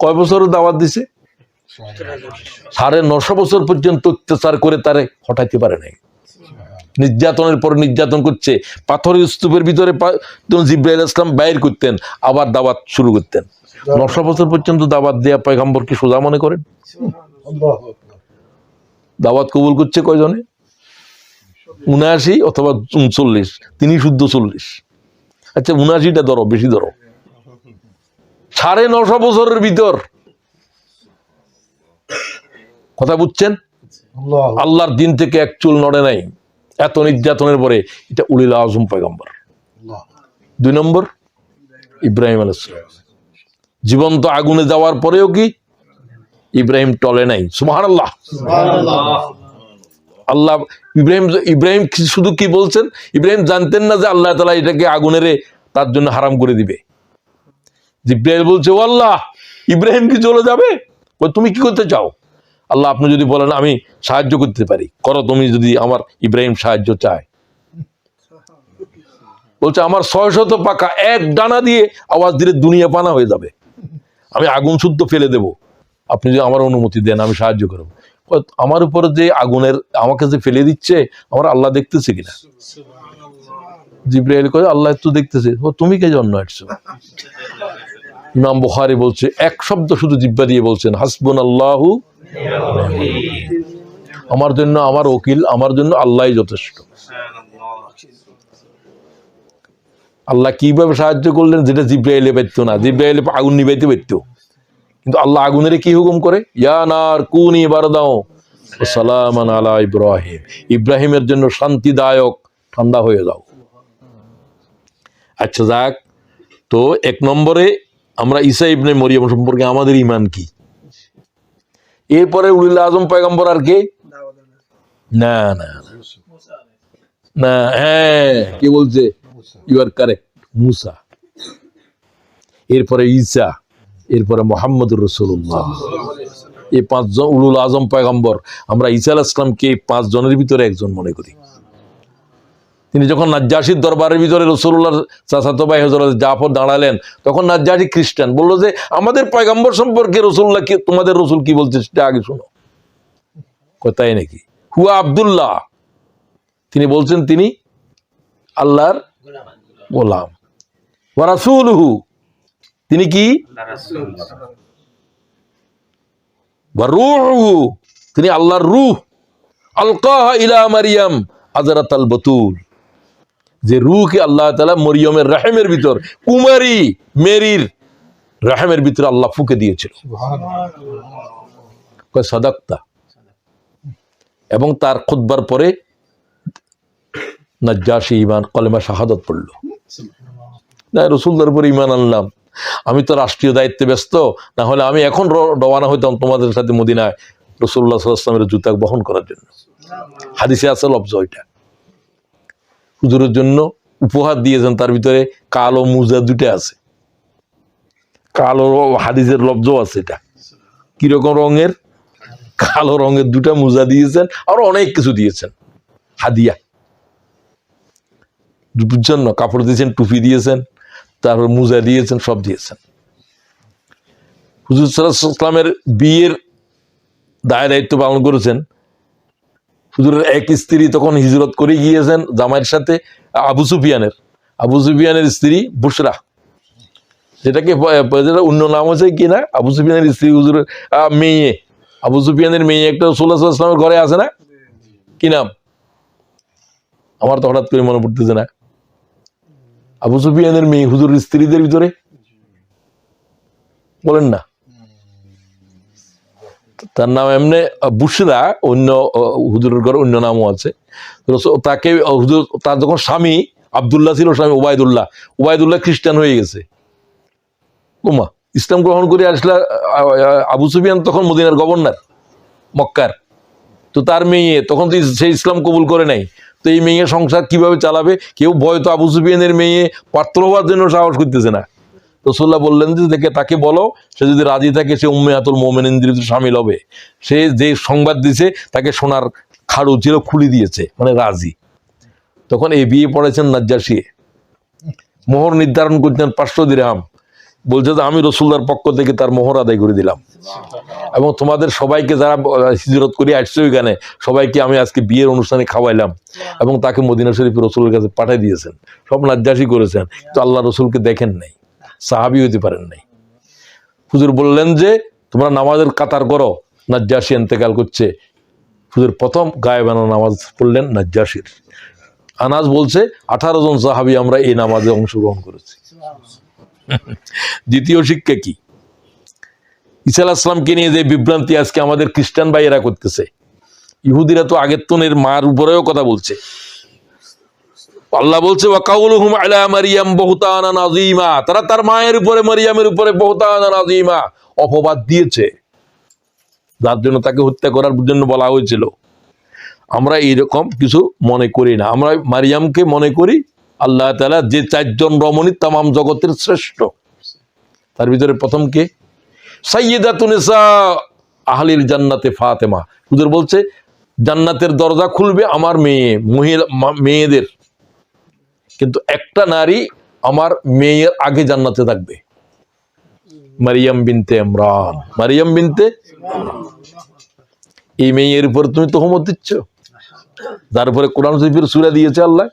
কয় বছর দাওয়াত দিছে? 950 বছর পর্যন্ত অত্যাচার করে তারে হটাইতে পারে নাই। নির্যাতনের পর নির্যাতন করছে। পাথরের স্তূপের ভিতরে জিবরাইল আলাইহিস সালাম বাইর করতেন, আবার দাওয়াত শুরু করতেন। 900 বছর পর্যন্ত দাওয়াত দেয়া পয়গম্বরকে সোজা মনে করেন? দাওয়াত কবুল করছে কয়জনে? 79 অথবা 39, তিনি শুদ্ধ 40। আচ্ছা 79টা ধরো, বেশি ধরো। 950 বছরের ভিতর, কথা বুঝছেন? আল্লাহর দিন থেকে এক চুল নড়ে নাই। এত নির্যাতনের পরে এটা উলিল আজম পয়গম্বর। 2 নম্বর, ইব্রাহিম আলাইহিস সালাম। জীবন্ত আগুনে যাওয়ার পরেও কি ইব্রাহিম টলে নাই? সুবহানাল্লাহ। আল্লাহ ইব্রাহিম শুধু কি বলছেন? ইব্রাহিম জানতেন না যে আল্লাহ তাআলা এটাকে আগুনের তার জন্য হারাম করে দিবে। জিবরাইল বলছে ও আল্লাহ, ইব্রাহিম কি চলে যাবে? তুমি কি করতে চাও? আল্লাহ আপনি যদি বলেন আমি সাহায্য করতে পারি, করো। তুমি যদি আমার ইব্রাহিম সাহায্য চায়, বলছে আমার 600 পাকা এক ডানা দিয়ে আওয়াজ দিলে দুনিয়া পানা হয়ে যাবে, আমি আগুন শুদ্ধ ফেলে দেব। আপনি যদি আমার অনুমতি দেন আমি সাহায্য করবো। আমার উপরে যে আগুনের আমাকে যে ফেলে দিচ্ছে, আমার আল্লাহ দেখতেছে কিনা? জিবরাইল কয় আল্লাহ তো দেখতেছে। ও তুমি কে জন্য আসছো? ইমাম বুখারী বলছে এক শব্দ শুধু জিহ্বা দিয়ে বলছেন হাসবুনাল্লাহু, আমার জন্য আমার ওকিল, আমার জন্য আল্লাহই যথেষ্ট। আল্লাহ কিভাবে সাহায্য করলেন যেটা জিবরাইলে পারত না। জিবরাইলে আগুন নিবাইতে পারত, কিন্তু আল্লাহ আগুনের কি হুকুম করে? ইয়া নার কুনি বারদাও ওয়া সালামান আলা ইব্রাহিম, ইব্রাহিমের জন্য শান্তিদায়ক, ঠান্ডা হয়ে যাও। আচ্ছা যাক, তো 1 নম্বরে আমরা ঈসা ইবনে মরিয়ম সম্পর্কে আমাদের ঈমান কি? এরপরে উলিল আজম পয়গম্বর আর কে? না না না, হ্যাঁ কি বলছে? ইউ আর কারেক্ট, মুসা। এরপরে ঈসা, এরপরে মুহাম্মদুর রাসূলুল্লাহ। এই 5 জন উলুল আজম পয়গম্বর। আমরা ঈসা আলাইহিস সালামকে 5 জনের ভিতরে একজন মনে করি। তিনি যখন নাজ্জাশীর দরবারের ভিতরে রাসূলুল্লাহর চাচাতো ভাই হযরত জাফর দাঁড়ালেন, তখন নাজ্জাশী খ্রিস্টান বলল যে আমাদের পয়গম্বর সম্পর্কে রাসূলুল্লাহ কি, তোমাদের রাসূল কি বলছে সেটা আগে শোনো। কথাই নাকি হুয়া আব্দুল্লাহ, তিনি বলছেন তিনি আল্লাহর গোলাম। ওয়া রাসূলুহু, তিনি কি? ওয়া রূহু, তিনি আল্লাহর রূহ, আলকাহা ইলা মারিয়াম আজরাতাল বাতুল, যে রূহকে আল্লাহ তাআলা মরিয়মের রাহেমের ভিতর, কুমারী মেরির রাহেমের ভিতরে আল্লাহ ফুঁকে দিয়েছিল। কয় সাদাক্তা। এবং তার খুতবার পরে নাজ্জাশী ঈমান কলেমা শাহাদাত পড়ল, না রাসূলুল্লাহর উপর ঈমান আনলাম, আমি তো রাষ্ট্রীয় দায়িত্বে ব্যস্ত, না হলে আমি এখন রওনা হইতাম তোমাদের সাথে মদিনায় রাসূলুল্লাহ সাল্লাল্লাহু আলাইহি ওয়াসাল্লামের জুতা বহন করার জন্য। হাদিসে আছে লফজ ওইটা। হুজুরের জন্য উপহার দিয়েছেন, তার ভিতরে কালো মুজা দুটো আছে, কালো হাদিসের লফজ আছে। এটা কিরকম রঙের? কালো রঙের দুটা মুজা দিয়েছেন, আরো অনেক কিছু দিয়েছেন হাদিয়া। বুঝছেন না? কাপড় দিয়েছেন, টুপি দিয়েছেন, তারপর মুজা দিয়েছেন, সব দিয়েছেন। হুজুর সাল্লাল্লাহু আলাইহি ওয়াসাল্লামের বিয়ের দায়িত্ব পালন করেছেন। হুজুরের এক স্ত্রী তখন হিজরত করে গিয়েছেন জামাইয়ের সাথে, আবু সুফিয়ানের স্ত্রী বুশরা, যেটাকে অন্য নাম হচ্ছে কি না, আবু সুফিয়ানের স্ত্রী হুজুরের মেয়ে, আবু সুফিয়ানের মেয়ে একটা রাসূলুল্লাহ সাল্লাল্লাহু আলাইহি ওয়াসাল্লামের ঘরে আছে না, কি নাম? আমার তো হঠাৎ করে মনে পড়তেছে না। আবু সুফিয়ানের মেয়ে হুজুরের স্ত্রীদের ভিতরে বলেন না, তার নাম এমনি বুশরা, অন্য হুজুরের ঘরে অন্য নামও আছে। তাকে হুজুর, তার যখন স্বামী আব্দুল্লাহ ছিল, স্বামী ওবায়দুল্লাহ খ্রিস্টান হয়ে গেছে। ওমা, ইসলাম গ্রহণ করে আসলে আবু সুফিয়ান তখন মদিনার গভর্নর মক্কার, তো তার মেয়ে তখন তো সে ইসলাম কবুল করে নাই, তো এই মেয়ে সংসার কিভাবে চালাবে? কেউ ভয় তো আবু সুফিয়ানের মেয়ে পাত্র হওয়ার জন্য সাহস করতেছে না। রাসূলুল্লাহ বললেন যে তাকে বলো, সে যদি রাজি থাকে সে উম্মাহাতুল মুমিনিনদের শামিল হবে। সে যে সংবাদ দিছে তাকে সোনার খাড়ু ছিল খুলে দিয়েছে, মানে রাজি। তখন এই বিয়ে পড়েছেন নাজ্জাশী, মোহর নির্ধারণ করতেন 500 দিরহাম, বলছে যে আমি রাসূলুল্লাহর পক্ষ থেকে তার মোহর আদায় করে দিলাম, এবং তোমাদের সবাইকে যারা হিজরত করে আসছে ওইখানে সবাইকে আমি আজকে বিয়ের অনুষ্ঠানে খাওয়াইলাম, এবং তাকে মদিনা শরীফে রাসূলের কাছে পাঠিয়ে দিয়েছেন। সব নাজ্জাশী করেছেন, তো আল্লাহ রাসূলকে দেখেন নাই, সাহাবী হইতে পারেন নাই। হুজুর বললেন যে তোমরা নামাজের কাতার করো, নাজ্জাশী ইন্তেকাল করছে। হুজুর প্রথম গায়েবানা নামাজ পড়লেন নাজ্জাশীর। আনাস বলছে 18 জন সাহাবী আমরা এই নামাজে অংশগ্রহণ করেছি। দ্বিতীয় শিক্ষা কি? ঈসা আলাইহিস সালামকে নিয়ে যে বিভ্রান্তি আজকে আমাদের খ্রিস্টান ভাইয়েরা করতেছে, ইহুদিরা তো আগের তনের মার উপরেও কথা বলছে। আল্লাহ বলছে ওয়া কাউলুহুম আলা মারিয়াম বুহতানান আযীমা, তারা তার মায়ের উপরে মারিয়ামের উপরে বুহতানান আযীমা অপবাদ দিয়েছে, যার জন্য তাকে হত্যা করার জন্য বলা হয়েছিল। আমরা এইরকম কিছু মনে করি না, আমরা মারিয়ামকে মনে করি আল্লাহ তাআলা যে 4 জন রমণী তামাম জগতের শ্রেষ্ঠ, তার ভিতরে প্রথম কে? সাইয়্যিদাতুন নিসা আহলিল জান্নাতে ফাতেমা। হুজুর বলছে জান্নাতের দরজা খুলবে আমার মেয়েদের, কিন্তু একটা নারী আমার মেয়ের আগে জান্নাতে থাকবে, মারিয়াম বিনতে ইমরান। মারিয়াম বিনতে, এই মেয়ের উপর তুমি তহমত দিচ্ছ, যার উপরে কোরআন শরীফের সূরা দিয়েছে আল্লাহ।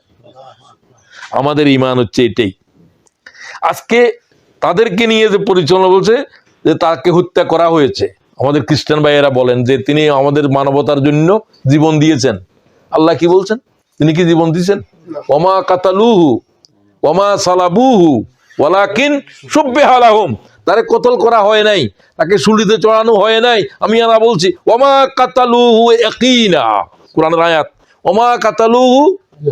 আমাদের ঈমান হচ্ছে এটাই। আজকে তাদেরকে নিয়ে যে পরিচালনা বলছে যে তাকে হত্যা করা হয়েছে, আমাদের খ্রিস্টান ভাইয়েরা বলেন যে তিনি আমাদের মানবতার জন্য জীবন দিয়েছেন। আল্লাহ কি বলছেন? তিনি কি জীবন দিয়েছেন? ওমা কাতালুহু ওমা সালাবুহু ওয়ালাকিন শুব্বিহা লাহুম, তারে কতল করা হয় নাই, তাকে শুলিতে চড়ানো হয় নাই। আমি আল্লাহ বলছি ওমা কাতালুহু ইয়াকিনা, কোরআনের আয়াত, ওমা কাতালুহু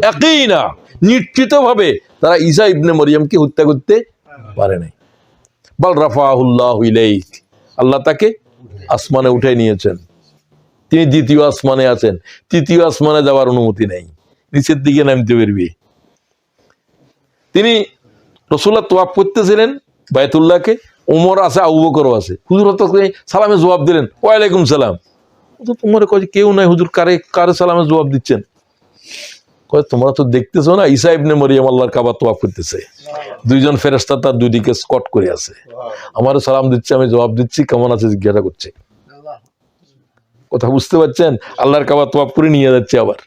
ইয়াকিনা, নিশ্চিতভাবে তারা ঈসা ইবনে মরিয়মকে হত্যা করতে পারে নাই। বাল রাফাহুল্লাহু ইলাইহি, আল্লাহ তাকে আসমানে উঠে নিয়েছেন, তিনি দ্বিতীয় আসমানে আছেন, তৃতীয় আসমানে যাওয়ার অনুমতি নেই, নিচের দিকে নামতে পারবে। তিনি রাসূলুল্লাহ তওয়াফ করতেছিলেন বাইতুল্লাহকে, ওমর আছে, আবু বকরও আছে। হুজুর সালামে জবাব দিলেন ওয়ালাইকুম সালাম। তো তোমার কয় কেউ নাই হুজুর, কারে সালামে জবাব দিচ্ছেন? কয় তোমরা তো দেখতেছো না ঈসা ইবনে মরিয়ম আল্লাহর কাবা তওয়াফ করতেছে, 2 জন ফেরেশতা তার দুই দিকে স্কট করে আছে, আমারও সালাম দিচ্ছে, আমি জবাব দিচ্ছি, কেমন আছে জিজ্ঞাসা করছে। কথা বুঝতে পারছেন? আল্লাহর কাবা তওয়াফ করে নিয়ে যাচ্ছে আবার।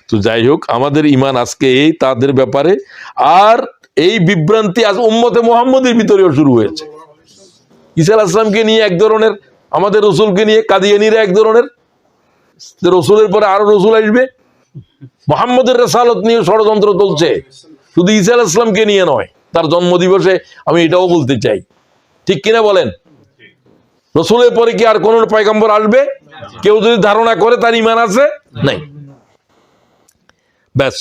তো যাই হোক, আমাদের ঈমান আজকে এই তাদের ব্যাপারে। আর এই বিভ্রান্তি আজ উম্মতে মুহাম্মদের ভিতরেও শুরু হয়েছে। ঈসা আলাইহিস সালামকে নিয়ে এক ধরনের আমাদের রসুলকে নিয়ে কাদিয়ানীরা এক ধরনের, যে রসুলের পরে আরো রসুল আসবে, মুহাম্মদের রেসালত নিয়ে ষড়যন্ত্র চলছে, শুধু ঈসা আলাইহিস সালামকে নিয়ে নয়, তার জন্মদিবসে আমি এটাও বলতে চাই, ঠিক কিনা বলেন? রসুলের পরে কি আর কোন পয়গম্বর আসবে? কেউ যদি ধারণা করে তার ঈমান আছে নাই। ব্যাস,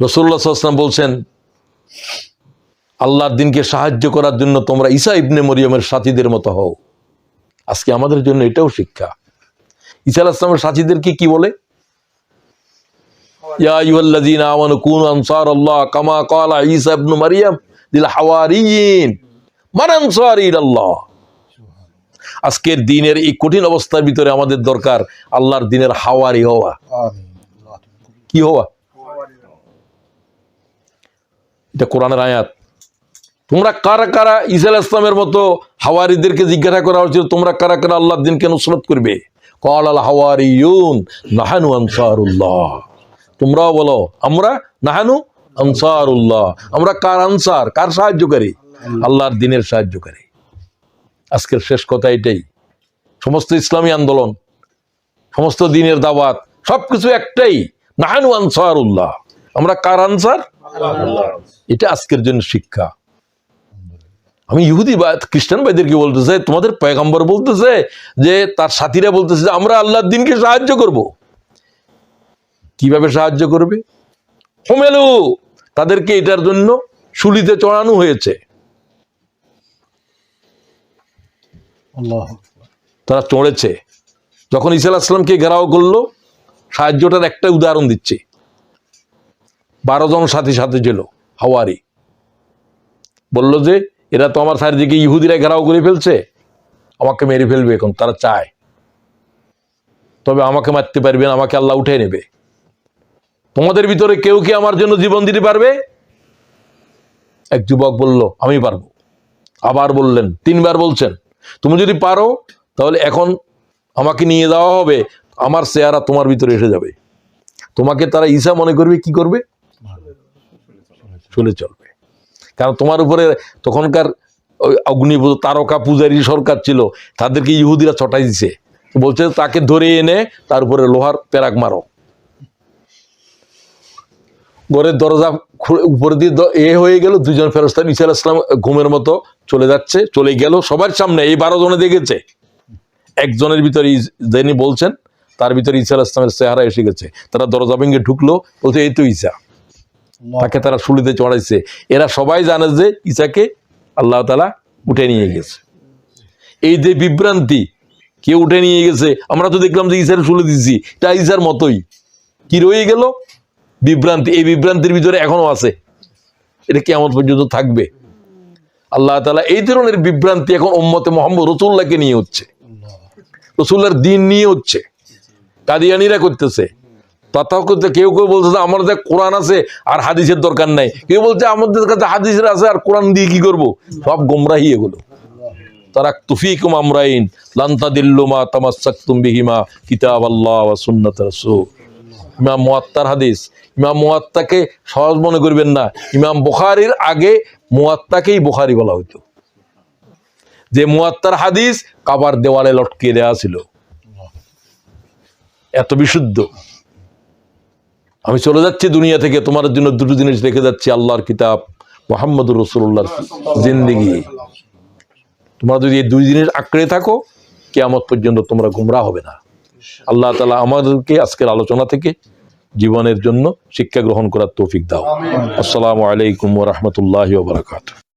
রাসূলুল্লাহ সাল্লাল্লাহু আলাইহি ওয়াসাল্লাম বলছেন, আল্লাহর দিনকে সাহায্য করার জন্য তোমরা ঈসা ইবনে মরিয়মের সাথীদের মতো হও। আজকে আমাদের জন্য এটাও শিক্ষা। ঈসা আলাইহিস সালামের সাথীদেরকে কি বলে? ইয়া আইয়ুহাল্লাযীনা আমানু কুনু আনসারাল্লাহ কামা ক্বালা ঈসা ইবনে মারইয়াম লিল হাওয়ারিয়িন মান আনসারি ইলাল্লাহ। আজকের দিনের এই কঠিন অবস্থার ভিতরে আমাদের দরকার আল্লাহর দিনের হাওয়ারি হওয়া। কি হওয়া? এটা কোরআনের আয়াত। তোমরা কারা কারা ঈসা আলাইহিস সালামের মতো হাওয়ারিদেরকে জিজ্ঞাসা করা হয়েছিল, তোমরা কারা কারা আল্লাহর দিনকে নুসরত করবে? ক্বালাল হাওয়ারিয়ুন নাহানু আনসারুল্লাহ। তোমরাও বলো আমরা নাহানু আনসারুল্লাহ। আমরা কার আনসার? কার সাহায্যকারী? আল্লাহর দিনের সাহায্যকারী। আজকের শেষ কথা এটাই। সমস্ত ইসলামী আন্দোলন, সমস্ত দিনের দাওয়াত, সবকিছু একটাই, নাহানু আনসারুল্লাহ। আমরা কার আনসার? এটা আজকের জন্য শিক্ষা। আমি ইহুদি বা খ্রিস্টান ভাইদেরকে বলতেছে, তোমাদের পয়গম্বর বলতেছে যে তার সাথীরা বলতেছে যে আমরা আল্লাহর দিনকে সাহায্য করব। কিভাবে সাহায্য করবে? হোমেলু, তাদেরকে এটার জন্য শুলিতে চড়ানো হয়েছে। তারা চড়েছে। যখন ঈসা আলাইহিস সালামকে ঘেরাও করলো, সাহায্যটার একটা উদাহরণ দিচ্ছে। 12 জন সাথী সাথে ছিল হাওয়ারি, বলল যে এরা তো আমার চারিদিকে ইহুদিরা ঘেরাও করে ফেলছে, আমাকে মেরে ফেলবে এখন, তারা চায়, তবে আমাকে মারতে পারবে না, আমাকে আল্লাহ উঠে নেবে। তোমাদের ভিতরে কেউ কি আমার জন্য জীবন দিতে পারবে? এক যুবক বলল আমি পারবো। আবার বললেন, 3 বার বলছেন, তুমি যদি পারো তাহলে এখন আমাকে নিয়ে যাওয়া হবে, আমার চেহারা তোমার ভিতরে এসে যাবে, তোমাকে তারা ঈসা মনে করবে, কি করবে? চলে চলবে। কারণ তোমার উপরে তখনকার অগ্নিপূজ তারকা পূজারী সরকার ছিল, তাদেরকে ইহুদিরা ছটাই দিছে, বলছে তাকে ধরে এনে তার উপরে লোহার পেরাক মারো। ঘরের দরজা উপরে দিয়ে হয়ে গেল, 2 জন ফেরেশতা ঈসা আলাইহিস সালাম ঘুমের মতো চলে যাচ্ছে, চলে গেল সবার সামনে। এই 12 জনে দেখেছে, একজনের ভিতরে যিনি বলছেন তার ভিতরে ঈসা আলাইহিস সালামের চেহারা এসে গেছে। তারা দরজা ভেঙে ঢুকলো, বলছে এই তো ঈসা। তাকে তারা শুলিতে চড়াইছে। এরা সবাই জানে যে ঈসাকে আল্লাহ তাআলা উঠে নিয়ে গেছে। এই যে বিভ্রান্তি, কে উঠে নিয়ে গেছে, আমরা তো দেখলাম যে ঈসার শুলে দিচ্ছি, এটা ঈসার মতোই, কি রয়ে গেল? বিভ্রান্তি। এই বিভ্রান্তির ভিতরে এখনো আছে, এটা কিয়ামত পর্যন্ত থাকবে। আল্লাহ তাআলা এই ধরনের বিভ্রান্তি এখন উম্মতে মুহাম্মদ রাসূলুল্লাহকে নিয়ে হচ্ছে, রাসূলের দিন নিয়ে হচ্ছে, কাদিয়ানীরা করতেছে। তথাকথিত কেউ কেউ বলতেছে আমাদের কোরআন আছে আর হাদিসের দরকার নাই, কেউ বলছে আমাদের কাছে হাদিস আছে আর কোরআন দিয়ে কি করব। সব গোমরাহি এগুলো। তারাকতু ফীকুম আমরাইন লান তাদিল্লু মা তামাসসাকতুম বিহিমা কিতাবাল্লাহ ওয়া সুন্নাত রাসূল। ইমাম মুয়াত্তার হাদিস। ইমাম মুয়াত্তাকে সহজ মনে করবেন না, ইমাম বুখারীর আগে মুয়াত্তাকেই বুখারী বলা হতো। যে মুয়াত্তার হাদিস কাবার দেওয়ালে লটকিয়ে দেওয়া ছিল, এত বিশুদ্ধ। আমি চলে যাচ্ছি দুনিয়া থেকে, তোমার জন্য 2টো জিনিস রেখে যাচ্ছি, আল্লাহর কিতাব, মুহাম্মদুর রাসূলুল্লাহর জিন্দেগি। তোমরা যদি এই 2 জিনিস আঁকড়ে থাকো, কিয়ামত পর্যন্ত তোমরা গোমরাহ হবে না। আল্লাহ তাআলা আমাদেরকে আজকের আলোচনা থেকে জীবনের জন্য শিক্ষা গ্রহণ করার তৌফিক দাও। আসসালামু আলাইকুম ওয়া রাহমাতুল্লাহি ওয়া বারাকাতুহু।